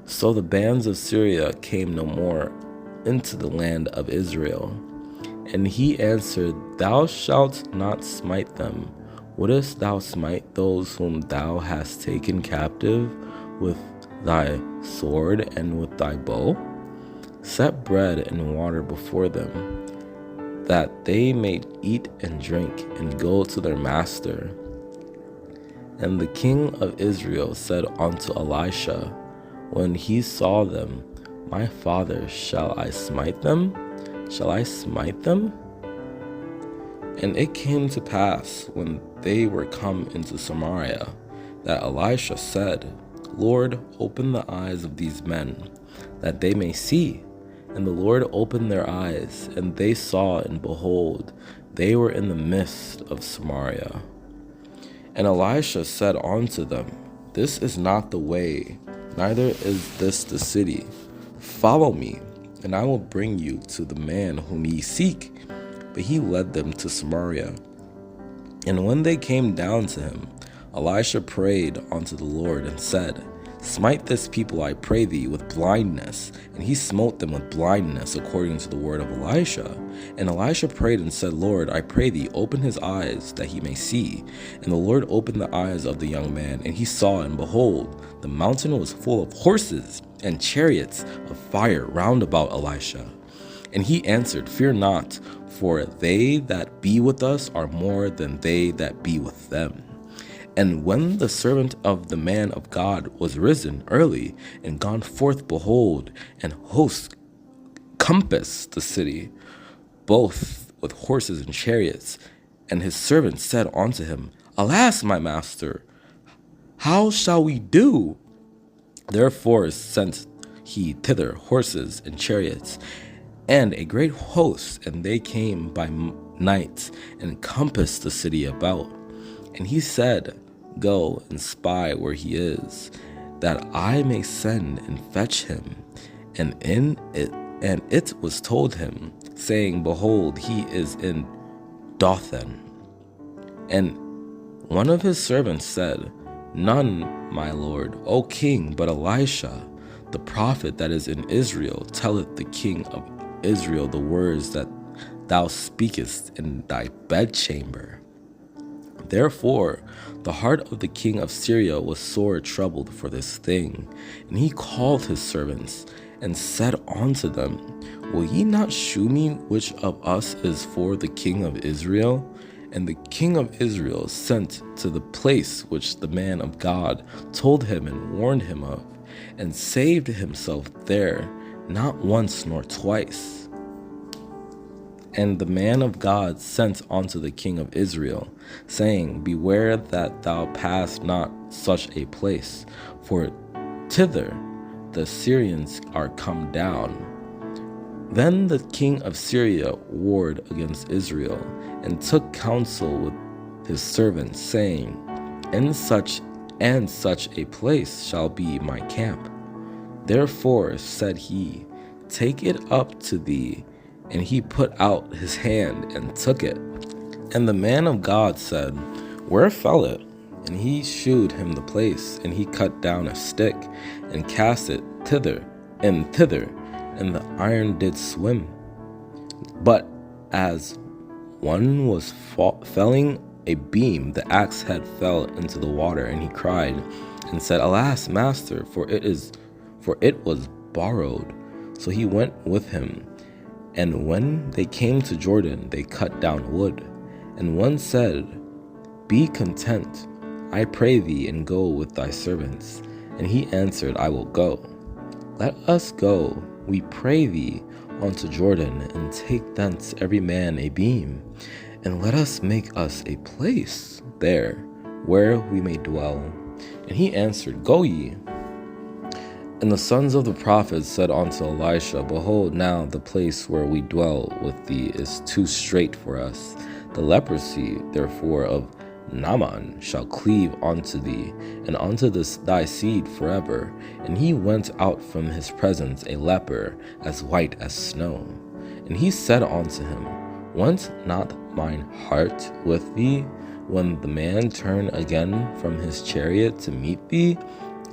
So the bands of Syria came no more into the land of Israel. And he answered, Thou shalt not smite them. Wouldest thou smite those whom thou hast taken captive with thy sword and with thy bow? Set bread and water before them, that they may eat and drink, and go to their master. And the king of Israel said unto Elisha, when he saw them, My father, shall I smite them? Shall I smite them? And it came to pass, when they were come into Samaria, that Elisha said, Lord, open the eyes of these men, that they may see. And the Lord opened their eyes, and they saw, and behold, they were in the midst of Samaria. And Elisha said unto them, This is not the way, neither is this the city. Follow me, and I will bring you to the man whom ye seek. but he led them to Samaria. And when they came down to him, Elisha prayed unto the Lord and said, Smite this people, I pray thee, with blindness. And he smote them with blindness, according to the word of Elisha. And Elisha prayed and said, Lord, I pray thee, open his eyes, that he may see. And the Lord opened the eyes of the young man, and he saw, and behold, the mountain was full of horses and chariots of fire round about Elisha. And he answered, Fear not, for they that be with us are more than they that be with them. And when the servant of the man of God was risen early and gone forth, behold, and hosts compassed the city, both with horses and chariots. And his servant said unto him, Alas, my master, how shall we do? Therefore sent he thither horses and chariots, and a great host, and they came by night and compassed the city about. And he said, Go and spy where he is, that I may send and fetch him. And it was told him, saying, Behold, he is in Dothan. And one of his servants said, None, my lord, O king, but Elisha, the prophet that is in Israel, telleth the king of Israel the words that thou speakest in thy bedchamber. Therefore the heart of the king of Syria was sore troubled for this thing. And he called his servants, and said unto them, Will ye not shew me which of us is for the king of Israel? And the king of Israel sent to the place which the man of God told him and warned him of, and saved himself there, not once nor twice. And the man of God sent unto the king of Israel, saying, Beware that thou pass not such a place, for thither the Syrians are come down. Then the king of Syria warred against Israel, and took counsel with his servants, saying, In such and such a place shall be my camp. Therefore said he, Take it up to thee. And he put out his hand and took it. And the man of God said, Where fell it? And he shewed him the place. And he cut down a stick, and cast it thither, and the iron did swim. But as one was felling a beam, the axe head fell into the water, and he cried and said, Alas, master, for it was borrowed. So he went with him. And when they came to Jordan, they cut down wood. And one said, Be content, I pray thee, and go with thy servants. And he answered, I will go. Let us go, we pray thee, unto Jordan, and take thence every man a beam, and let us make us a place there, where we may dwell. And he answered, Go ye. And the sons of the prophets said unto Elisha, Behold, now the place where we dwell with thee is too strait for us. The leprosy, therefore, of Naaman shall cleave unto thee, and unto thy seed forever. And he went out from his presence a leper, as white as snow. And he said unto him, Went not mine heart with thee, when the man turned again from his chariot to meet thee?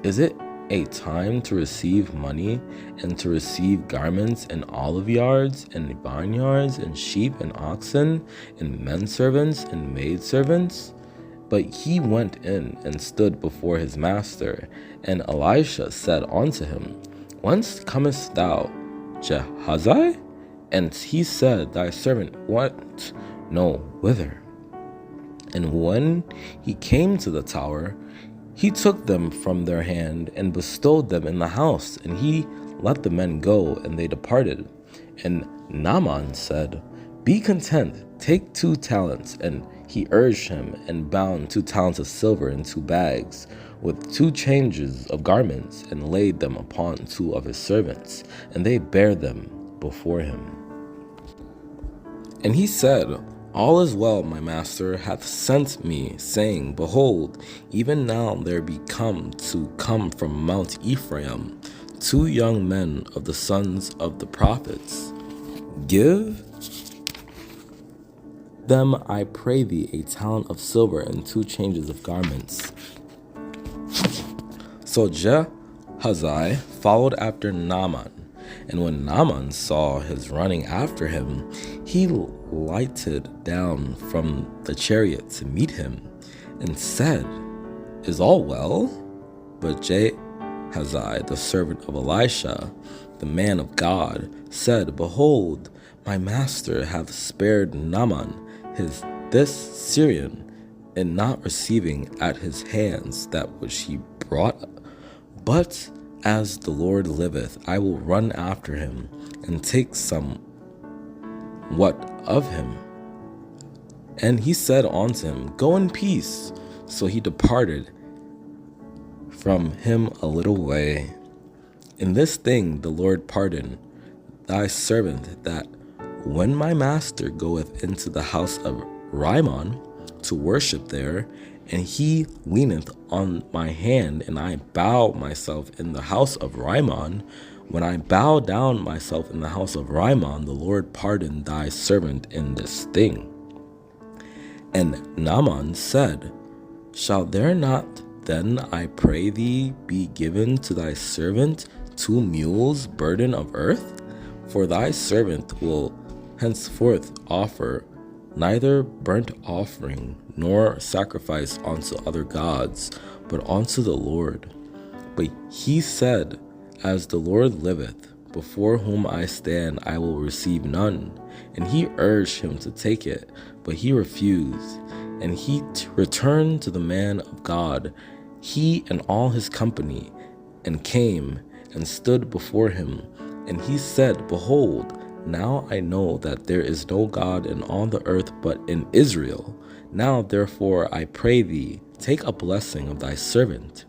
Is it a time to receive money, and to receive garments, and olive yards, and vineyards, and sheep, and oxen, and men servants, and maid servants? But he went in and stood before his master. And Elisha said unto him, Whence comest thou, Gehazi? And he said, Thy servant went no whither. And when he came to the tower, he took them from their hand, and bestowed them in the house. And he let the men go, and they departed. And Naaman said, Be content, take 2 talents. And he urged him, and bound 2 talents of silver in 2 bags, with 2 changes of garments, and laid them upon 2 of his servants, and they bare them before him. And he said, All is well, my master hath sent me, saying, Behold, even now there be come from Mount Ephraim 2 young men of the sons of the prophets. Give them, I pray thee, a talent of silver and 2 changes of garments. So Gehazi followed after Naaman, and when Naaman saw his running after him, he lighted down from the chariot to meet him, and said, Is all well? But Gehazi, the servant of Elisha, the man of God, said, Behold, my master hath spared Naaman, this Syrian, in not receiving at his hands that which he brought. But as the Lord liveth, I will run after him, and take somewhat of him. And he said unto him, Go in peace. So he departed from him a little way. In this thing the Lord pardon thy servant, that when my master goeth into the house of Rimmon to worship there, and he leaneth on my hand, and I bow myself in the house of Rimmon, when I bow down myself in the house of Rimmon, the Lord pardon thy servant in this thing. And Naaman said, Shall there not then, I pray thee, be given to thy servant 2 mules burden of earth? For thy servant will henceforth offer neither burnt offering nor sacrifice unto other gods, but unto the Lord. But he said, As the Lord liveth, before whom I stand, I will receive none. And he urged him to take it, but he refused. And he returned to the man of God, he and all his company, and came and stood before him. And he said, Behold, now I know that there is no God in all the earth but in Israel. Now therefore I pray thee, take a blessing of thy servant.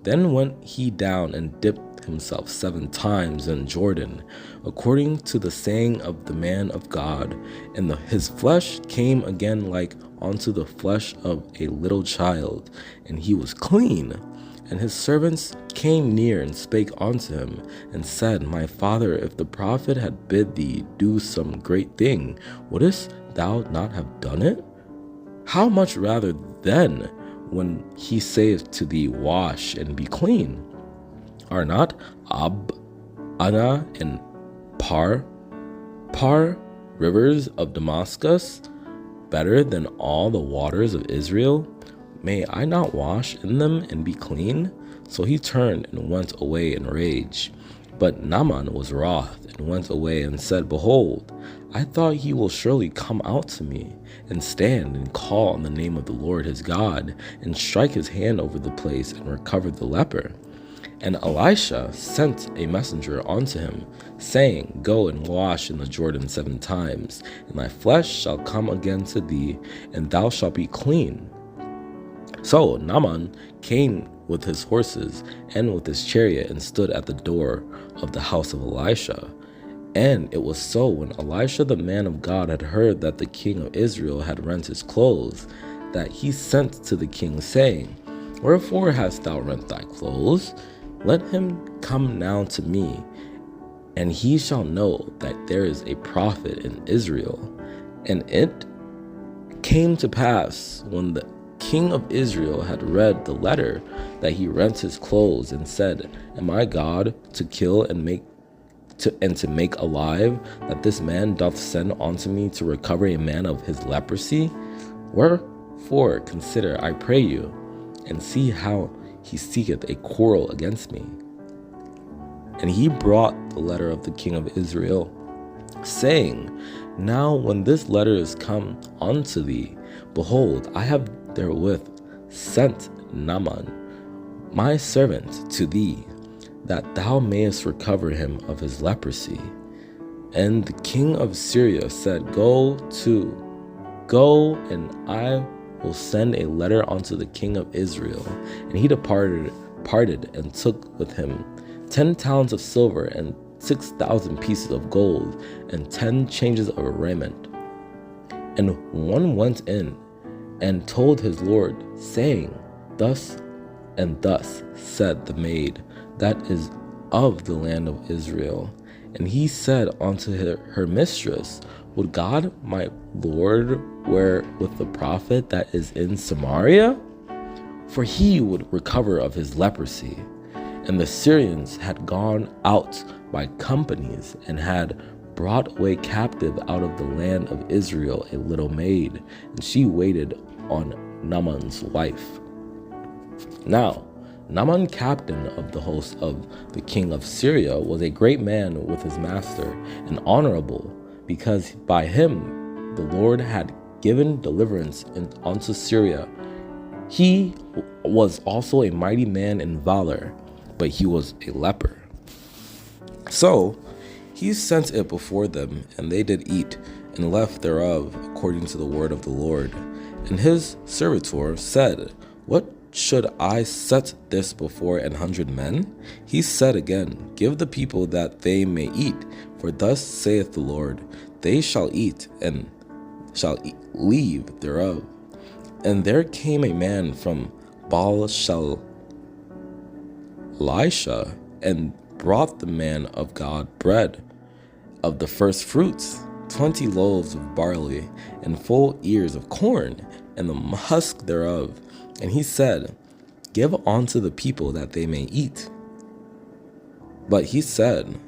Then went he down and dipped himself 7 times in Jordan, according to the saying of the man of God, and his flesh came again like unto the flesh of a little child, and he was clean. And his servants came near and spake unto him, and said, My father, if the prophet had bid thee do some great thing, wouldest thou not have done it? How much rather then, when he saith to thee, Wash and be clean? Are not Abana and Par rivers of Damascus better than all the waters of Israel? May I not wash in them and be clean? So he turned and went away in rage. But Naaman was wroth and went away and said, Behold, I thought he will surely come out to me, and stand and call on the name of the Lord his God, and strike his hand over the place, and recover the leper. And Elisha sent a messenger unto him, saying, Go and wash in the Jordan 7 times, and thy flesh shall come again to thee, and thou shalt be clean. So Naaman came with his horses and with his chariot, and stood at the door of the house of Elisha. And it was so, when Elisha the man of God had heard that the king of Israel had rent his clothes, that he sent to the king, saying, Wherefore hast thou rent thy clothes? Let him come now to me, and he shall know that there is a prophet in Israel. And it came to pass, when the king of Israel had read the letter, that he rent his clothes, and said, Am I God to kill and to make alive, that this man doth send unto me to recover a man of his leprosy? Wherefore consider, I pray you, and see how he seeketh a quarrel against me. And he brought the letter of the king of Israel, saying, Now when this letter is come unto thee, behold, I have therewith sent Naaman, my servant, to thee, that thou mayest recover him of his leprosy. And the king of Syria said, Go, and I will send a letter unto the king of Israel. And he departed and took with him 10 talents of silver, and 6,000 pieces of gold, and 10 changes of raiment. And one went in and told his lord, saying, Thus and thus said the maid that is of the land of Israel. And he said unto her mistress, Would God my Lord were with the prophet that is in Samaria? For he would recover of his leprosy. And the Syrians had gone out by companies, and had brought away captive out of the land of Israel a little maid, and she waited on Naaman's wife. Now Naaman, captain of the host of the king of Syria, was a great man with his master, and honorable, because by him the Lord had given deliverance unto Syria. He was also a mighty man in valor, but he was a leper. So he sent it before them, and they did eat, and left thereof, according to the word of the Lord. And his servitor said, What should I set this before 100 men? He said again, Give the people that they may eat, for thus saith the Lord, They shall eat, and shall leave thereof. And there came a man from Baal Elisha, and brought the man of God bread of the first fruits, 20 loaves of barley, and full ears of corn, and the husk thereof. And he said, Give unto the people that they may eat. But he said,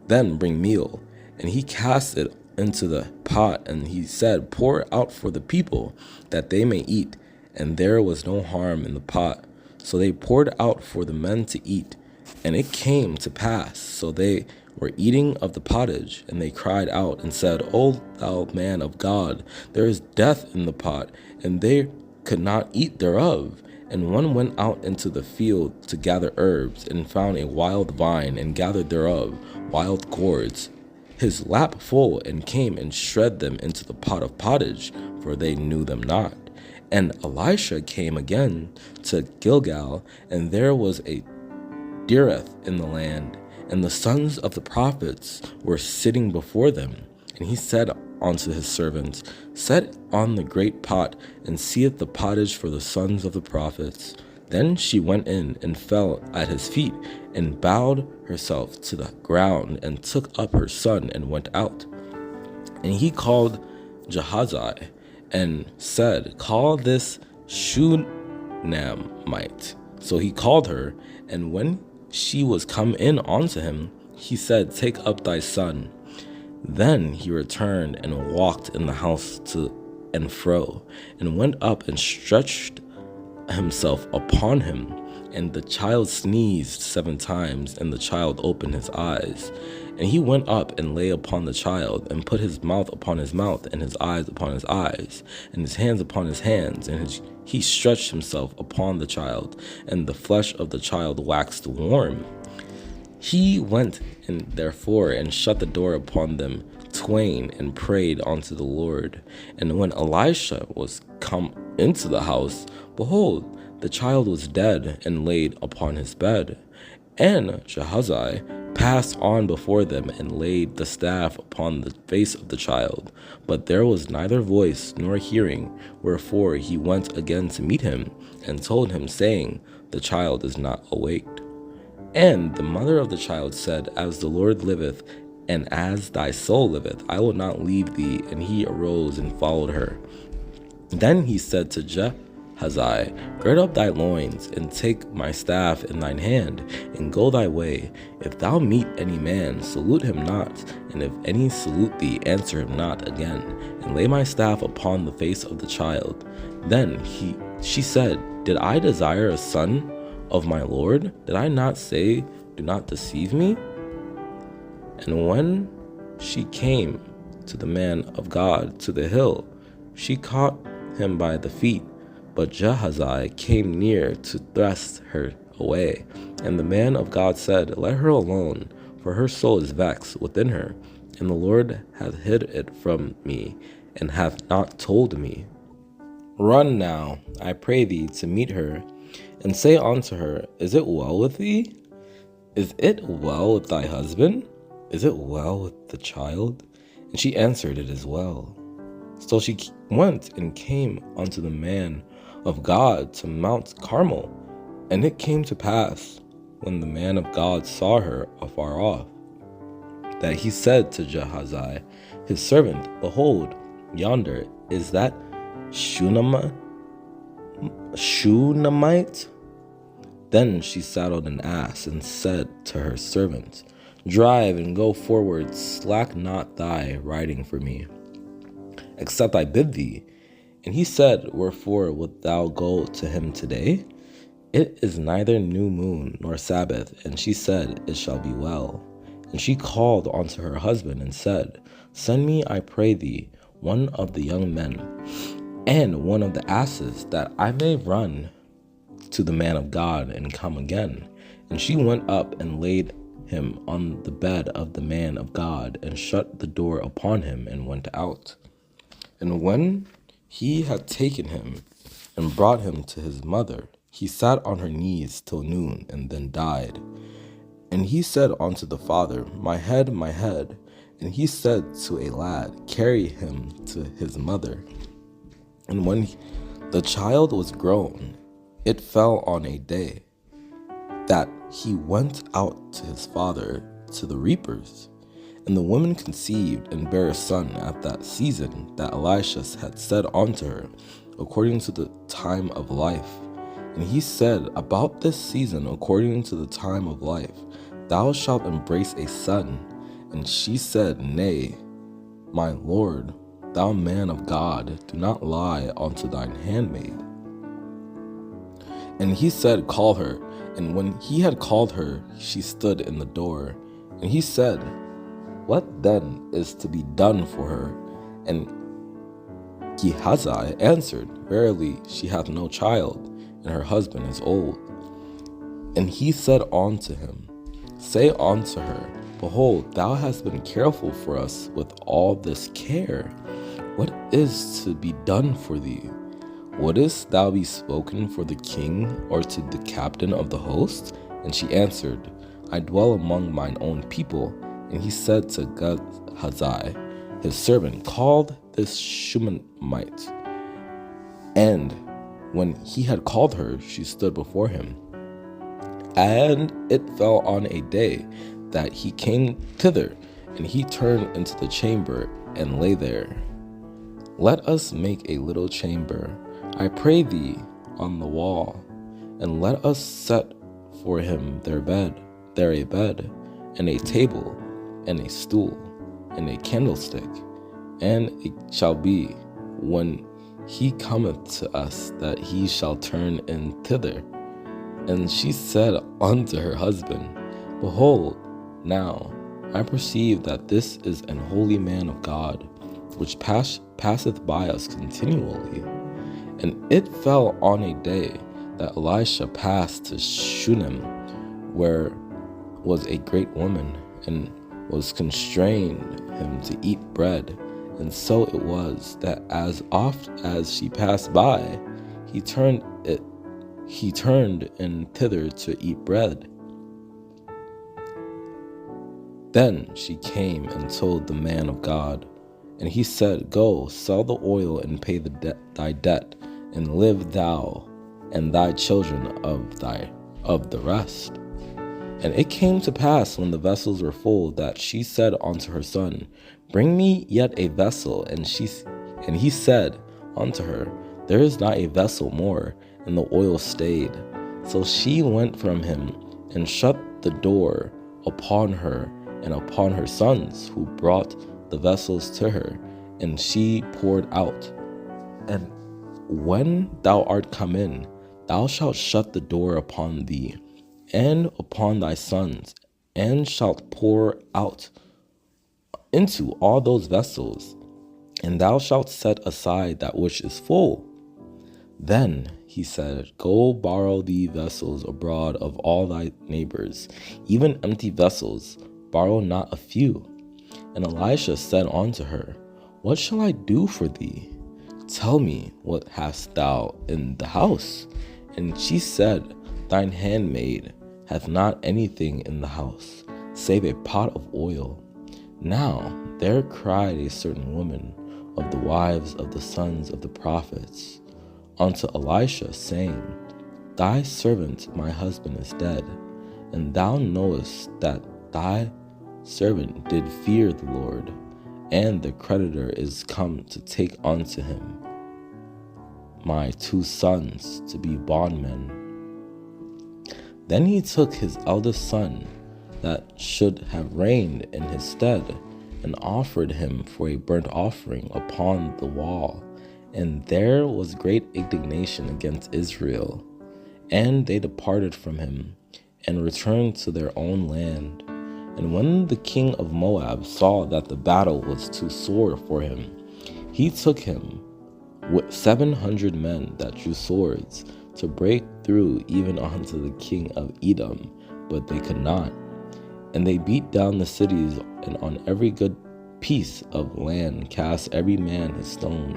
Then bring meal. And he cast it into the pot, and he said, Pour out for the people that they may eat. And there was no harm in the pot. So they poured out for the men to eat. And it came to pass, so they were eating of the pottage, and they cried out and said, O thou man of God, there is death in the pot. And they could not eat thereof. And one went out into the field to gather herbs, and found a wild vine, and gathered thereof wild gourds, his lap full, and came and shred them into the pot of pottage, for they knew them not. And Elisha came again to Gilgal, and there was a dearth in the land, and the sons of the prophets were sitting before them. And he said unto his servants, Set on the great pot, and seeth the pottage for the sons of the prophets. Then she went in, and fell at his feet, and bowed herself to the ground, and took up her son, and went out. And he called Gehazi, and said, Call this Shunammite. So he called her, and when she was come in unto him, he said, Take up thy son. Then he returned and walked in the house to and fro, and went up and stretched himself upon him. And the child sneezed 7 times, and the child opened his eyes. And he went up and lay upon the child, and put his mouth upon his mouth, and his eyes upon his eyes, and his hands upon his hands. And he stretched himself upon the child, and the flesh of the child waxed warm. He went in therefore, and shut the door upon them twain, and prayed unto the Lord. And when Elisha was come into the house, behold, the child was dead, and laid upon his bed. And Gehazi passed on before them, and laid the staff upon the face of the child. But there was neither voice nor hearing, wherefore he went again to meet him, and told him, saying, The child is not awaked. And the mother of the child said, As the Lord liveth, and as thy soul liveth, I will not leave thee. And he arose and followed her. Then he said to Gehazi, Gird up thy loins, and take my staff in thine hand, and go thy way. If thou meet any man, salute him not, and if any salute thee, answer him not again, and lay my staff upon the face of the child. Then she said, Did I desire a son of my Lord? Did I not say, Do not deceive me? And when she came to the man of God to the hill, she caught him by the feet. But Gehazi came near to thrust her away. And the man of God said, Let her alone, for her soul is vexed within her, and the Lord hath hid it from me, and hath not told me. Run now, I pray thee, to meet her, and say unto her, Is it well with thee? Is it well with thy husband? Is it well with the child? And she answered, It is well. So she went and came unto the man of God to Mount Carmel. And it came to pass, when the man of God saw her afar off, that he said to Gehazi, his servant, Behold, yonder is that Shunammite? Then she saddled an ass and said to her servant, Drive and go forward, slack not thy riding for me, except I bid thee. And he said, Wherefore wilt thou go to him today? It is neither new moon nor Sabbath. And she said, It shall be well. And she called unto her husband and said, Send me, I pray thee, one of the young men, and one of the asses, that I may run to the man of God and come again. And she went up and laid him on the bed of the man of God, and shut the door upon him, and went out. And when he had taken him and brought him to his mother, he sat on her knees till noon, and then died. And he said unto the father, My head, my head. And he said to a lad, Carry him to his mother. And when the child was grown, it fell on a day that he went out to his father to the reapers. And the woman conceived and bare a son at that season that Elisha had said unto her, according to the time of life. And he said, About this season, according to the time of life, thou shalt embrace a son. And she said, Nay, my Lord, thou man of God, do not lie unto thine handmaid. And he said, Call her. And when he had called her, she stood in the door. And he said, What then is to be done for her? And Gehazi answered, Verily, she hath no child, and her husband is old. And he said unto him, Say unto her, Behold, thou hast been careful for us with all this care. What is to be done for thee? Wouldest thou be spoken for the king, or to the captain of the host? And she answered, I dwell among mine own people. And he said to Gehazi, his servant, Call this Shunammite. And when he had called her, she stood before him. And it fell on a day that he came thither, and he turned into the chamber and lay there. Let us make a little chamber, I pray thee, on the wall, and let us set for him there a bed, and a table, and a stool, and a candlestick. And it shall be, when he cometh to us, that he shall turn in thither. And she said unto her husband, Behold, now I perceive that this is an holy man of God, which passeth by us continually. And it fell on a day that Elisha passed to Shunem, where was a great woman, and was constrained him to eat bread. And so it was that as oft as she passed by, he turned in thither to eat bread. Then she came and told the man of God, and he said, Go, sell the oil and pay thy debt, and live thou and thy children of the rest. And it came to pass, when the vessels were full, that she said unto her son, Bring me yet a vessel. And he said unto her, There is not a vessel more. And the oil stayed. So she went from him, and shut the door upon her and upon her sons, who brought the vessels to her, and she poured out. And when thou art come in, thou shalt shut the door upon thee, and upon thy sons, and shalt pour out into all those vessels, and thou shalt set aside that which is full. Then he said, Go borrow thee vessels abroad of all thy neighbors, even empty vessels, borrow not a few. And Elisha said unto her, What shall I do for thee? Tell me, what hast thou in the house? And she said, Thine handmaid hath not anything in the house, save a pot of oil. Now there cried a certain woman of the wives of the sons of the prophets unto Elisha, saying, Thy servant my husband is dead, and thou knowest that servant did fear the Lord, and the creditor is come to take unto him my 2 sons to be bondmen. Then he took his eldest son that should have reigned in his stead, and offered him for a burnt offering upon the wall. And there was great indignation against Israel. And they departed from him, and returned to their own land. And when the king of Moab saw that the battle was too sore for him, he took him with 700 men that drew swords, to break through even unto the king of Edom, but they could not. And they beat down the cities, and on every good piece of land cast every man his stone,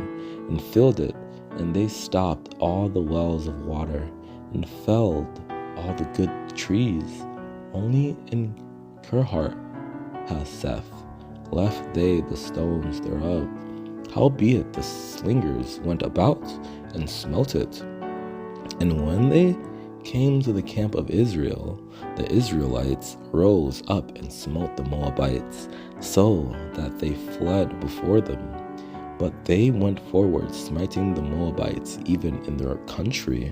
and filled it. And they stopped all the wells of water, and felled all the good trees. Only in Kirhareseth left they the stones thereof. Howbeit the slingers went about, and smote it. And when they came to the camp of Israel, the Israelites rose up and smote the Moabites, so that they fled before them. But they went forward, smiting the Moabites even in their country.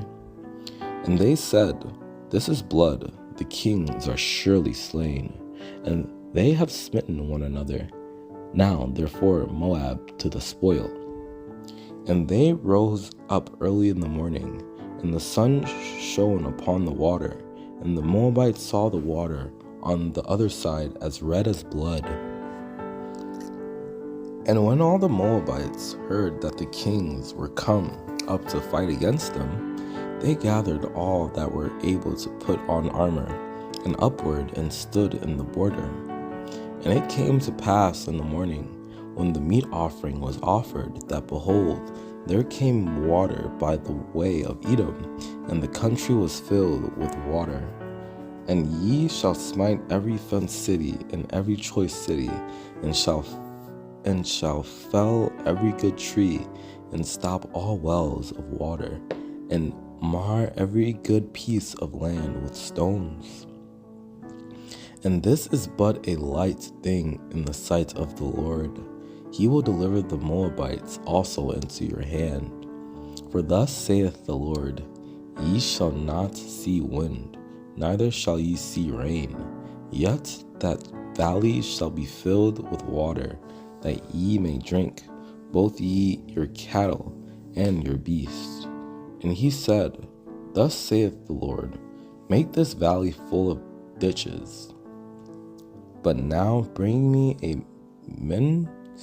And they said, This is blood, the kings are surely slain, and they have smitten one another. Now therefore Moab to the spoil. And they rose up early in the morning, and the sun shone upon the water, and the Moabites saw the water on the other side as red as blood. And when all the Moabites heard that the kings were come up to fight against them, they gathered all that were able to put on armor, and upward and stood in the border. And it came to pass in the morning, when the meat offering was offered, that behold, there came water by the way of Edom, and the country was filled with water. And ye shall smite every fenced city and every choice city, and shall fell every good tree, and stop all wells of water, and mar every good piece of land with stones. And this is but a light thing in the sight of the Lord. He will deliver the Moabites also into your hand. For thus saith the Lord, Ye shall not see wind, neither shall ye see rain, yet that valley shall be filled with water, that ye may drink, both ye, your cattle, and your beasts. And he said, Thus saith the Lord, Make this valley full of ditches. But now bring me a minstrel.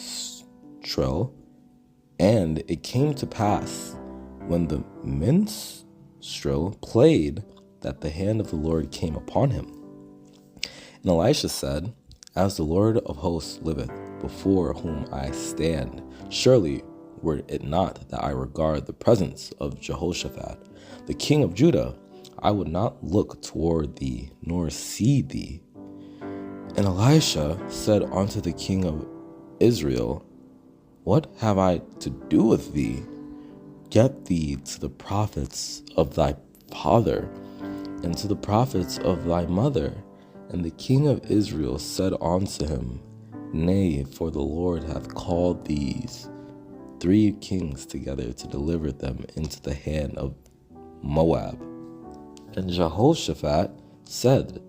And it came to pass, when the minstrel played, that the hand of the Lord came upon him. And Elisha said, As the Lord of hosts liveth, before whom I stand, surely were it not that I regard the presence of Jehoshaphat, the king of Judah, I would not look toward thee, nor see thee. And Elisha said unto the king of Israel, What have I to do with thee? Get thee to the prophets of thy father, and to the prophets of thy mother. And the king of Israel said unto him, Nay, for the Lord hath called these 3 kings together to deliver them into the hand of Moab. And Jehoshaphat said,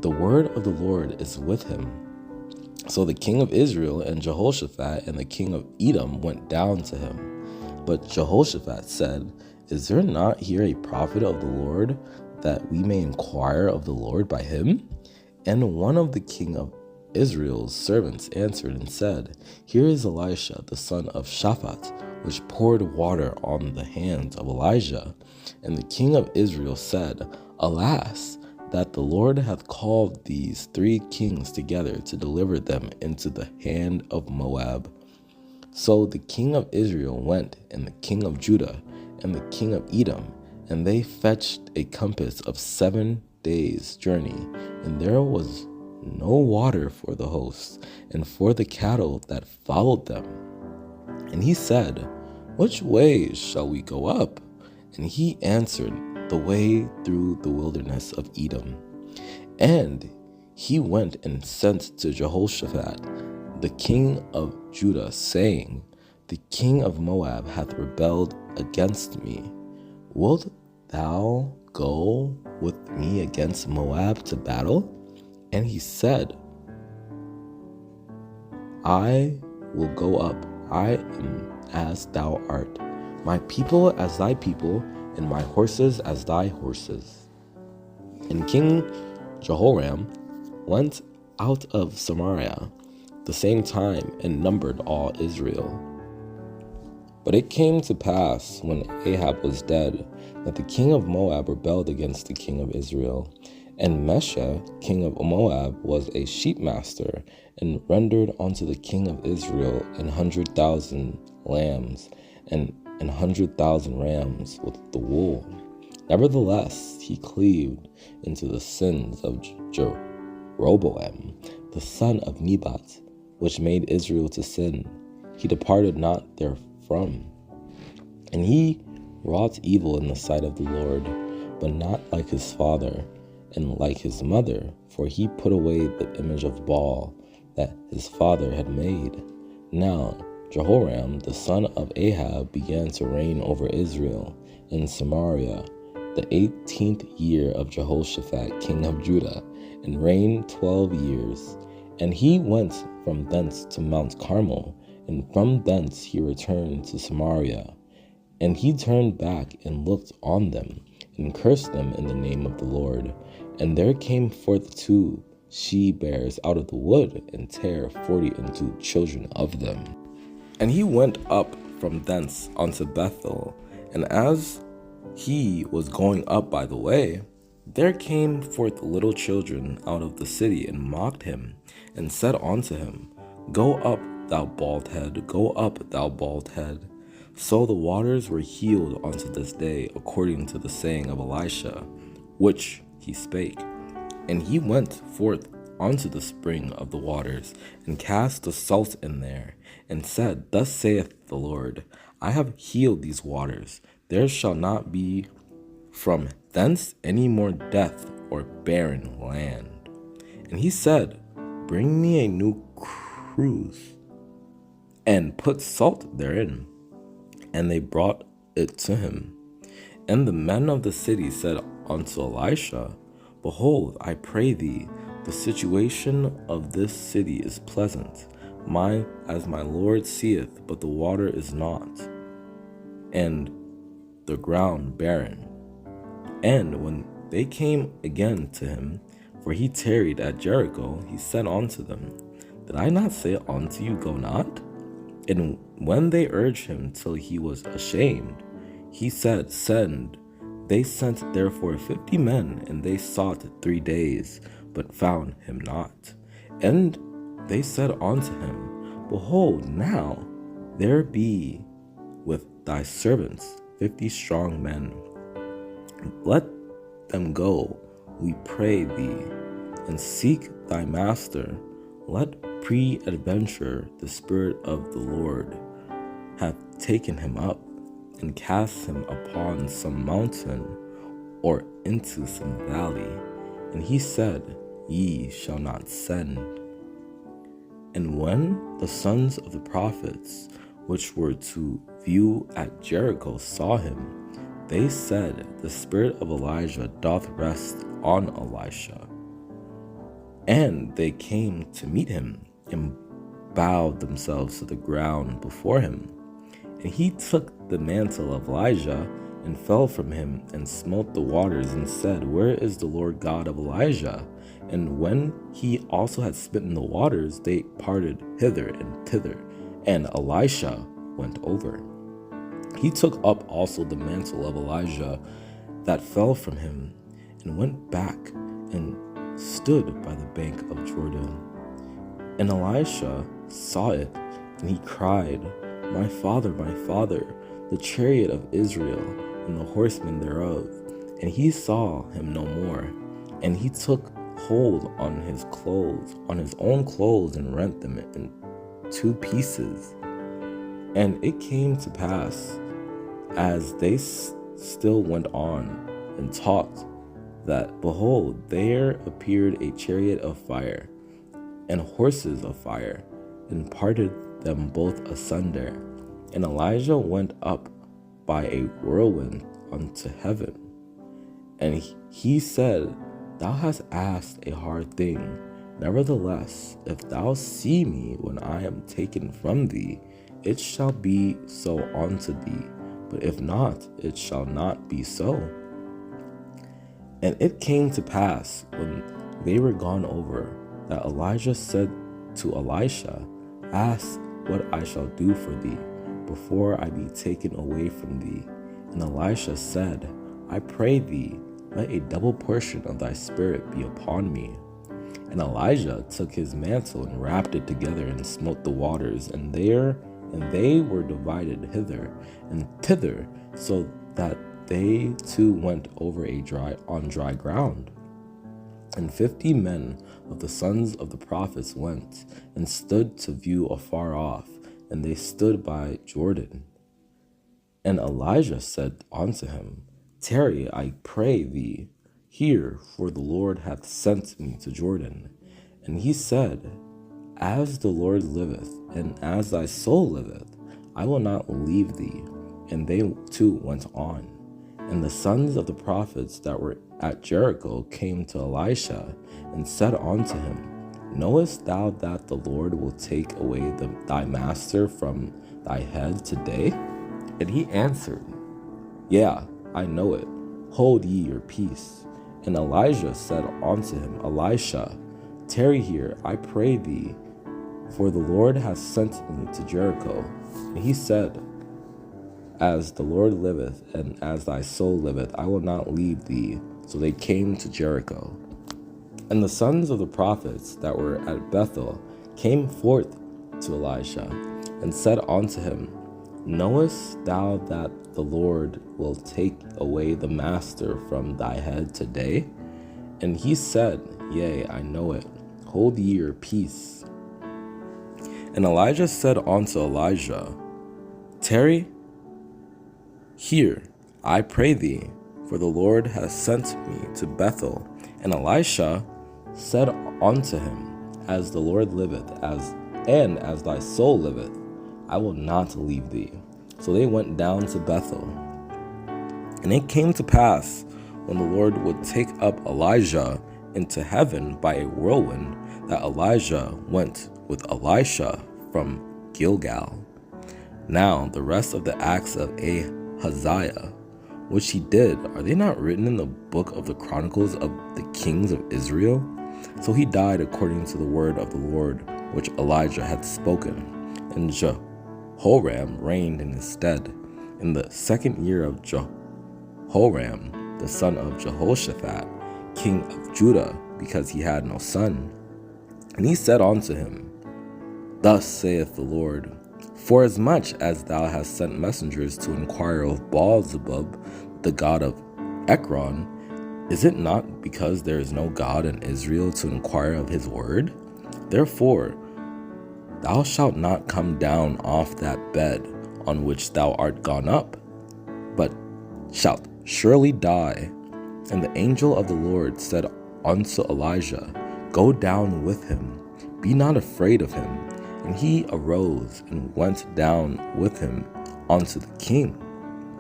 The word of the Lord is with him. So the king of Israel and Jehoshaphat and the king of Edom went down to him. But Jehoshaphat said, Is there not here a prophet of the Lord, that we may inquire of the Lord by him? And one of the king of Israel's servants answered and said, Here is Elisha the son of Shaphat, which poured water on the hands of Elijah. And the king of Israel said, Alas, that the Lord hath called these 3 kings together to deliver them into the hand of Moab. So the king of Israel went, and the king of Judah, and the king of Edom, and they fetched a compass of 7 days' journey, and there was no water for the hosts, and for the cattle that followed them. And he said, Which way shall we go up? And he answered, The way through the wilderness of Edom. And he went and sent to Jehoshaphat, the king of Judah, saying, The king of Moab hath rebelled against me. Wilt thou go with me against Moab to battle? And he said, I will go up. I am as thou art, my people as thy people, and my horses as thy horses. And King Jehoram went out of Samaria the same time and numbered all Israel. But it came to pass, when Ahab was dead, that the king of Moab rebelled against the king of Israel. And Mesha, king of Moab, was a sheepmaster, and rendered unto the king of Israel 100,000 lambs and 100,000 rams with the wool. Nevertheless, he cleaved into the sins of Jeroboam, the son of Nebat, which made Israel to sin. He departed not therefrom. And he wrought evil in the sight of the Lord, but not like his father, and like his mother, for he put away the image of Baal that his father had made. Now Jehoram the son of Ahab began to reign over Israel in Samaria the 18th year of Jehoshaphat king of Judah, and reigned 12 years. And he went from thence to Mount Carmel, and from thence he returned to Samaria. And he turned back and looked on them, and cursed them in the name of the Lord. And there came forth 2 she-bears out of the wood, and tare 42 children of them. And he went up from thence unto Bethel, and as he was going up by the way, there came forth little children out of the city, and mocked him, and said unto him, Go up, thou bald head, go up, thou bald head. So the waters were healed unto this day, according to the saying of Elisha, which he spake. And he went forth unto the spring of the waters, and cast the salt in there, and said, Thus saith the Lord, I have healed these waters. There shall not be from thence any more death or barren land. And he said, Bring me a new cruse, and put salt therein. And they brought it to him. And the men of the city said unto Elisha, Behold, I pray thee, the situation of this city is pleasant, as my Lord seeth, but the water is not, and the ground barren. And when they came again to him, for he tarried at Jericho, he said unto them, Did I not say unto you, Go not? And when they urged him till he was ashamed, he said, Send. They sent therefore 50 men, and they sought 3 days, but found him not. And they said unto him, Behold, now there be with thy servants 50 strong men. Let them go, we pray thee, and seek thy master. Let peradventure the Spirit of the Lord hath taken him up, and cast him upon some mountain, or into some valley. And he said, Ye shall not send. And when the sons of the prophets, which were to view at Jericho, saw him, they said, The spirit of Elijah doth rest on Elisha. And they came to meet him, and bowed themselves to the ground before him. And he took the mantle of Elijah, and fell from him, and smote the waters, and said, Where is the Lord God of Elijah? And when he also had smitten the waters, they parted hither and thither, and Elisha went over. He took up also the mantle of Elijah that fell from him, and went back, and stood by the bank of Jordan. And Elisha saw it, and he cried, My father, the chariot of Israel, and the horsemen thereof. And he saw him no more. And he took hold on his clothes, on his own clothes, and rent them in 2 pieces. And it came to pass, as they still went on and talked, that, behold, there appeared a chariot of fire and horses of fire, and parted them both asunder. And Elijah went up by a whirlwind unto heaven. And he said, Thou hast asked a hard thing. Nevertheless, if thou see me when I am taken from thee, it shall be so unto thee. But if not, it shall not be so. And it came to pass, when they were gone over, that Elijah said to Elisha, Ask what I shall do for thee, before I be taken away from thee. And Elisha said, I pray thee, let a double portion of thy spirit be upon me. And Elijah took his mantle and wrapped it together and smote the waters, and they were divided hither and thither, so that they too went over on dry ground. And 50 men of the sons of the prophets went and stood to view afar off, and they stood by Jordan. And Elijah said unto him, Tarry, I pray thee, here, for the Lord hath sent me to Jordan. And he said, As the Lord liveth, and as thy soul liveth, I will not leave thee. And they too went on. And the sons of the prophets that were at Jericho came to Elisha, and said unto him, Knowest thou that the Lord will take away thy master from thy head today? And he answered, Yea, I know it. Hold ye your peace. And Elijah said unto him, Elisha, tarry here, I pray thee, for the Lord hath sent me to Jericho. And he said, As the Lord liveth, and as thy soul liveth, I will not leave thee. So they came to Jericho. And the sons of the prophets that were at Bethel came forth to Elisha, and said unto him, Knowest thou that the Lord will take away the master from thy head today? And he said, Yea, I know it. Hold ye your peace. And Elijah said unto Elijah, Tarry here, I pray thee, for the Lord hath sent me to Bethel. And Elisha said unto him, As the Lord liveth, and as thy soul liveth, I will not leave thee. So they went down to Bethel. And it came to pass, when the Lord would take up Elijah into heaven by a whirlwind, that Elijah went with Elisha from Gilgal. Now the rest of the acts of Ahaziah, which he did, are they not written in the book of the Chronicles of the kings of Israel? So he died according to the word of the Lord, which Elijah had spoken. And Jehoram reigned in his stead, in the 2nd year of Jehoram, the son of Jehoshaphat, king of Judah, because he had no son. And he said unto him, Thus saith the Lord, Forasmuch as thou hast sent messengers to inquire of Baal-zebub, the god of Ekron, is it not because there is no God in Israel to inquire of his word? Therefore, thou shalt not come down off that bed on which thou art gone up, but shalt surely die. And the angel of the Lord said unto Elijah, Go down with him, be not afraid of him. And he arose and went down with him unto the king.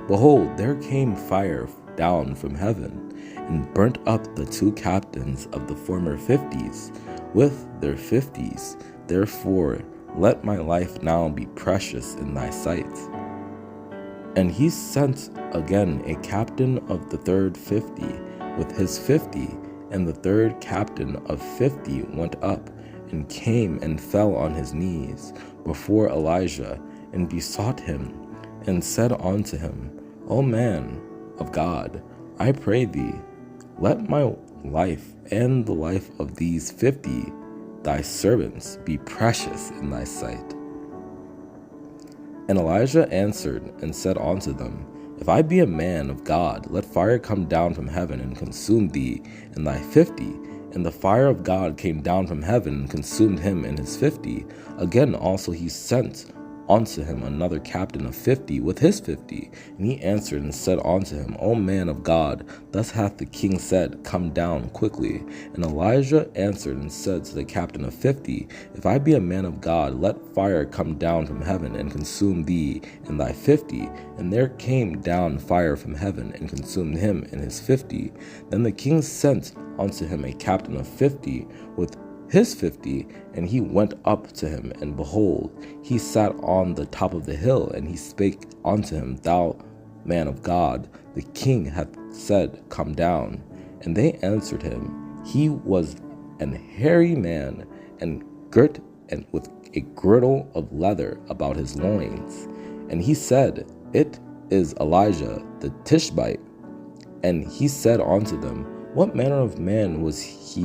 Behold, there came fire down from heaven, and burnt up the 2 captains of the former 50s with their 50s. Therefore, let my life now be precious in thy sight. And he sent again a captain of the 3rd 50 with his 50, and the 3rd captain of 50 went up, and came and fell on his knees before Elijah, and besought him, and said unto him, O man of God, I pray thee, let my life and the life of these 50 thy servants be precious in thy sight. And Elijah answered and said unto them, If I be a man of God, let fire come down from heaven and consume thee and thy 50. And the fire of God came down from heaven and consumed him and his 50. Again also he sent unto him another captain of 50 with his 50. And he answered and said unto him, O man of God, thus hath the king said, Come down quickly. And Elijah answered and said to the captain of 50, If I be a man of God, let fire come down from heaven and consume thee and thy 50. And there came down fire from heaven and consumed him and his 50. Then the king sent unto him a captain of 50 with his 50, and he went up to him, and behold, he sat on the top of the hill, and he spake unto him, Thou man of God, the king hath said, Come down. And they answered him, He was an hairy man, and girt and with a girdle of leather about his loins. And he said, It is Elijah the Tishbite. And he said unto them, What manner of man was he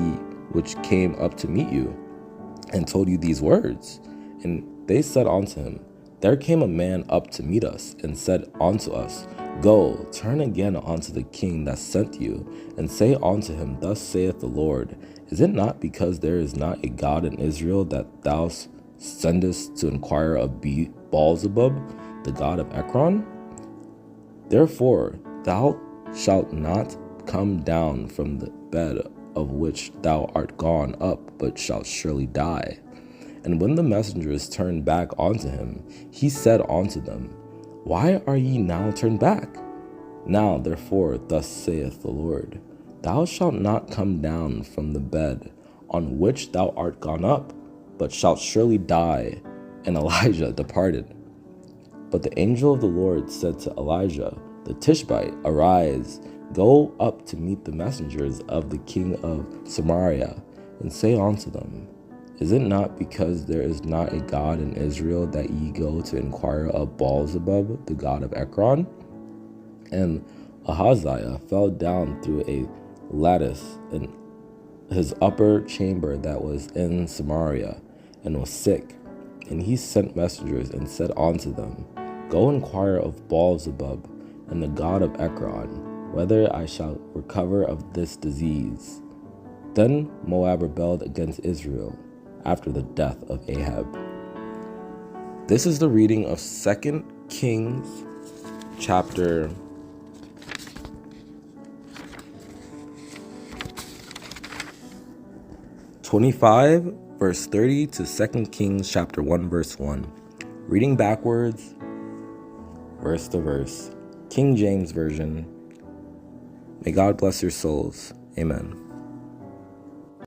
which came up to meet you, and told you these words? And they said unto him, There came a man up to meet us, and said unto us, Go, turn again unto the king that sent you, and say unto him, Thus saith the Lord, Is it not because there is not a God in Israel that thou sendest to inquire of Baal-zebub, the god of Ekron? Therefore thou shalt not come down from the bed of which thou art gone up, but shalt surely die. And when the messengers turned back unto him, he said unto them, Why are ye now turned back? Now therefore thus saith the Lord, Thou shalt not come down from the bed on which thou art gone up, but shalt surely die. And Elijah departed. But the angel of the Lord said to Elijah the Tishbite, Arise, go up to meet the messengers of the king of Samaria, and say unto them, Is it not because there is not a God in Israel that ye go to inquire of Baal-zebub, the god of Ekron? And Ahaziah fell down through a lattice in his upper chamber that was in Samaria, and was sick. And he sent messengers and said unto them, Go inquire of Baal-zebub and the god of Ekron, whether I shall recover of this disease. Then Moab rebelled against Israel after the death of Ahab. This is the reading of 2 Kings chapter 25, verse 30 to 2 Kings chapter 1, verse 1. Reading backwards, verse to verse. King James Version. May God bless your souls. Amen.